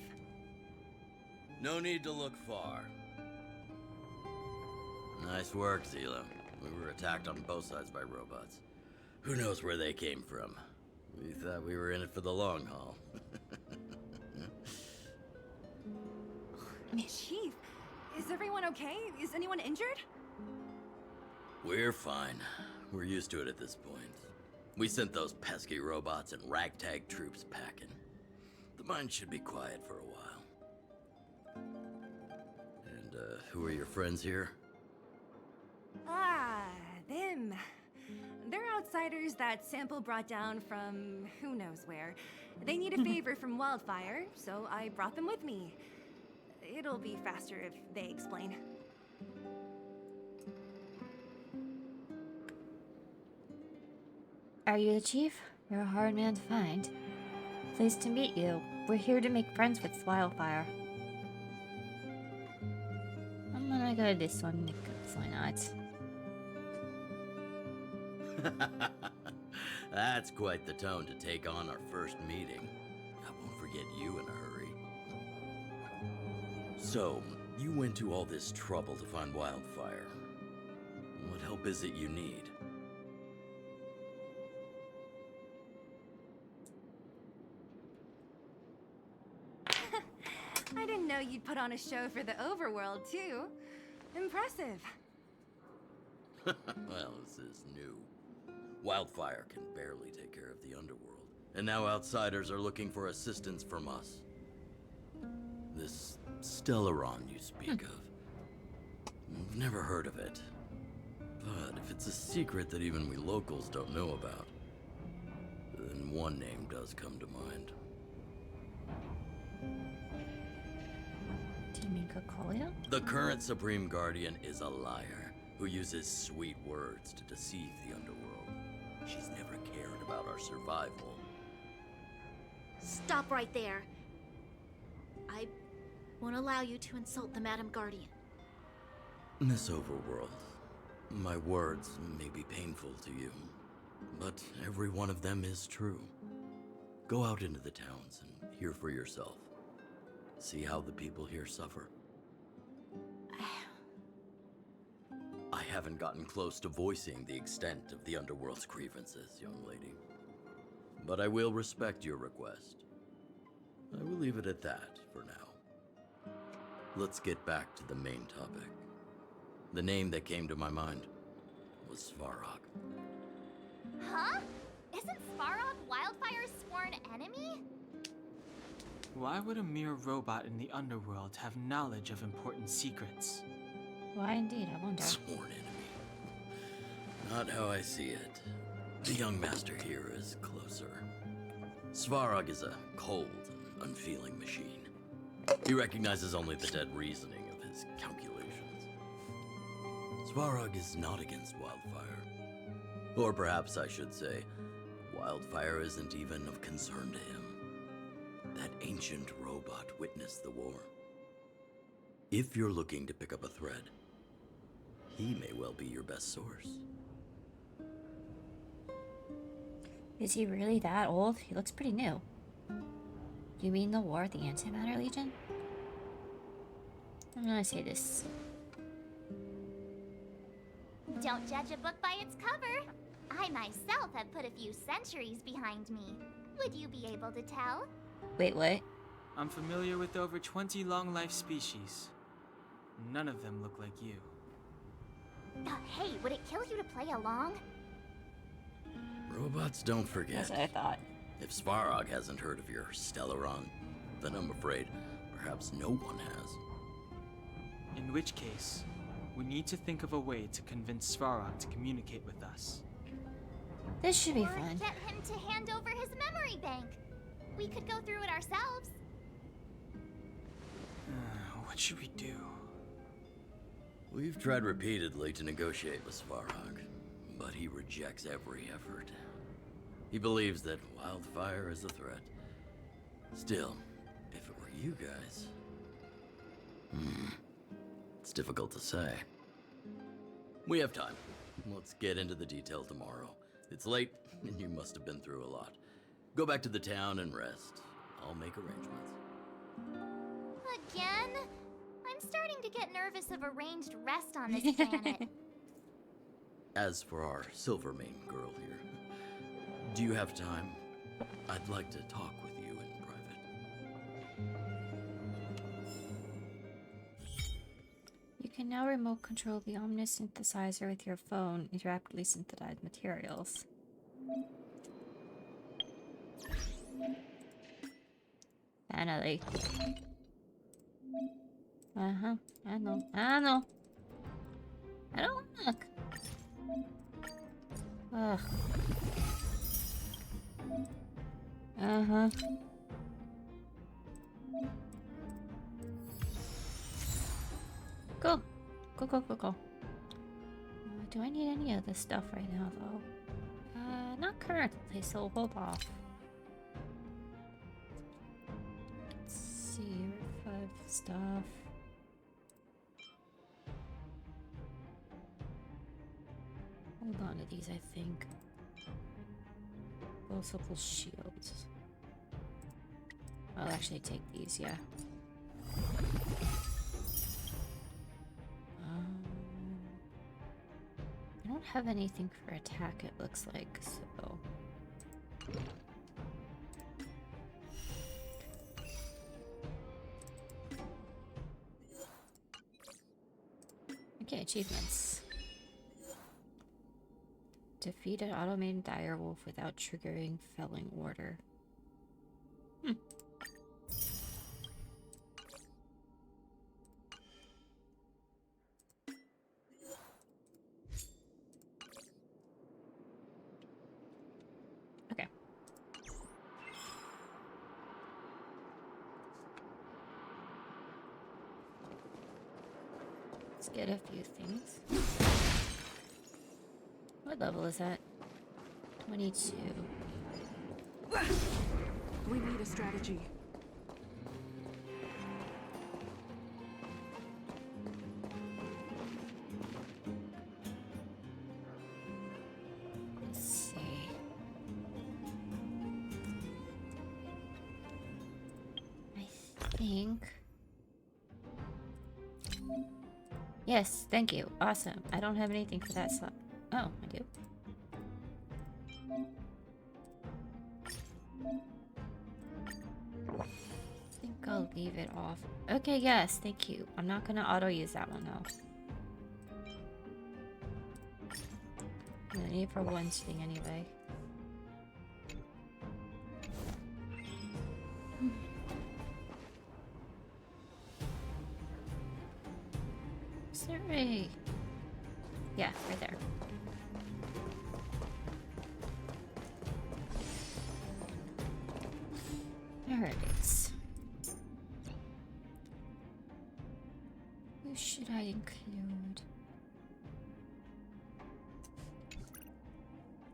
No need to look far. Nice work, Seele. We were attacked on both sides by robots. Who knows where they came from? We thought we were in it for the long haul. Chief, is everyone okay? Is anyone injured? We're fine. We're used to it at this point. We sent those pesky robots and ragtag troops packing. The mine should be quiet for a while. And, who are your friends here? Ah, them. They're outsiders that Sampo brought down from who knows where. They need a favor from Wildfire, so I brought them with me. It'll be faster if they explain. Are you the chief? You're a hard man to find. Pleased to meet you. We're here to make friends with Wildfire. I'm gonna go this one because why not? That's quite the tone to take on our first meeting. I won't forget you in a hurry. So, you went to all this trouble to find Wildfire. What help is it you need? I didn't know you'd put on a show for the overworld, too. Impressive. Well, this is new. Wildfire can barely take care of the Underworld. And now outsiders are looking for assistance from us. This Stellaron you speak of. I've never heard of it. But if it's a secret that even we locals don't know about, then one name does come to mind. Do you mean Kokolia? The current Supreme Guardian is a liar. who uses sweet words to deceive the Underworld. She's never cared about our survival. Stop right there. I won't allow you to insult the Madam Guardian. Miss Overworld, my words may be painful to you, but every one of them is true. Go out into the towns and hear for yourself. See how the people here suffer. I haven't gotten close to voicing the extent of the Underworld's grievances, young lady. But I will respect your request. I will leave it at that for now. Let's get back to the main topic. The name that came to my mind was Svarog. Huh? Isn't Svarog Wildfire's sworn enemy? Why would a mere robot in the Underworld have knowledge of important secrets? Why indeed, I wonder. Sworn enemy. Not how I see it. The young master here is closer. Svarog is a cold and unfeeling machine. He recognizes only the dead reasoning of his calculations. Svarog is not against Wildfire. Or perhaps I should say, Wildfire isn't even of concern to him. That ancient robot witnessed the war. If you're looking to pick up a thread, he may well be your best source. Is he really that old? He looks pretty new. You mean the war at the Antimatter Legion? I'm gonna say this. Don't judge a book by its cover. I myself have put a few centuries behind me. Would you be able to tell? Wait, what? I'm familiar with over 20 long-life species. None of them look like you. Hey, would it kill you to play along? Robots don't forget. That's what I thought. If Svarog hasn't heard of your Stellaron, then I'm afraid perhaps no one has. In which case, we need to think of a way to convince Svarog to communicate with us. This should be Or fun. get him to hand over his memory bank. We could go through it ourselves. What should we do? We've tried repeatedly to negotiate with Svarog, but he rejects every effort. He believes that Wildfire is a threat. Still, if it were you guys... It's difficult to say. We have time. Let's get into the detail tomorrow. It's late, and you must have been through a lot. Go back to the town and rest. I'll make arrangements. Again? I'm starting to get nervous of arranged rest on this planet. As for our Silvermane girl here, do you have time? I'd like to talk with you in private. You can now remote control the Omnisynthesizer with your phone with rapidly synthesized materials. Finally. I know. I don't look. Ugh. Go. Go. Do I need any of this stuff right now, though? Not currently, so hold off. Let's see, revive stuff. Hold on to these, I think. Multiple shields. I'll actually take these, yeah. I don't have anything for attack, it looks like, so... Okay, achievements. Defeat an automated direwolf without triggering felling order. Okay. Let's get a few things. What level is that? 22. We need a strategy. Let's see. I think. Yes, thank you. Awesome. I don't have anything for that slot. Oh, I do. I think I'll leave it off. Okay, yes, thank you. I'm not gonna auto use that one though. I'm gonna need it for one thing anyway. Sorry. Yeah, right there. Alright. Who should I include?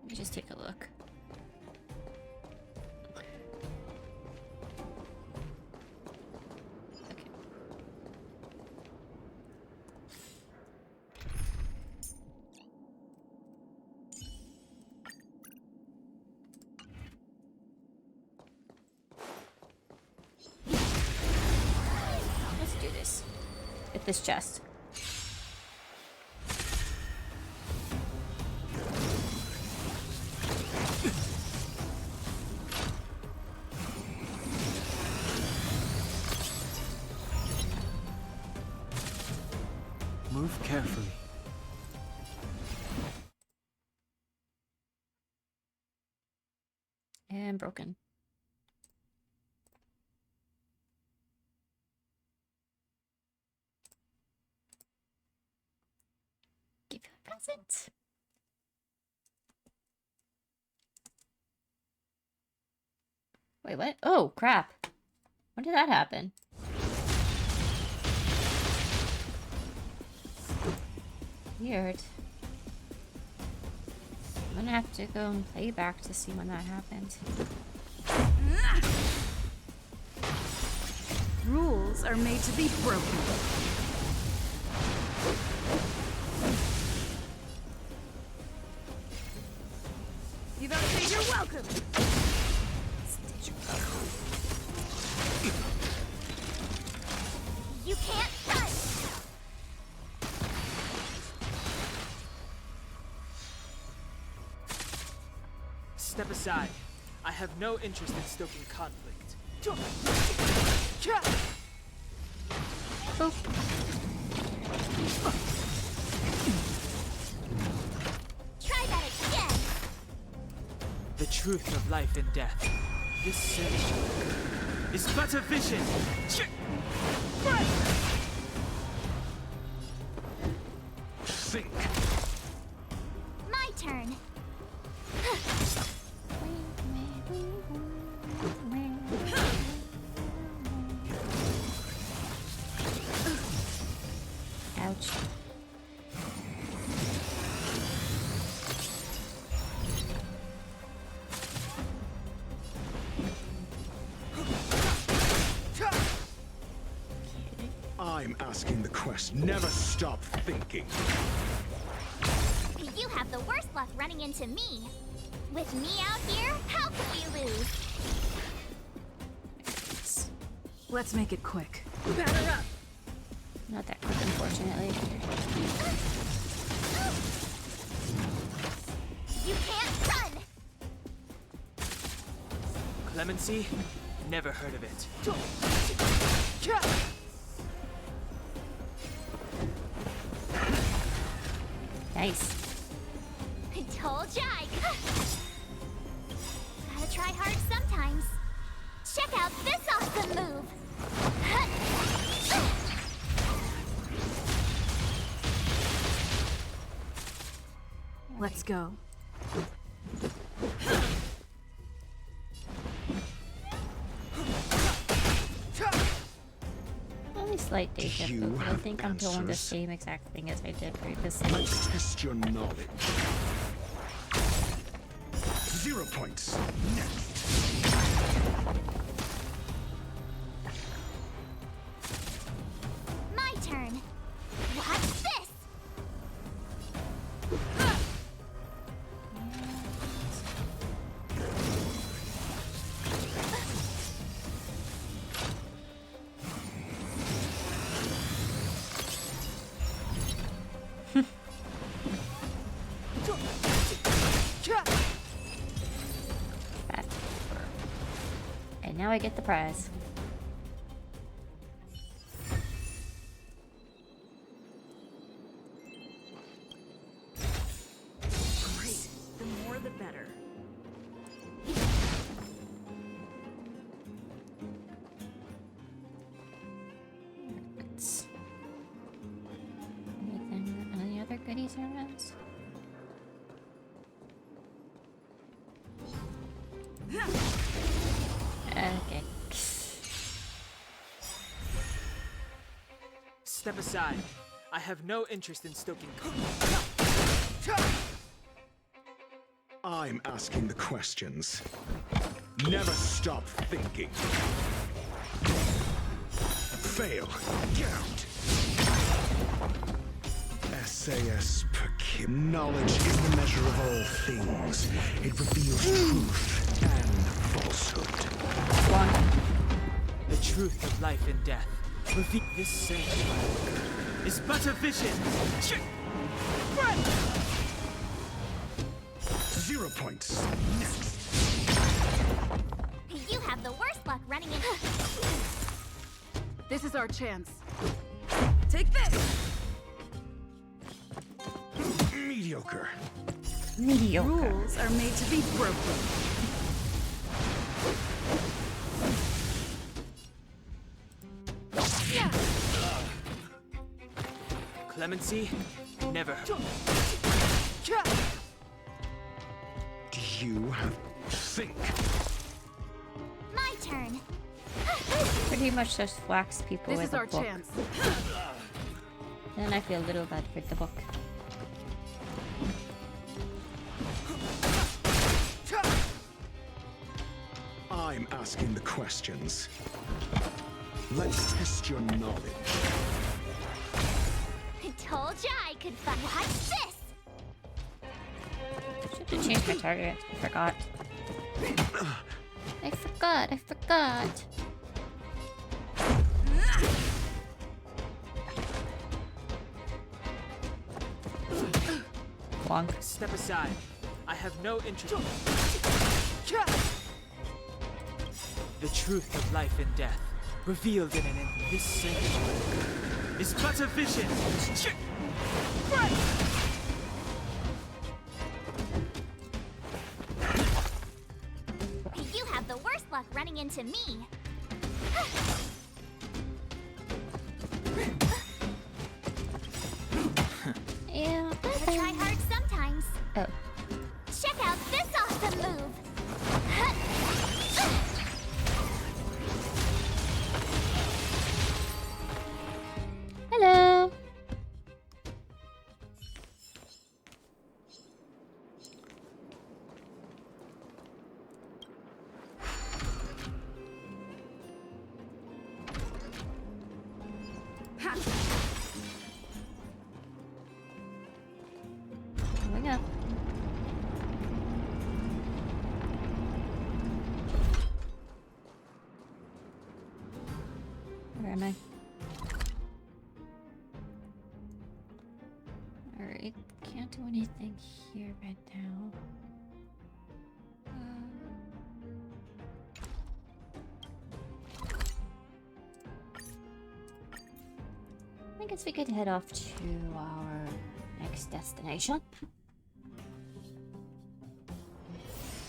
Let me just take a look. This chest. Move carefully. And broken. Present. Wait, what? Oh, crap. When did that happen? Weird. I'm gonna have to go and play back to see when that happened. Rules are made to be broken. You've outstayed your welcome! You can't run! Step aside. I have no interest in stoking conflict. Oh. Try that again! The truth of life and death. This search is but a vision. Think. My turn. Ouch. I'm asking the quest. Never stop thinking. You have the worst luck running into me. With me out here, how can we lose? Let's make it quick. Batter up! Not that quick, unfortunately. You can't run! Clemency? Never heard of it. Nice. I told ya gotta try hard sometimes. Check out this awesome move! Let's go. Only slight deja You vu. I have think I'm doing the answers. same exact thing as I did previously. Let's test your knowledge. 0 points. Next. My turn. Watch this! And now I get the prize. Great. The more the better. Any other goodies around? Okay. Step aside. I have no interest in stoking. I'm asking the questions. Never stop thinking. Fail. Get out. SAS per Kim. Knowledge is the measure of all things. It reveals truth and falsehood. The truth of life and death. Reveal this same is but a vision. 0 points. Next. You have the worst luck running in. This is our chance. Take this! Mediocre. Mediocre. Rules are made to be broken. Clemency, never. Do you have think? My turn. Pretty much just wax people This with is a our book. chance. Then I feel a little bad for the book. I'm asking the questions. Let's test your knowledge. I told ya I could find. Watch this! Should have changed my target. I forgot. I forgot. Wonk. Step aside. I have no interest. The truth of life and death, revealed in this sanctuary, is but a vision. You have the worst luck running into me. Yeah. Gotta try hard sometimes. Oh. Check out this awesome move. Hello. Going up. Where am I? Alright, can't do anything here right now. I guess we could head off to our next destination.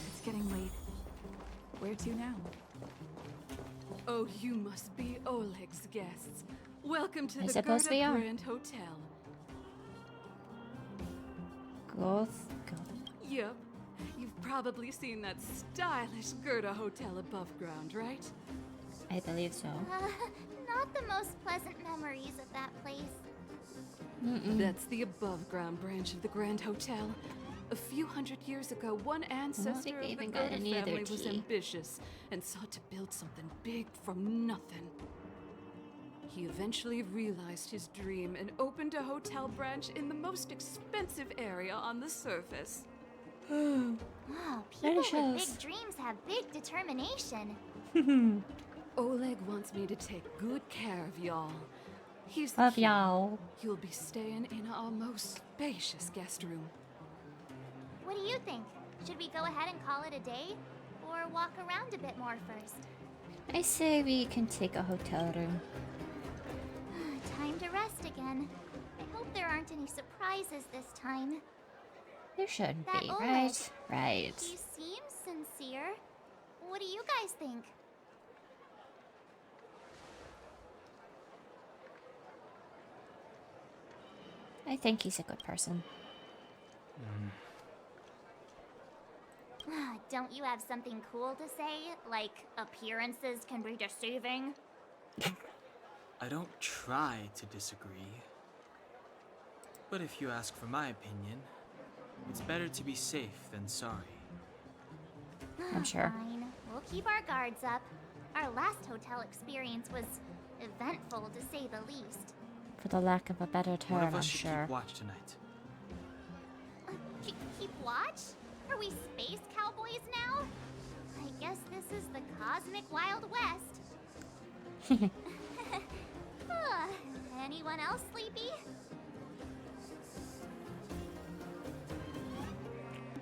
It's getting late. Where to now? Oh, you must be Oleg's guests. Welcome to I the suppose Gerda we are. Grand Hotel. Go. Yep. You've probably seen that stylish Gerda Hotel above ground, right? I believe so. Not the most pleasant memories of that place. That's the above ground branch of the Grand Hotel. A few hundred years ago, one ancestor think I of the even got Goethe any of their family was tea. ambitious and sought to build something big from nothing. He eventually realized his dream and opened a hotel branch in the most expensive area on the surface. Wow, people with big dreams have big determination. Oleg wants me to take good care of y'all. He's Of the y'all. You'll be staying in our most spacious guest room. What do you think? Should we go ahead and call it a day? Or walk around a bit more first? I say we can take a hotel room. Time to rest again. I hope there aren't any surprises this time. There shouldn't That be, Oleg, right? Right. He seems sincere. What do you guys think? I think he's a good person. Don't you have something cool to say? Like, appearances can be deceiving? I don't try to disagree. But if you ask for my opinion, it's better to be safe than sorry. I'm sure. Fine. We'll keep our guards up. Our last hotel experience was eventful, to say the least. For the lack of a better term, One of I'm us should sure. keep watch tonight. Keep watch? Are we space cowboys now? I guess this is the cosmic Wild West. Anyone else sleepy?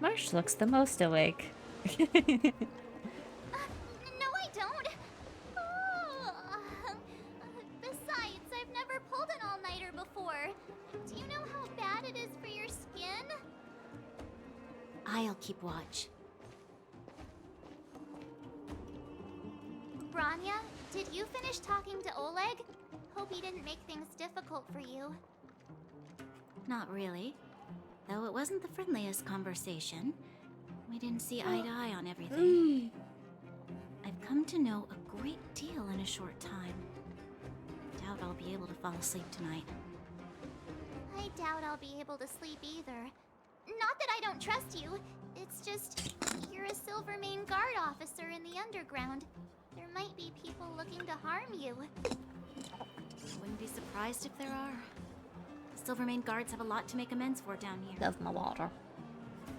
Marsh looks the most awake. No, I don't. Besides, I've never pulled an all-nighter before. Do you know how bad it is for your skin? I'll keep watch. Branya, did you finish talking to Oleg? Hope he didn't make things difficult for you. Not really. Though it wasn't the friendliest conversation. We didn't see eye to eye on everything. I've come to know a great deal in a short time. Doubt I'll be able to fall asleep tonight. I doubt I'll be able to sleep either. Not that I don't trust you. It's just, you're a Silvermane Guard officer in the underground. There might be people looking to harm you. I wouldn't be surprised if there are. The Silvermane Guards have a lot to make amends for down here. Love my water.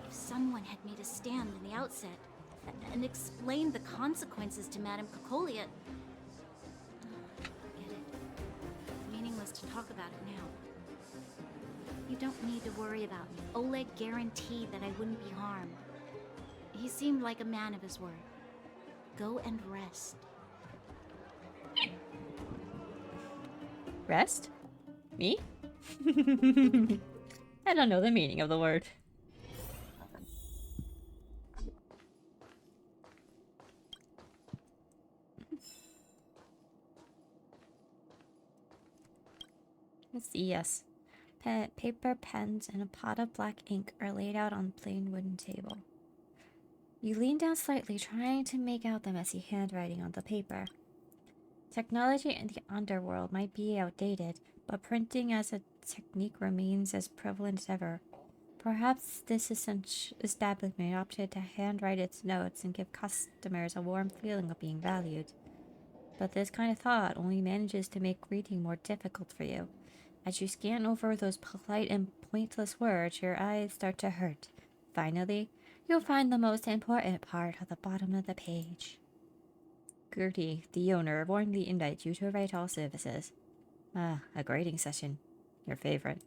If someone had made a stand in the outset and explained the consequences to Madame Cocolia... Forget it. Meaningless to talk about it now. You don't need to worry about me. Oleg guaranteed that I wouldn't be harmed. He seemed like a man of his word. Go and rest. Rest? Me? I don't know the meaning of the word. Let's see, yes. Paper, pens, and a pot of black ink are laid out on a plain wooden table. You lean down slightly, trying to make out the messy handwriting on the paper. Technology in the Underworld might be outdated, but printing as a technique remains as prevalent as ever. Perhaps this establishment opted to handwrite its notes and give customers a warm feeling of being valued. But this kind of thought only manages to make reading more difficult for you. As you scan over those polite and pointless words, your eyes start to hurt. Finally, you'll find the most important part at the bottom of the page. Gertie, the owner, warmly invites you to write all services. Ah, a grading session. Your favorite.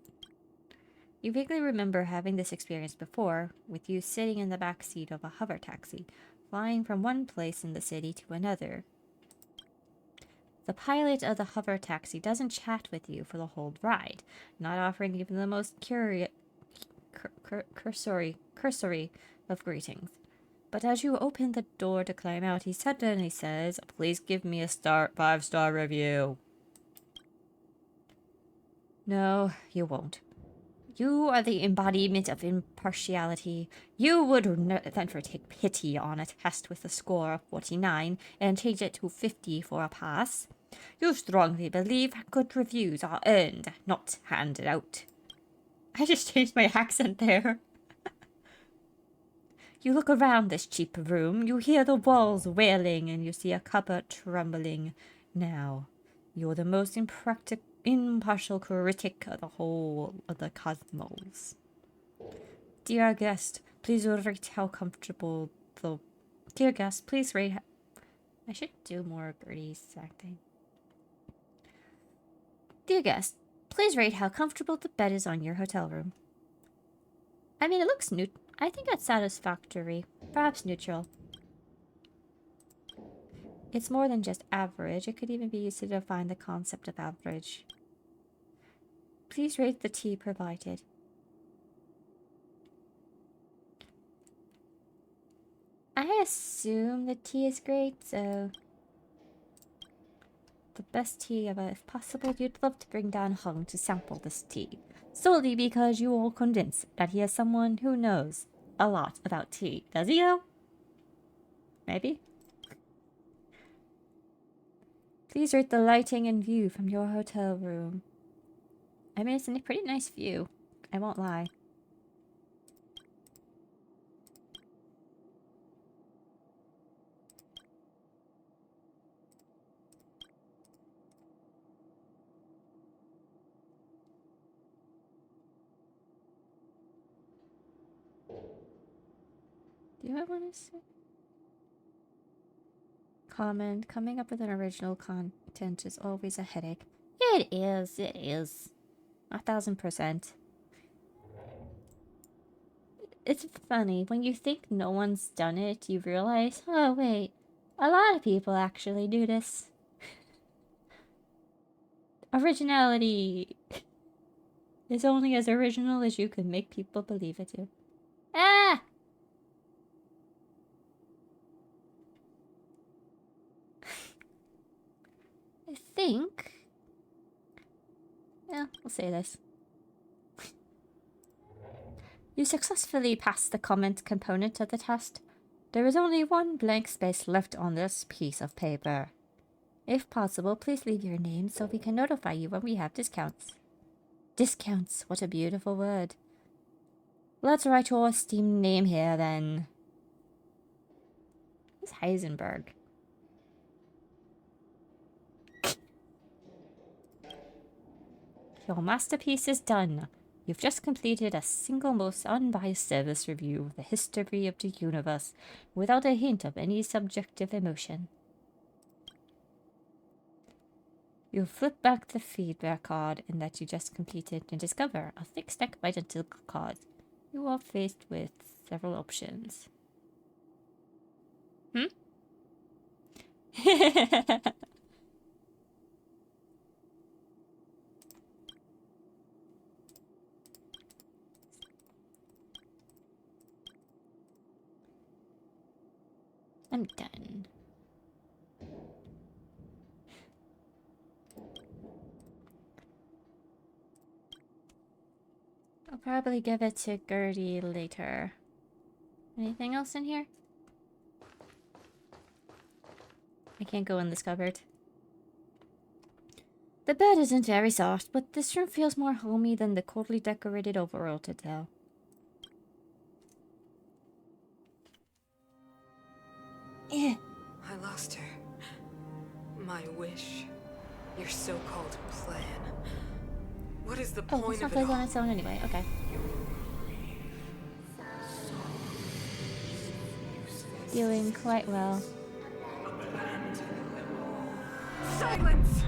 You vaguely remember having this experience before, with you sitting in the back seat of a hover taxi, flying from one place in the city to another. The pilot of the hover taxi doesn't chat with you for the whole ride, not offering even the most cursory of greetings. But as you open the door to climb out, he suddenly says, "Please give me a 5-star review." No, you won't. You are the embodiment of impartiality. You would never take pity on a test with a score of 49 and change it to 50 for a pass. You strongly believe good reviews are earned, not handed out. I just changed my accent there. You look around this cheap room, you hear the walls wailing, and you see a cupboard trembling. Now, you're the most impartial critic of the whole of the cosmos. Dear guest, please rate how comfortable the... Dear guest, please rate... I should do more Gertie's acting. Dear guest, please rate how comfortable the bed is on your hotel room. I mean, it looks new. I think that's satisfactory. Perhaps neutral. It's more than just average. It could even be used to define the concept of average. Please rate the tea provided. I assume the tea is great, so... The best tea ever. If possible, you'd love to bring down Hung to sample this tea. Solely because you are convinced that he is someone who knows a lot about tea. Does he though? Maybe? Please rate the lighting and view from your hotel room. I mean, it's a pretty nice view. I won't lie. Do I want to say? Comment. Coming up with an original content is always a headache. It is. It is. 1000%. It's funny. When you think no one's done it, you realize, oh wait, a lot of people actually do this. Originality is only as original as you can make people believe it to. Ah! I think... Yeah, we'll say this. You successfully passed the comment component of the test. There is only one blank space left on this piece of paper. If possible, please leave your name so we can notify you when we have discounts. Discounts, what a beautiful word. Let's write your esteemed name here then. Who's Heisenberg? Your masterpiece is done. You've just completed a single most unbiased service review of the history of the universe without a hint of any subjective emotion. You flip back the feedback card in that you just completed and discover a thick stack of identical cards. You are faced with several options. I'm done. I'll probably give it to Gertie later. Anything else in here? I can't go in this cupboard. The bed isn't very soft, but this room feels more homey than the coldly decorated Overworld hotel. I lost her. My wish. Your so-called plan. What is the point it's not of it all? on its own anyway. Okay. Doing quite well. Silence!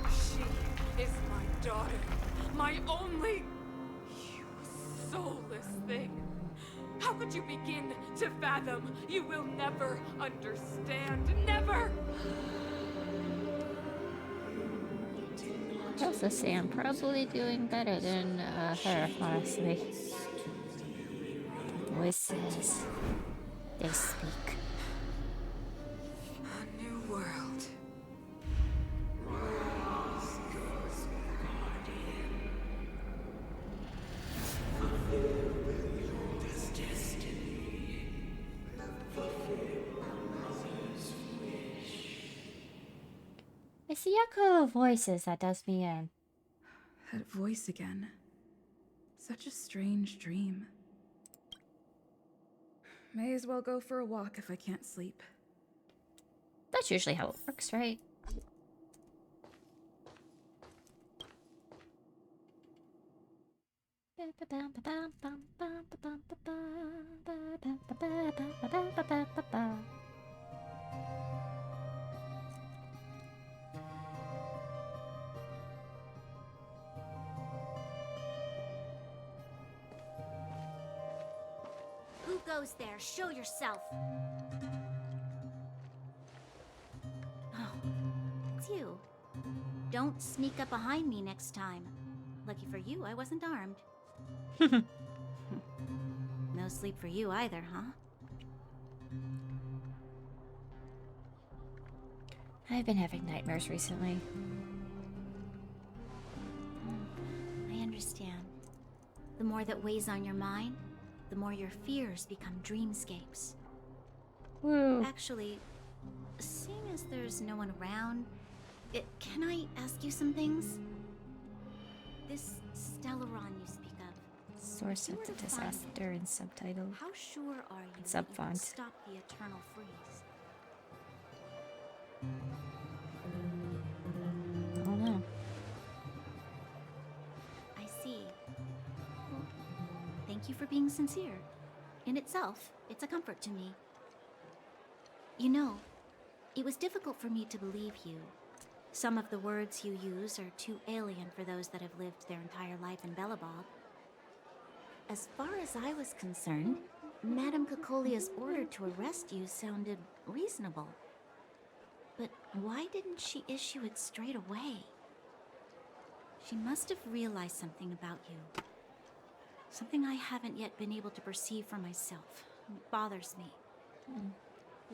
She is my daughter. My only... You soulless thing. How could you begin to fathom? You will never understand. Never! I also say I'm probably doing better than her, honestly. Voices. They speak. A new world. It's the echo of voices that does me in. That voice again. Such a strange dream. May as well go for a walk if I can't sleep. That's usually how it works, right? Who goes there? Show yourself. Oh, it's you. Don't sneak up behind me next time. Lucky for you, I wasn't armed. No sleep for you either, huh? I've been having nightmares recently. I understand. The more that weighs on your mind, the more your fears become dreamscapes. Woo. Actually, seeing as there's no one around, can I ask you some things? This Stellaron you speak of. Source of the disaster in subtitle. How sure are you It's that up you can font. stop the eternal freeze? I don't know. I see. Well, thank you for being sincere. In itself, it's a comfort to me. You know, it was difficult for me to believe you. Some of the words you use are too alien for those that have lived their entire life in Belobog. As far as I was concerned, Madame Cocolia's order to arrest you sounded reasonable. But why didn't she issue it straight away? She must have realized something about you. Something I haven't yet been able to perceive for myself. It bothers me.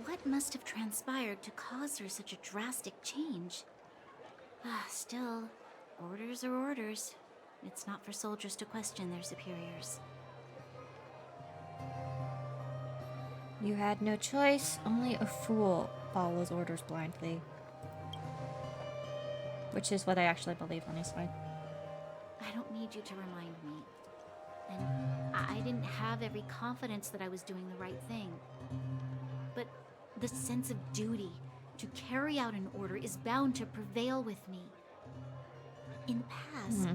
What must have transpired to cause her such a drastic change? Still, orders are orders. It's not for soldiers to question their superiors. You had no choice. Only a fool follows orders blindly. Which is what I actually believe, honestly. I don't need you to remind me. And I didn't have every confidence that I was doing the right thing. But the sense of duty to carry out an order is bound to prevail with me. In the past,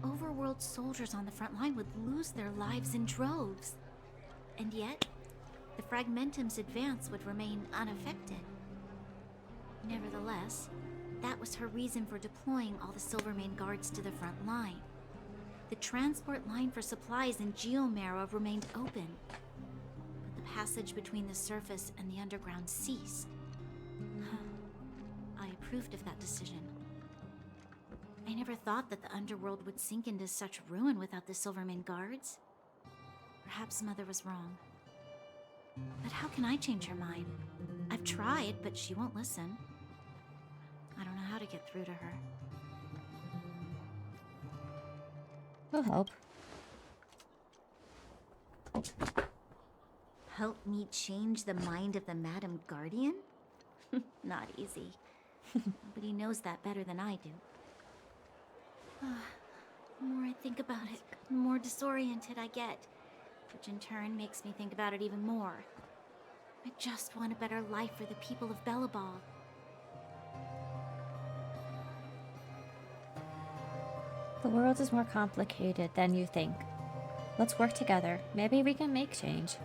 overworld soldiers on the front line would lose their lives in droves. And yet, the Fragmentum's advance would remain unaffected. Nevertheless, that was her reason for deploying all the Silvermane guards to the front line. The transport line for supplies in Geomera remained open, but the passage between the surface and the underground ceased. I approved of that decision. I never thought that the Underworld would sink into such ruin without the Silvermane guards. Perhaps Mother was wrong. But how can I change her mind? I've tried, but she won't listen. I don't know how to get through to her. We'll help. Help me change the mind of the Madam Guardian? Not easy. Nobody knows that better than I do. The more I think about it, the more disoriented I get, which in turn makes me think about it even more. I just want a better life for the people of Belobog. The world is more complicated than you think. Let's work together. Maybe we can make change.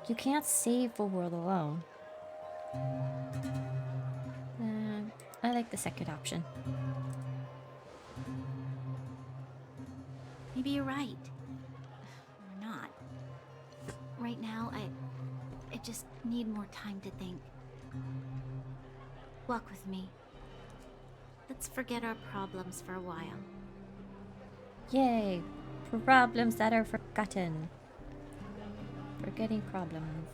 You can't save the world alone. I like the second option. Maybe you're right. Or not. Right now, I just need more time to think. Walk with me. Let's forget our problems for a while. Yay! Problems that are forgotten. Forgetting problems.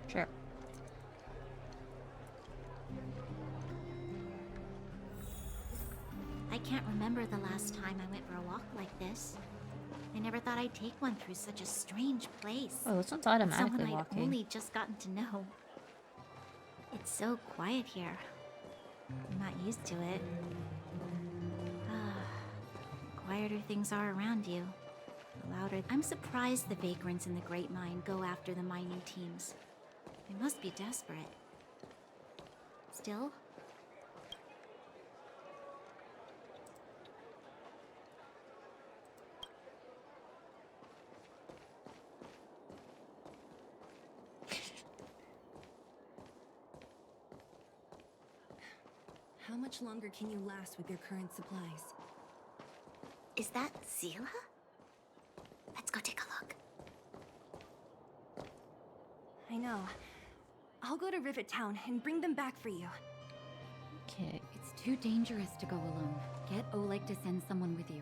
Sure. I can't remember the last time I went for a walk like this. I never thought I'd take one through such a strange place. Oh, this one's automatically Someone I'd walking. only just gotten to know. It's so quiet here. I'm not used to it. Quieter things are around you, louder. I'm surprised the vagrants in the Great Mine go after the mining teams. They must be desperate. Still? How much longer can you last with your current supplies? Is that Seele? Let's go take a look. I know. I'll go to Rivet Town and bring them back for you. Okay. It's too dangerous to go alone. Get Oleg to send someone with you.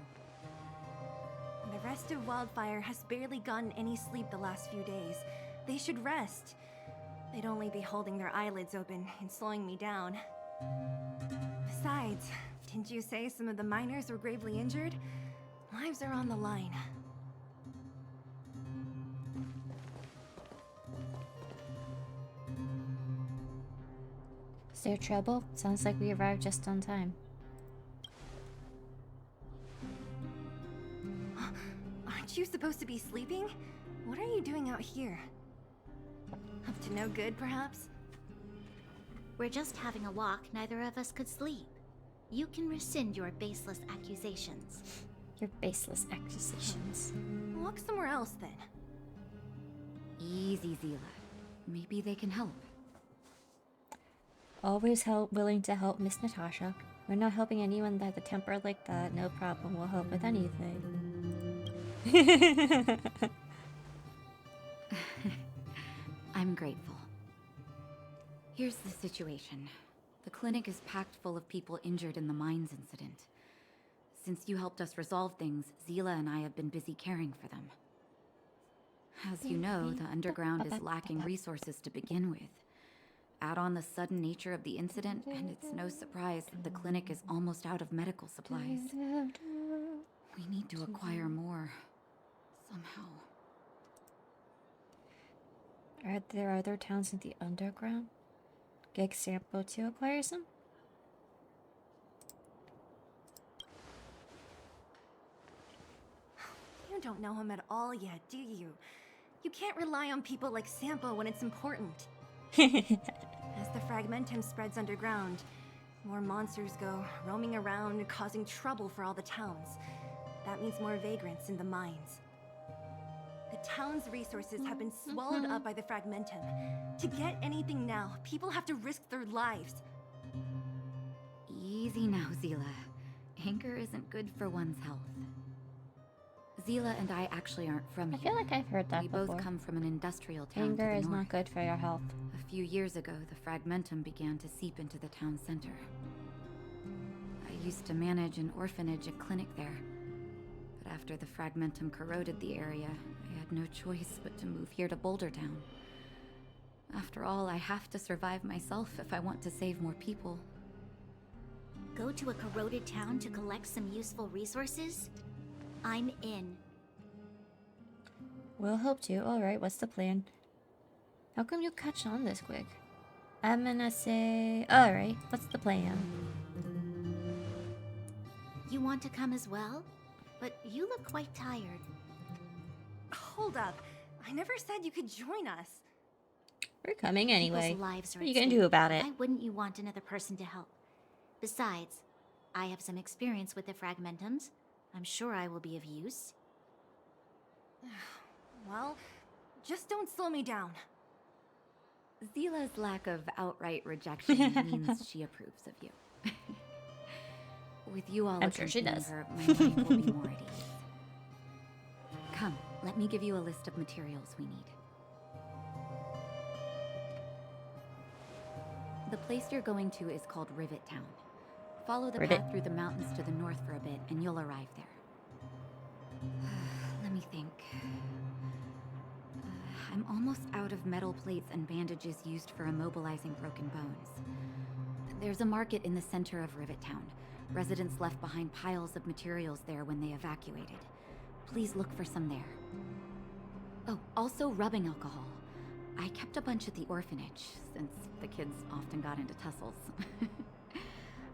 The rest of Wildfire has barely gotten any sleep the last few days. They should rest. They'd only be holding their eyelids open and slowing me down. Besides, didn't you say some of the miners were gravely injured? Lives are on the line. Is there trouble? Sounds like we arrived just on time. Aren't you supposed to be sleeping? What are you doing out here? Up to no good, perhaps? We're just having a walk. Neither of us could sleep. You can rescind your baseless accusations. Your baseless accusations. Walk somewhere else, then. Easy, Seele. Maybe they can help. Always willing to help Miss Natasha. We're not helping anyone that has a temper like that. No problem. We'll help with anything. I'm grateful. Here's the situation. The clinic is packed full of people injured in the mines incident. Since you helped us resolve things, Seele and I have been busy caring for them. As you know, the underground is lacking resources to begin with. Add on the sudden nature of the incident, and it's no surprise that the clinic is almost out of medical supplies. We need to acquire more, somehow. Are there other towns in the underground? Get Sampo to acquire some? You don't know him at all yet, do you? You can't rely on people like Sampo when it's important. As the Fragmentum spreads underground, more monsters go roaming around, causing trouble for all the towns. That means more vagrants in the mines. The town's resources have been swallowed up by the Fragmentum. To get anything now, people have to risk their lives. Easy now, Seele. Anger isn't good for one's health. Seele and I actually aren't from here. I feel like I've heard that before. We both come from an industrial town Anger to the is north. not good for your health. A few years ago, the Fragmentum began to seep into the town center. I used to manage an orphanage and clinic there. But after the Fragmentum corroded the area, I had no choice but to move here to Boulder Town. After all, I have to survive myself if I want to save more people. Go to a corroded town to collect some useful resources? I'm in. We'll help you. Alright, what's the plan? How come you catch on this quick? I'm gonna say... Alright, what's the plan? You want to come as well? But you look quite tired. Hold up. I never said you could join us. We're coming anyway. People's lives are What are you at gonna stake. do about it? Why wouldn't you want another person to help? Besides, I have some experience with the Fragmentums. I'm sure I will be of use. Well, just don't slow me down. Seele's lack of outright rejection means she approves of you. With you all I'm sure she accompanying does. her, my mind will be more at ease. Come, let me give you a list of materials we need. The place you're going to is called Rivet Town. Follow the Rivet. path through the mountains to the north for a bit, and you'll arrive there. Let me think. I'm almost out of metal plates and bandages used for immobilizing broken bones. There's a market in the center of Rivet Town. Residents left behind piles of materials there when they evacuated. Please look for some there. Oh, also rubbing alcohol. I kept a bunch at the orphanage, since the kids often got into tussles.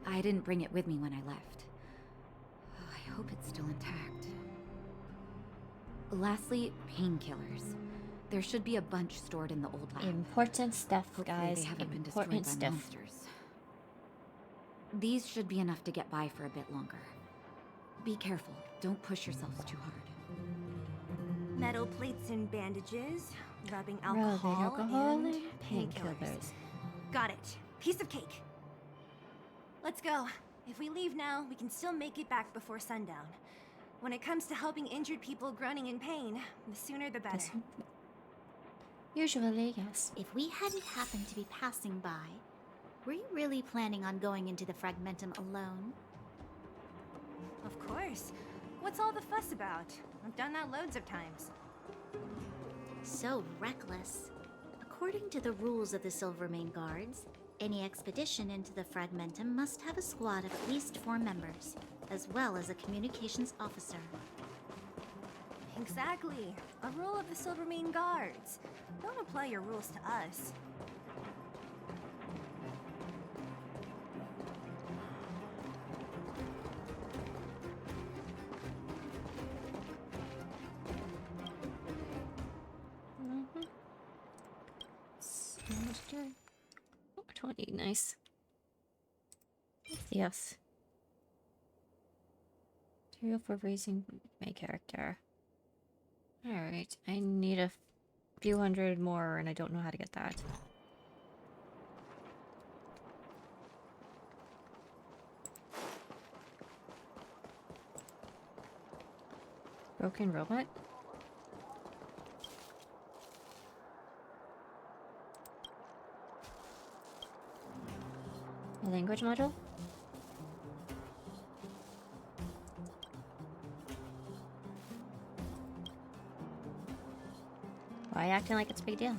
I didn't bring it with me when I left. Oh, I hope it's still intact. Lastly, painkillers. There should be a bunch stored in the old lab. Important stuff, Hopefully guys. they haven't been destroyed Important by stuff. monsters. These should be enough to get by for a bit longer. Be careful. Don't push yourselves too hard. Metal plates and bandages, rubbing Rubbing alcohol, alcohol and and painkillers. painkillers. Got it. Piece of cake. Let's go. If we leave now, we can still make it back before sundown. When it comes to helping injured people groaning in pain, the sooner the better. Usually, yes. If we hadn't happened to be passing by, were you really planning on going into the Fragmentum alone? Of course. What's all the fuss about? I've done that loads of times. So reckless. According to the rules of the Silvermane Guards, any expedition into the Fragmentum must have a squad of at least 4 members, as well as a communications officer. Exactly. A rule of the Silvermane Guards. Don't apply your rules to us. Oh, 20, nice. Yes. Material for raising my character. Alright, I need a few hundred more and I don't know how to get that. Broken robot? A language module? Why acting like it's a big deal?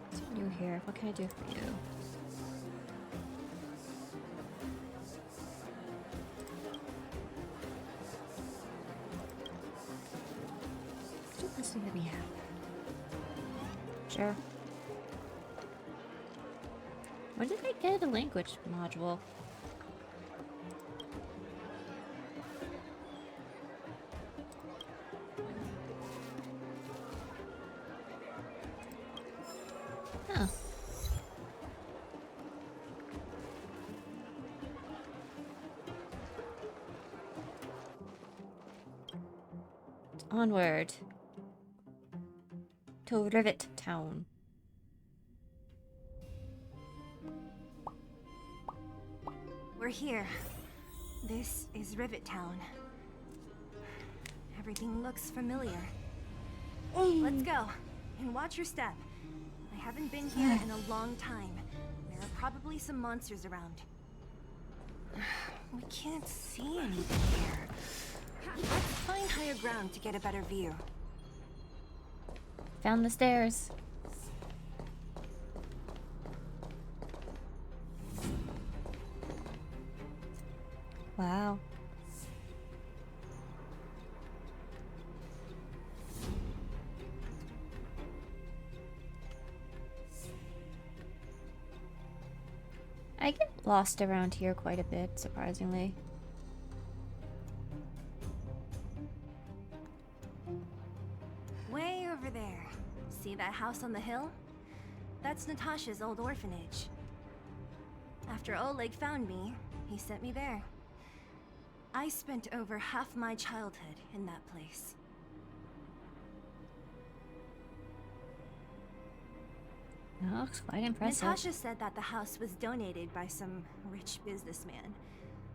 What's new here? What can I do for you? What else do we have? Sure. When did I get a language module? Huh. Onward to Rivet Town. We're here. This is Rivet Town. Everything looks familiar. Let's go. And watch your step. I haven't been here in a long time. There are probably some monsters around. We can't see anything here. Let's find higher ground to get a better view. Found the stairs. Wow. I get lost around here quite a bit, surprisingly. Way over there. See that house on the hill? That's Natasha's old orphanage. After Oleg found me, he sent me there. I spent over half my childhood in that place. That looks quite impressive. Natasha said that the house was donated by some rich businessman.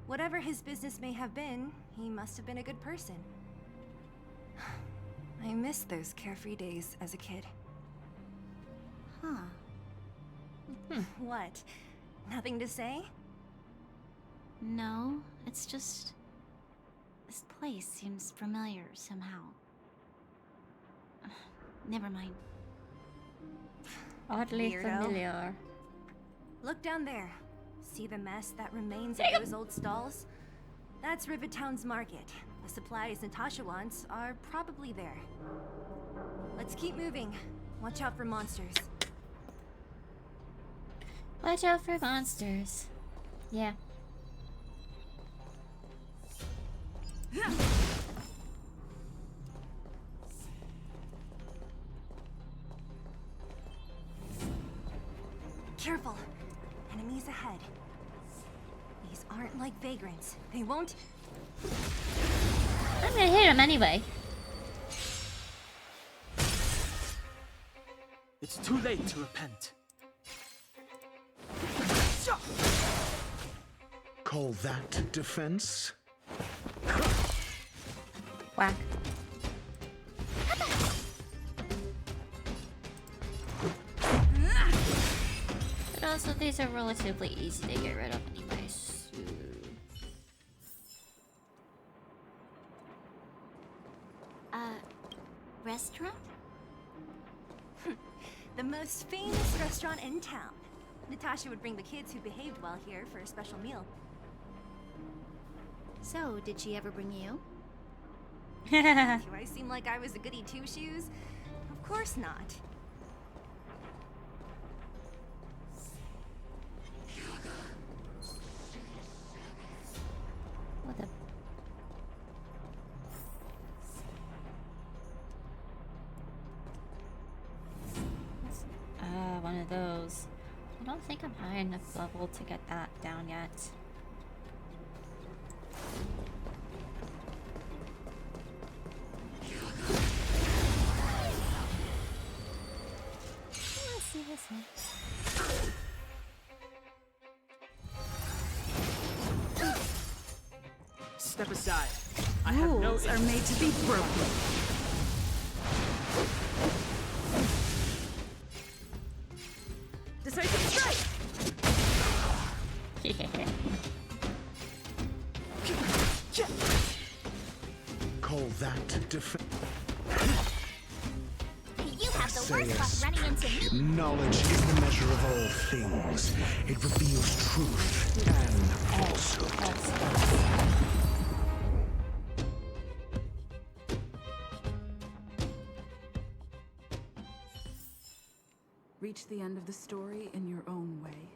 Whatever his business may have been, he must have been a good person. I miss those carefree days as a kid. Huh. What? Nothing to say? No, it's just... this place seems familiar somehow. Never mind. Oddly Weirdo. familiar. Look down there. See the mess that remains of those old stalls? That's Rivet Town's market. The supplies Natasha wants are probably there. Let's keep moving. Watch out for monsters. Watch out for monsters. Yeah. Careful. Enemies ahead. These aren't like vagrants. They won't... I'm gonna hit him anyway. It's too late to repent. Call that defense? Whack. But also, these are relatively easy to get rid of anyway, so... Restaurant? The most famous restaurant in town. Natasha would bring the kids who behaved well here for a special meal. So, did she ever bring you? Do I seem like I was a goody two-shoes? Of course not. What the... one of those. I don't think I'm high enough level to get that down yet. Let's see this one. Step aside. I have no Rules are made to be broken. Decisive strike! Call that defense? You have the worst luck running into me. Knowledge is the measure of all things. It reveals truth and falsehood. Reach the end of the story in your own way.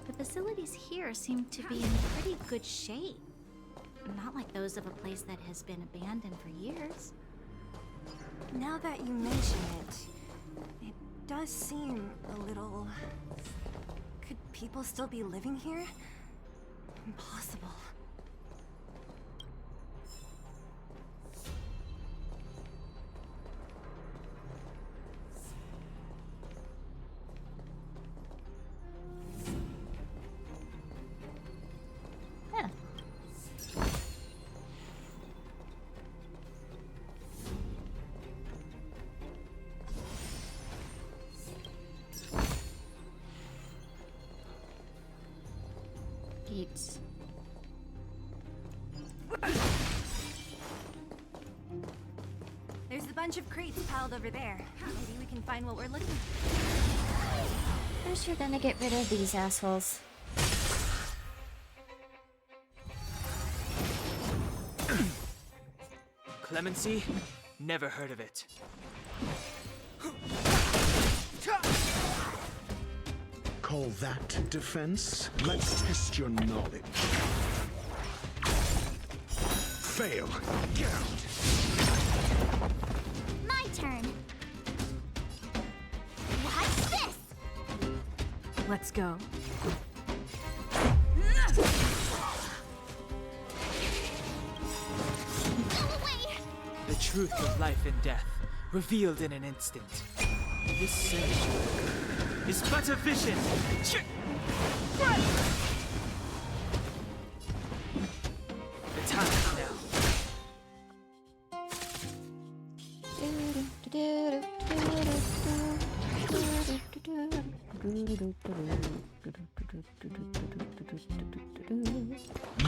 The facilities here seem to be in pretty good shape. Not like those of a place that has been abandoned for years. Now that you mention it, it does seem a little... Could people still be living here? Impossible. Eats. There's a bunch of crates piled over there. Maybe we can find what we're looking for. First, you're gonna get rid of these assholes. Clemency? Never heard of it. Call that defense? Let's test your knowledge. Fail. Get out. My turn. What's this? Let's go. Go away! The truth of life and death, revealed in an instant. This sanctuary is but a vision. The time is now.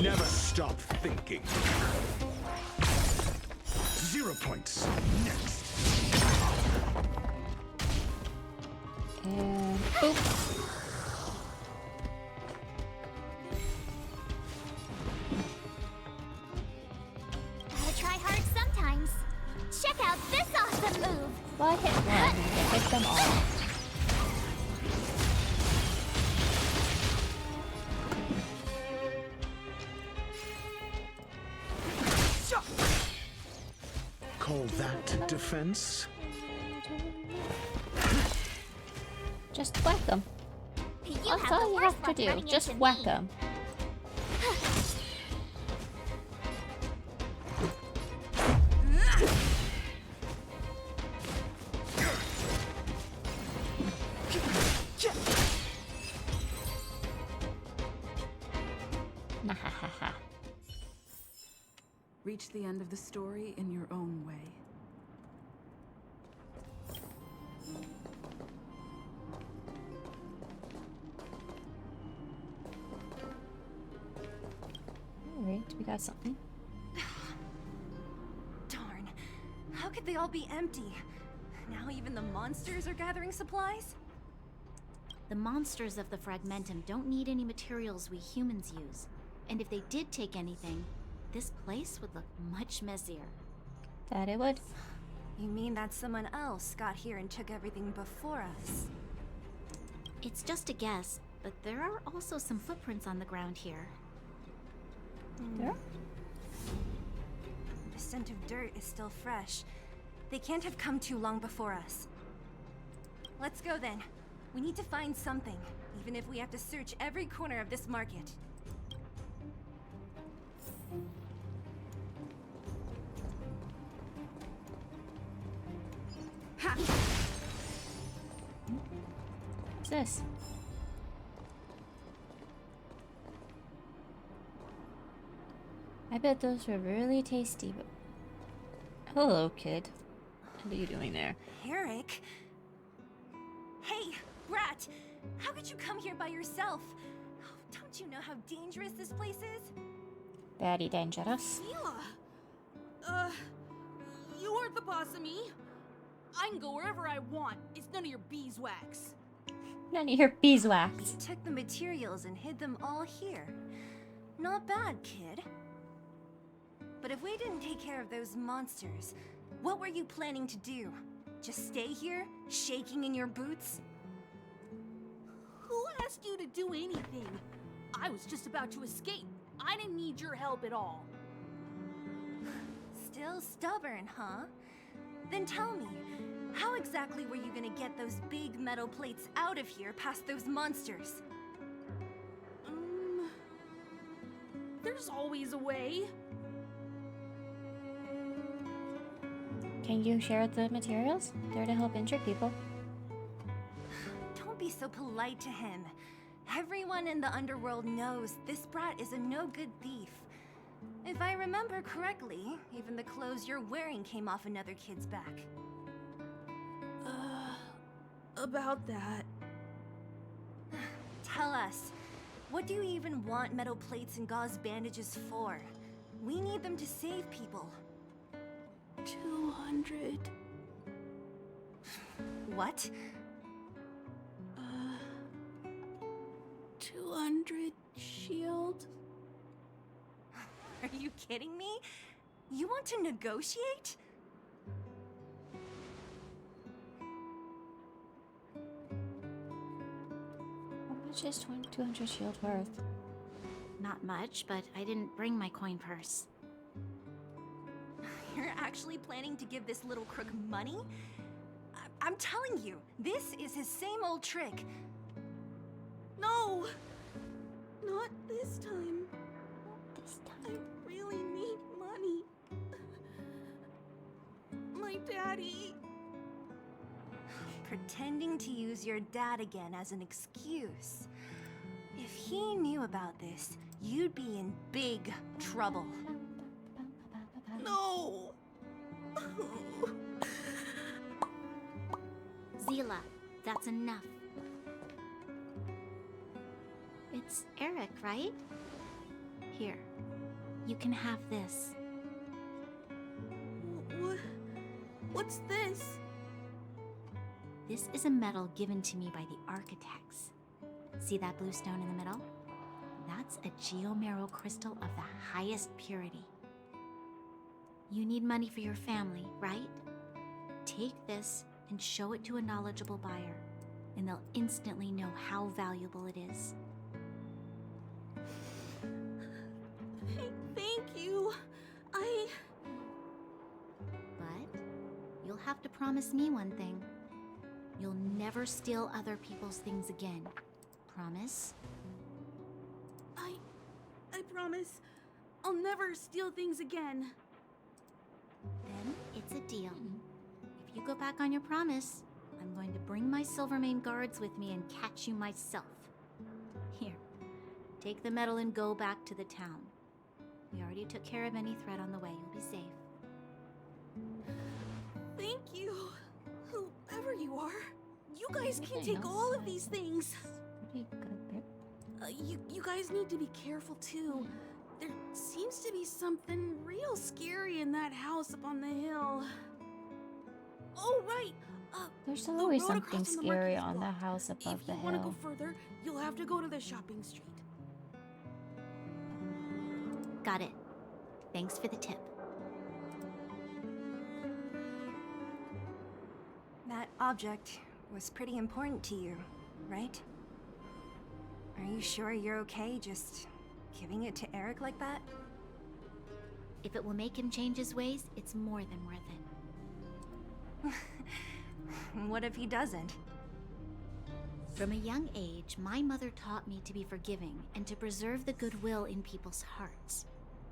Never stop thinking. 0 points. Next. And boop. Gotta try hard sometimes. Check out this awesome move. Why hit one? Hit them all. defense. Just whack them. That's all you have to do. Just whack them. Reach the end of the story in your own way. Alright, we got something. Darn. How could they all be empty? Now even the monsters are gathering supplies? The monsters of the Fragmentum don't need any materials we humans use. And if they did take anything, this place would look much messier. That it would. You mean that someone else got here and took everything before us? It's just a guess, but there are also some footprints on the ground here. There? The scent of dirt is still fresh. They can't have come too long before us. Let's go then. We need to find something, even if we have to search every corner of this market. Ha! What's this? I bet those were really tasty, but... Hello, kid. What are you doing there? Eric? Hey, Brat! How could you come here by yourself? Oh, don't you know how dangerous this place is? Very dangerous. Seele! You aren't the boss of me. I can go wherever I want. It's none of your beeswax. None of your beeswax. You took the materials and hid them all here. Not bad, kid. But if we didn't take care of those monsters, what were you planning to do? Just stay here, shaking in your boots? Who asked you to do anything? I was just about to escape. I didn't need your help at all. Still stubborn, huh? Then tell me, how exactly were you gonna get those big metal plates out of here past those monsters? There's always a way. Can you share the materials? They're to help injured people. Don't be so polite to him. Everyone in the Underworld knows this brat is a no-good thief. If I remember correctly, even the clothes you're wearing came off another kid's back. About that. Tell us, what do you even want metal plates and gauze bandages for? We need them to save people. 200. What? 200 shield. Are you kidding me? You want to negotiate? How much is 200 shield worth? Not much, but I didn't bring my coin purse. You're actually planning to give this little crook money? I'm telling you, this is his same old trick. No! Not this time. This time. I really need money. My daddy. Pretending to use your dad again as an excuse. If he knew about this, you'd be in big trouble. No! Seele, that's enough. It's Eric, right? Here, you can have this. What's this? This is a medal given to me by the architects. See that blue stone in the middle? That's a geomarrow crystal of the highest purity. You need money for your family, right? Take this and show it to a knowledgeable buyer, and they'll instantly know how valuable it is. Thank you. But have to promise me one thing. You'll never steal other people's things again. Promise? I promise. I'll never steal things again. Then it's a deal. If you go back on your promise, I'm going to bring my Silvermane guards with me and catch you myself. Here, take the medal and go back to the town. We already took care of any threat on the way. You'll be safe. Thank you, whoever you are. You guys can take all of these things. Pretty good there. You guys need to be careful too. There seems to be something real scary in that house up on the hill. Oh, right. There's the always road something across from the scary market's on the blocked. house above If the you want to go hill. further, you'll have to go to the shopping street. Got it. Thanks for the tip. That object was pretty important to you, right? Are you sure you're okay just giving it to Eric like that? If it will make him change his ways, it's more than worth it. What if he doesn't? From a young age, my mother taught me to be forgiving and to preserve the goodwill in people's hearts.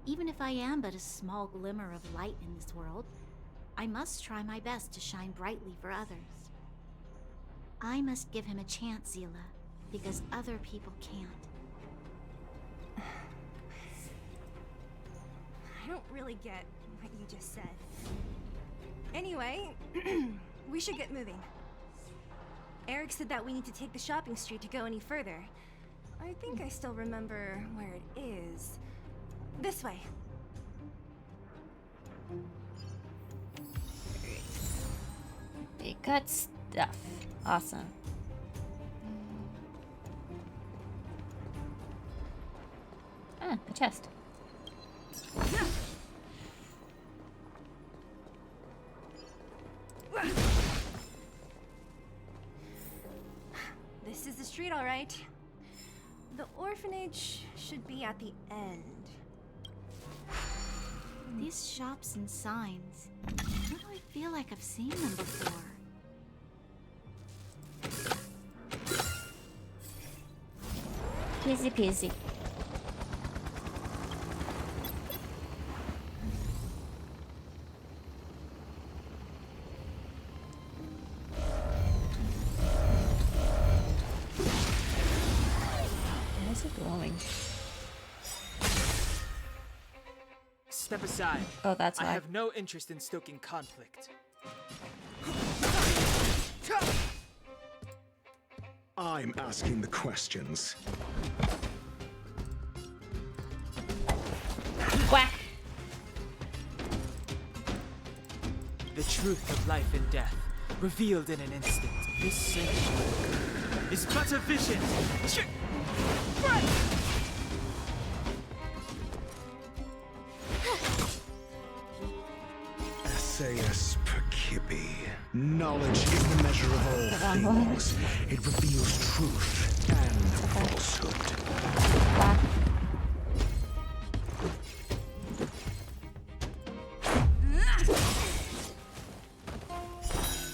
Even if I am but a small glimmer of light in this world, I must try my best to shine brightly for others. I must give him a chance, Seele, because other people can't. I don't really get what you just said. Anyway, we should get moving. Eric said that we need to take the shopping street to go any further. I think I still remember where it is. This way. They got stuff. Awesome. Ah, a chest. This is the street, all right. The orphanage should be at the end. These shops and signs. Why do I feel like I've seen them before? Easy peasy. Why is it glowing? Step aside. Oh, that's why. I have no interest in stoking conflict. I'm asking the questions. Whack! The truth of life and death, revealed in an instant. This sanctuary is but a vision. Essayus Percipi. Knowledge is the measure of all things. It reveals truth and falsehood.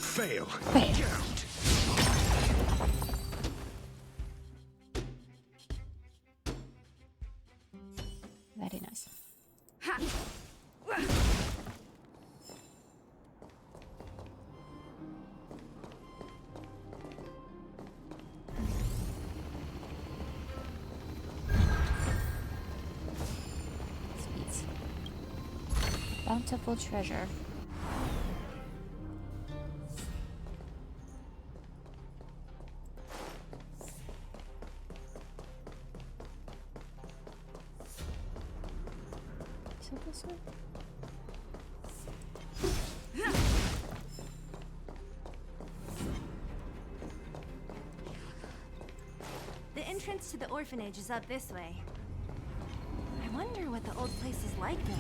Fail. Get out. Very nice. Sweet. Bountiful treasure. Is it this way? The entrance to the orphanage is up this way. I wonder what the old place is like now.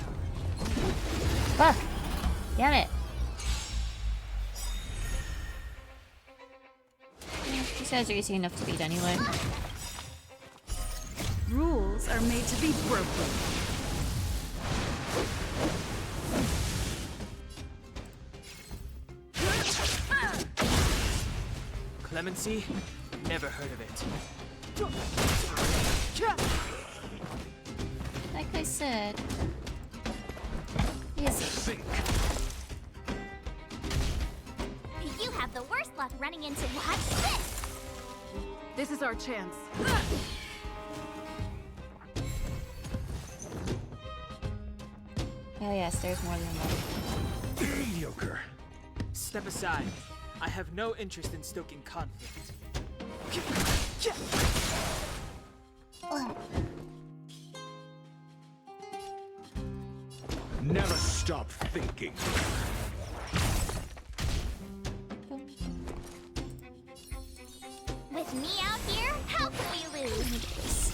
Fuck! Damn it! These guys are easy enough to beat anyway. Rules are made to be broken. Clemency? Never heard of it. Like I said. Easy. You have the worst luck running into watch this! This is our chance. Oh yes, there's more than one. Mediocre. Step aside. I have no interest in stoking conflict. Never stop thinking. With me out here, how can we lose?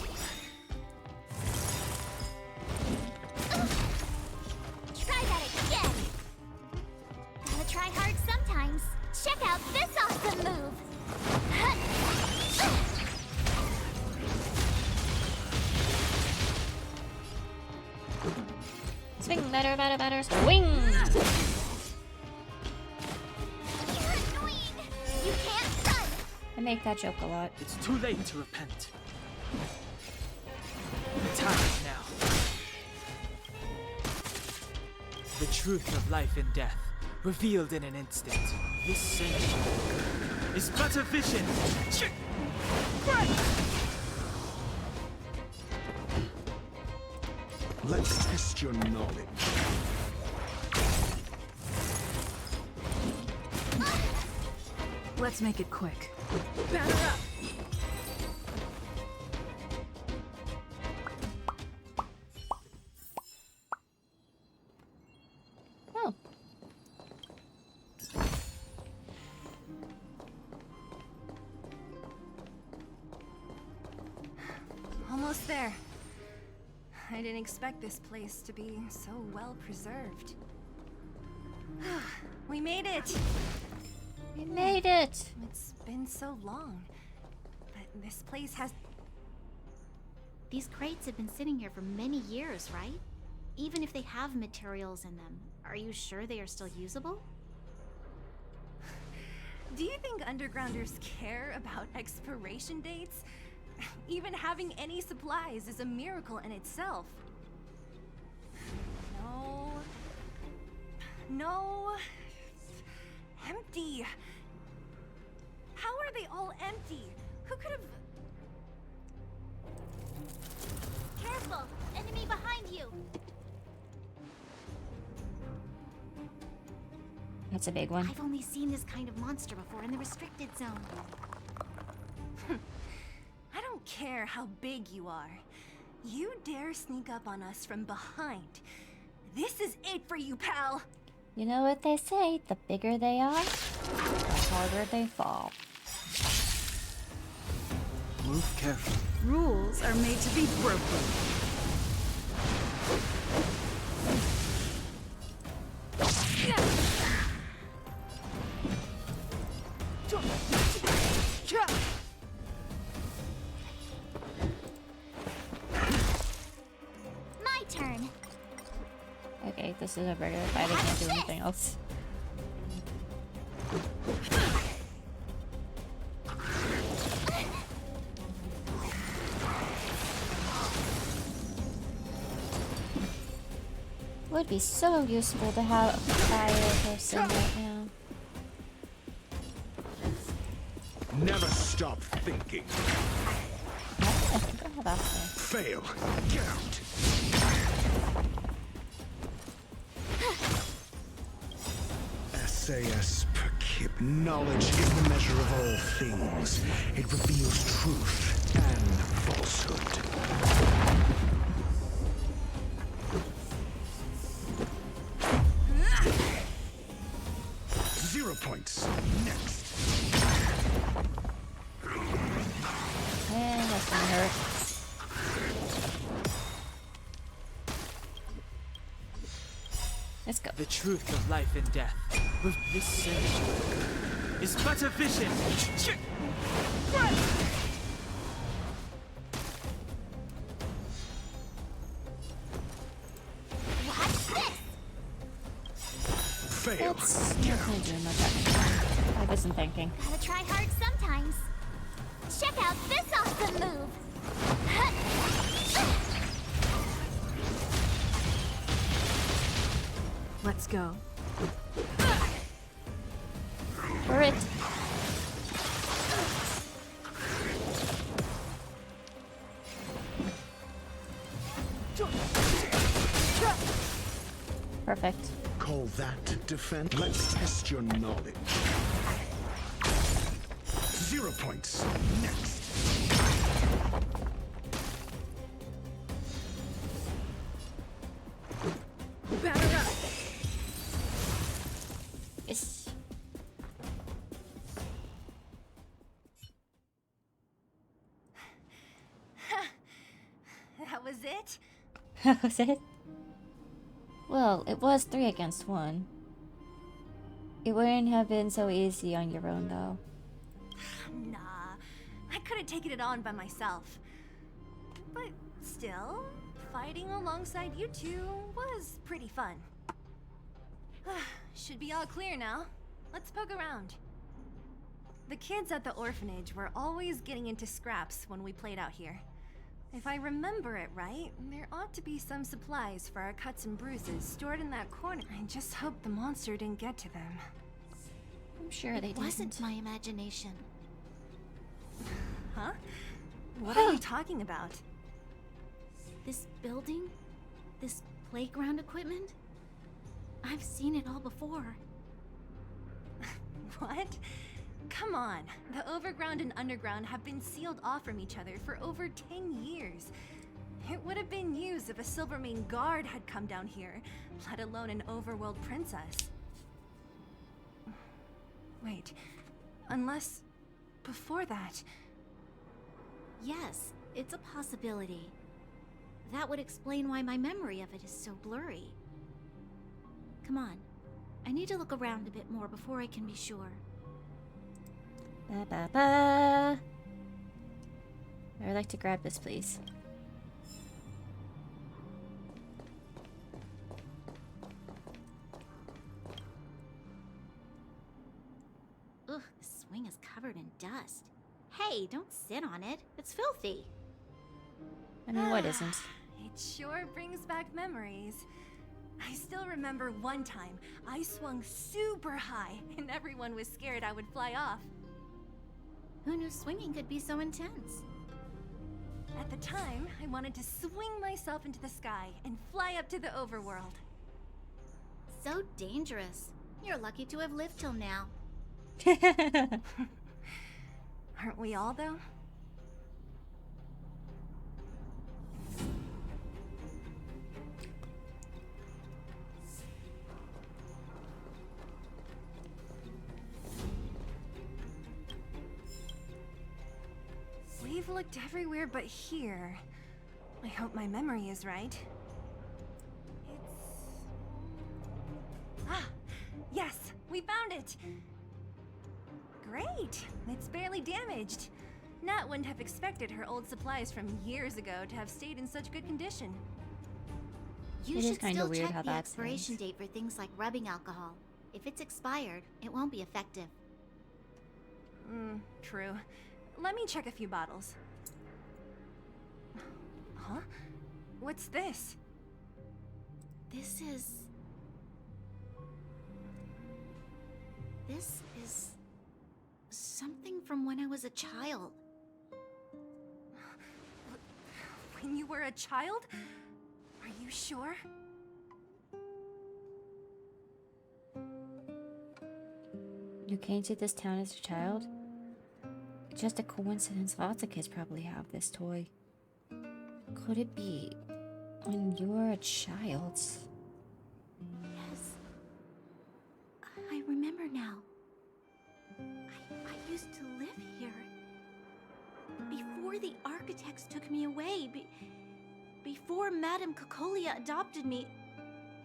Try that again! Gotta try hard sometimes. Check out this awesome move! Swing, batter, swing! You can't run! I make that joke a lot. It's too late to repent. The time is now. The truth of life and death, revealed in an instant. This same is but a vision. Let's test your knowledge. Let's make it quick. Batter up! Oh. Almost there. I didn't expect this place to be so well preserved. We made it! We made it! It's been so long. But this place has... These crates have been sitting here for many years, right? Even if they have materials in them, are you sure they are still usable? Do you think undergrounders care about expiration dates? Even having any supplies is a miracle in itself. No. No. Empty. How are they all empty? Who could have... Careful! Enemy behind you! That's a big one. I've only seen this kind of monster before in the restricted zone. I don't care how big you are. You dare sneak up on us from behind. This is it for you, pal! You know what they say, the bigger they are, the harder they fall. Move carefully. Rules are made to be broken. My turn. Okay, this is a regular fight, I can't do anything else. Would be so useful to have a fire person right now. Never stop thinking. Fail. Get out. SAS per kip. Knowledge is the measure of all things. It reveals truth and falsehood. 0 points. Next. And that's gonna hurt. Let's go. The truth of life and death. With this same is but a vision. Fail. That's not gonna do much. I wasn't thinking. Gotta try hard sometimes. Check out this awesome move. Let's go. For it. Perfect. Call that defense? Let's test your knowledge. 0 points. Next. Batter up. Yes. That was it? That was it? Well, it was 3 against 1. It wouldn't have been so easy on your own, though. Nah, I could have taken it on by myself. But still, fighting alongside you two was pretty fun. Should be all clear now. Let's poke around. The kids at the orphanage were always getting into scraps when we played out here. If I remember it right, there ought to be some supplies for our cuts and bruises stored in that corner. I just hope the monster didn't get to them. I'm sure they It didn't. wasn't my imagination. Huh? What are you talking about? This building? This playground equipment? I've seen it all before. What? Come on. The overground and underground have been sealed off from each other for over 10 years. It would have been used if a Silvermane guard had come down here, let alone an overworld princess. Wait, unless before that... Yes, it's a possibility. That would explain why my memory of it is so blurry. Come on. I need to look around a bit more before I can be sure. Ba ba ba. I would like to grab this, please. Ugh, the swing is covered in dust. Hey, don't sit on it. It's filthy. I mean, what isn't? It sure brings back memories. I still remember one time I swung super high and everyone was scared I would fly off. Who knew swinging could be so intense? At the time, I wanted to swing myself into the sky and fly up to the overworld. So dangerous. You're lucky to have lived till now. Aren't we all, though? We've looked everywhere but here. I hope my memory is right. Ah! Yes! We found it! Great! It's barely damaged. Nat wouldn't have expected her old supplies from years ago to have stayed in such good condition. You It is should kinda still weird check how the that expiration date for things like rubbing alcohol. If it's expired, it won't be effective. True. Let me check a few bottles. Huh? What's this? This is something from when I was a child. When you were a child? Are you sure? You came to this town as a child? Just a coincidence. Lots of kids probably have this toy. Could it be when you were a child? Yes. I remember now. I used to live here. Before the architects took me away, before Madame Cocolia adopted me,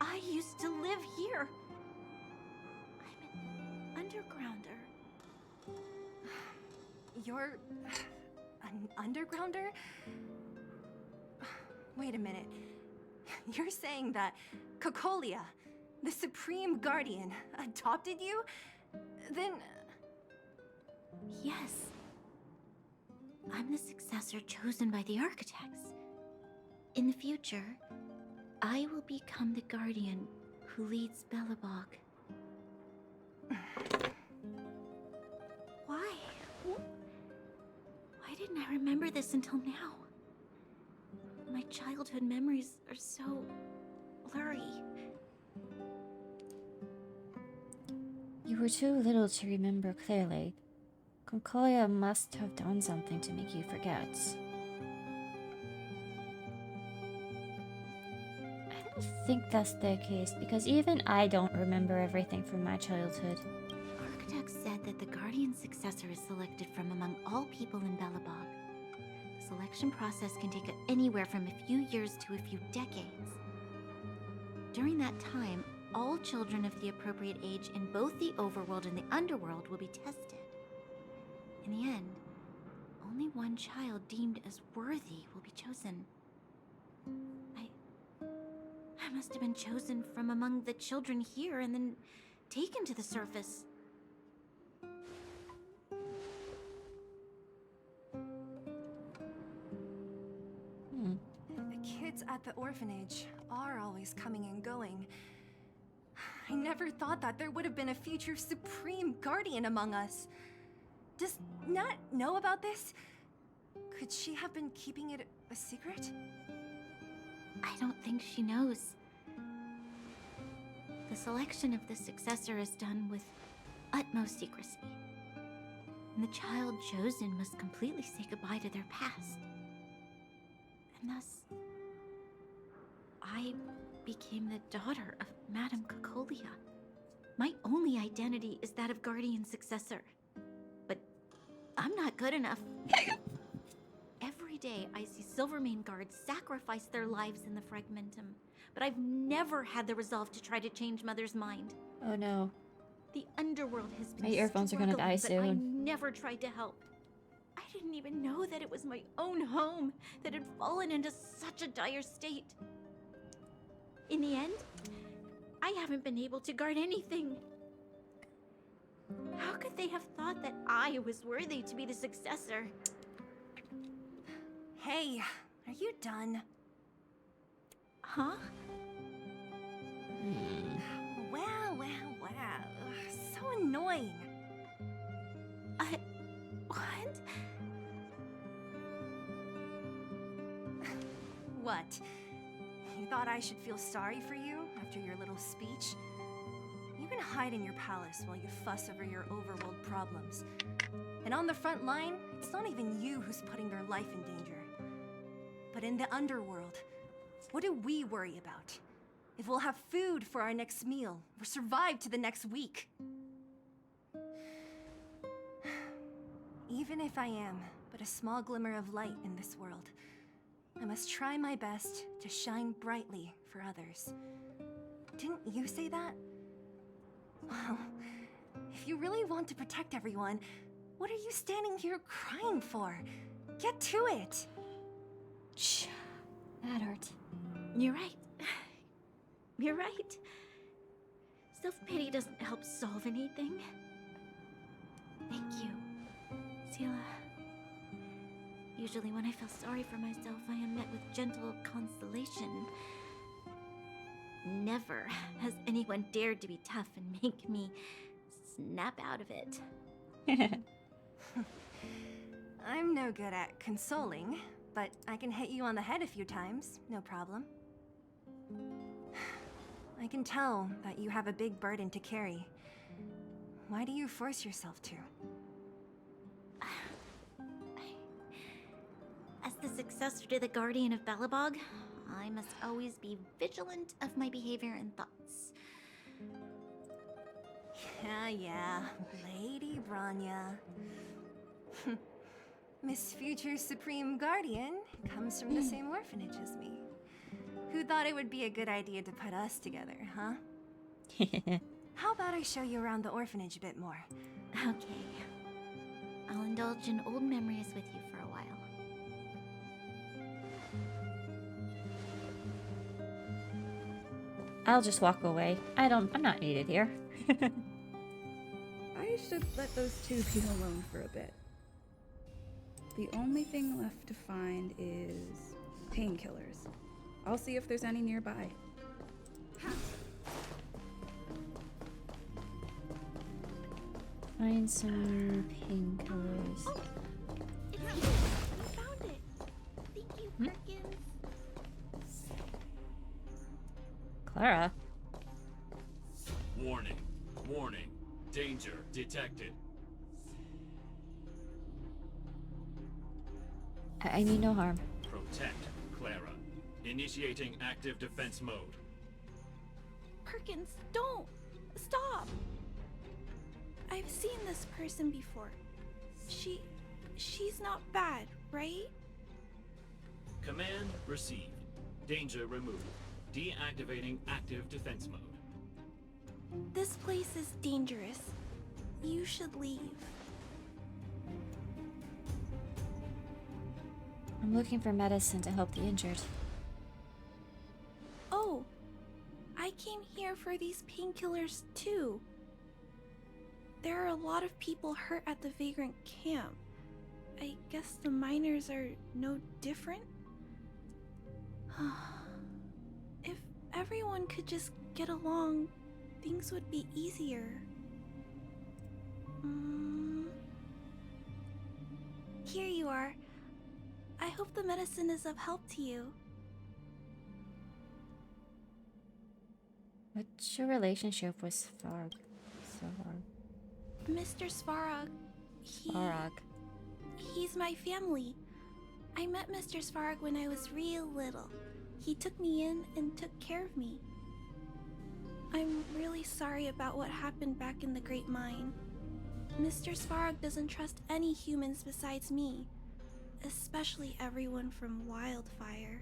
I used to live here. I'm an undergrounder. You're an undergrounder? Wait a minute. You're saying that Cocolia, the Supreme Guardian, adopted you? Then Yes. I'm the successor chosen by the architects. In the future, I will become the guardian who leads Belobog. Why? Why didn't I remember this until now? My childhood memories are so blurry. You were too little to remember clearly. Concolia must have done something to make you forget. I don't think that's the case, because even I don't remember everything from my childhood. Architects said that the guardian successor is selected from among all people in Belobog. The selection process can take anywhere from a few years to a few decades. During that time, all children of the appropriate age in both the overworld and the underworld will be tested. In the end, only one child deemed as worthy will be chosen. I must have been chosen from among the children here and then taken to the surface. The kids at the orphanage are always coming and going. I never thought that there would have been a future Supreme Guardian among us. Does Nat know about this? Could she have been keeping it a secret? I don't think she knows. The selection of the successor is done with utmost secrecy. And the child chosen must completely say goodbye to their past. And thus, I became the daughter of Madame Cocolia. My only identity is that of guardian successor. But I'm not good enough. Every day I see Silvermane guards sacrifice their lives in the Fragmentum, but I've never had the resolve to try to change Mother's mind. Oh no. The Underworld has been My earphones are gonna die struggling, but I soon. never tried to help. I didn't even know that it was my own home that had fallen into such a dire state. In the end, I haven't been able to guard anything. How could they have thought that I was worthy to be the successor? Hey, are you done? Huh? Wow. So annoying. What? What? You thought I should feel sorry for you after your little speech? You can hide in your palace while you fuss over your overworld problems. And on the front line, it's not even you who's putting your life in danger. But in the underworld, what do we worry about? If we'll have food for our next meal, or survive to the next week. Even if I am but a small glimmer of light in this world, I must try my best to shine brightly for others. Didn't you say that? Well, if you really want to protect everyone, what are you standing here crying for? Get to it! Shh. That hurt. You're right. You're right. Self-pity doesn't help solve anything. Thank you, Seele. Usually when I feel sorry for myself, I am met with gentle consolation. Never has anyone dared to be tough and make me snap out of it. I'm no good at consoling, but I can hit you on the head a few times, no problem. I can tell that you have a big burden to carry. Why do you force yourself to? As the successor to the Guardian of Belobog, I must always be vigilant of my behavior and thoughts. Yeah, Lady Bronya. Miss Future Supreme Guardian comes from the same orphanage as me. Who thought it would be a good idea to put us together, huh? How about I show you around the orphanage a bit more? Okay. I'll indulge in old memories with you for a while. I'll just walk away. I'm not needed here. I should let those two be alone for a bit. The only thing left to find is painkillers. I'll see if there's any nearby. Find some painkillers. Oh, it's here. We found it. Thank you, Perkins. Clara. Warning. Warning. Danger detected. I mean no harm. Protect Clara. Initiating active defense mode. Perkins, don't! Stop! I've seen this person before. She's not bad, right? Command received. Danger removed. Deactivating active defense mode. This place is dangerous. You should leave. I'm looking for medicine to help the injured. Oh, I came here for these painkillers too. There are a lot of people hurt at the Vagrant camp. I guess the miners are no different? If everyone could just get along, things would be easier. Here you are. I hope the medicine is of help to you. What's your relationship with Svarog? Mr. Svarog, he's my family. I met Mr. Svarog when I was real little. He took me in and took care of me. I'm really sorry about what happened back in the Great Mine. Mr. Svarog doesn't trust any humans besides me, especially everyone from Wildfire.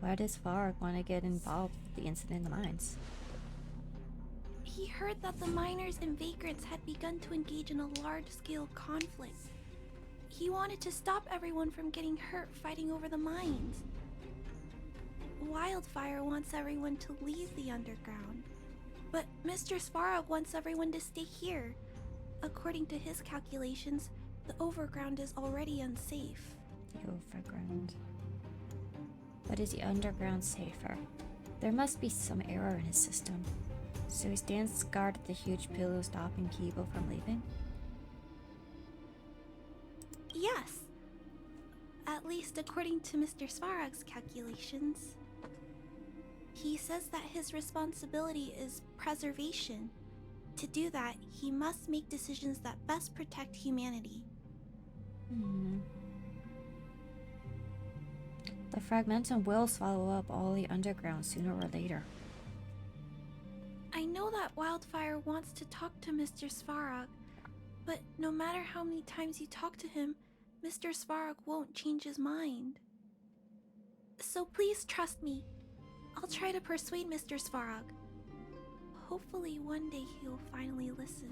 Why does Svarog want to get involved with the incident in the mines? He heard that the miners and vagrants had begun to engage in a large-scale conflict. He wanted to stop everyone from getting hurt fighting over the mines. Wildfire wants everyone to leave the underground, but Mr. Svarog wants everyone to stay here. According to his calculations, the overground is already unsafe. The overground. But is the underground safer? There must be some error in his system. So he stands guard at the huge pillow stopping people from leaving? Yes. At least according to Mr. Svarog's calculations. He says that his responsibility is preservation. To do that, he must make decisions that best protect humanity. The Fragmentum will swallow up all the underground sooner or later. I know that Wildfire wants to talk to Mr. Svarog, but no matter how many times you talk to him, Mr. Svarog won't change his mind. So please trust me. I'll try to persuade Mr. Svarog. Hopefully one day he'll finally listen.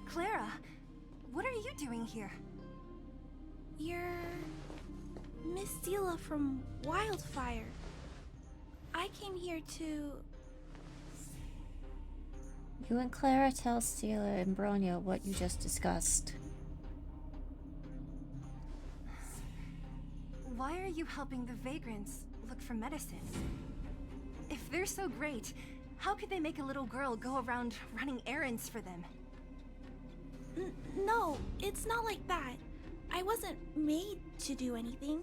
Clara, what are you doing here? You're Miss Seele from Wildfire. I came here to... You and Clara tell Seele and Bronya what you just discussed. Why are you helping the vagrants look for medicine? If they're so great, how could they make a little girl go around running errands for them? No, it's not like that. I wasn't made to do anything.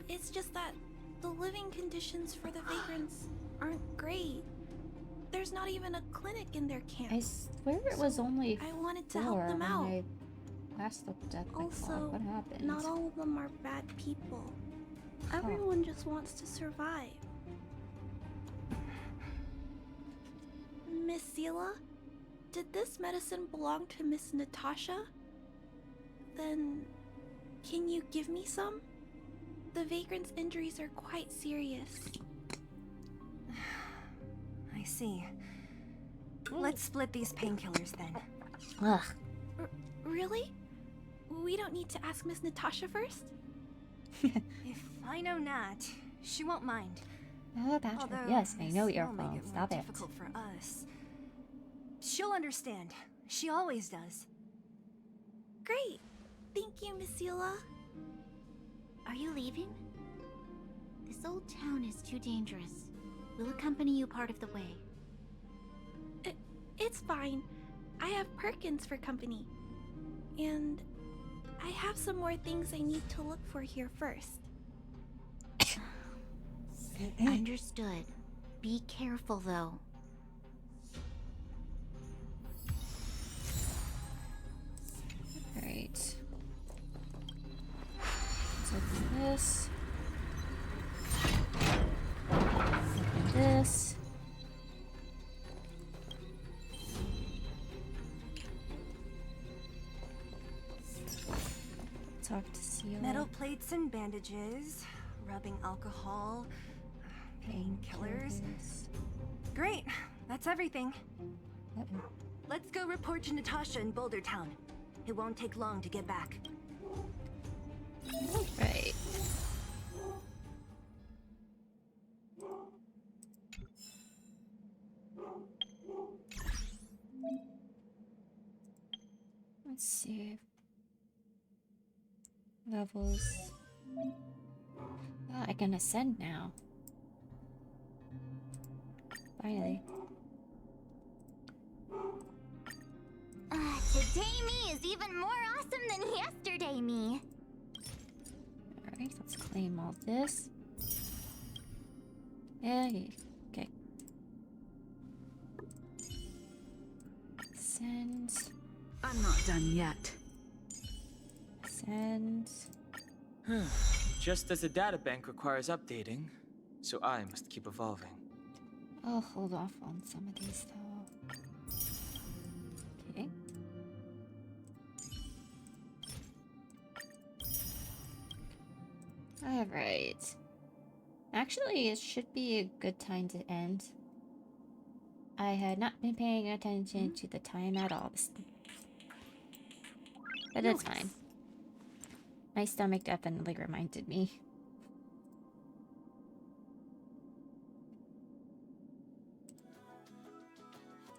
It's just that the living conditions for the vagrants aren't great. There's not even a clinic in their camp. I swear it was only I wanted to help them out. I last looked at the Also, clock. What happened? not all of them are bad people. Everyone just wants to survive. Miss Seele, did this medicine belong to Miss Natasha? Then, can you give me some? The vagrant's injuries are quite serious. I see. Let's split these painkillers then. Ugh. Really? We don't need to ask Miss Natasha first? If I know Nat, she won't mind. Oh, Patrick. Although Yes, I know this your will make phone. it more Stop it. difficult for us. She'll understand. She always does. Great. Thank you, Miss Seele. Are you leaving? This old town is too dangerous. We'll accompany you part of the way. It's fine. I have Perkins for company. And I have some more things I need to look for here first. Understood. Be careful, though. Alright. Let's open this. Open this. Talk to Seele. Metal plates and bandages, rubbing alcohol, painkillers. Great, that's everything. Let's go report to Natasha in Boulder Town. It won't take long to get back. Right. Let's see. Levels. Oh, I can ascend now. Finally. Today me is even more awesome than yesterday me. Alright, let's claim all this. Yeah, okay. Send. I'm not done yet. Send. Just as the databank requires updating, so I must keep evolving. I'll hold off on some of these though. Okay. Alright. Actually, it should be a good time to end. I had not been paying attention to the time at all. But it's fine. My stomach definitely reminded me.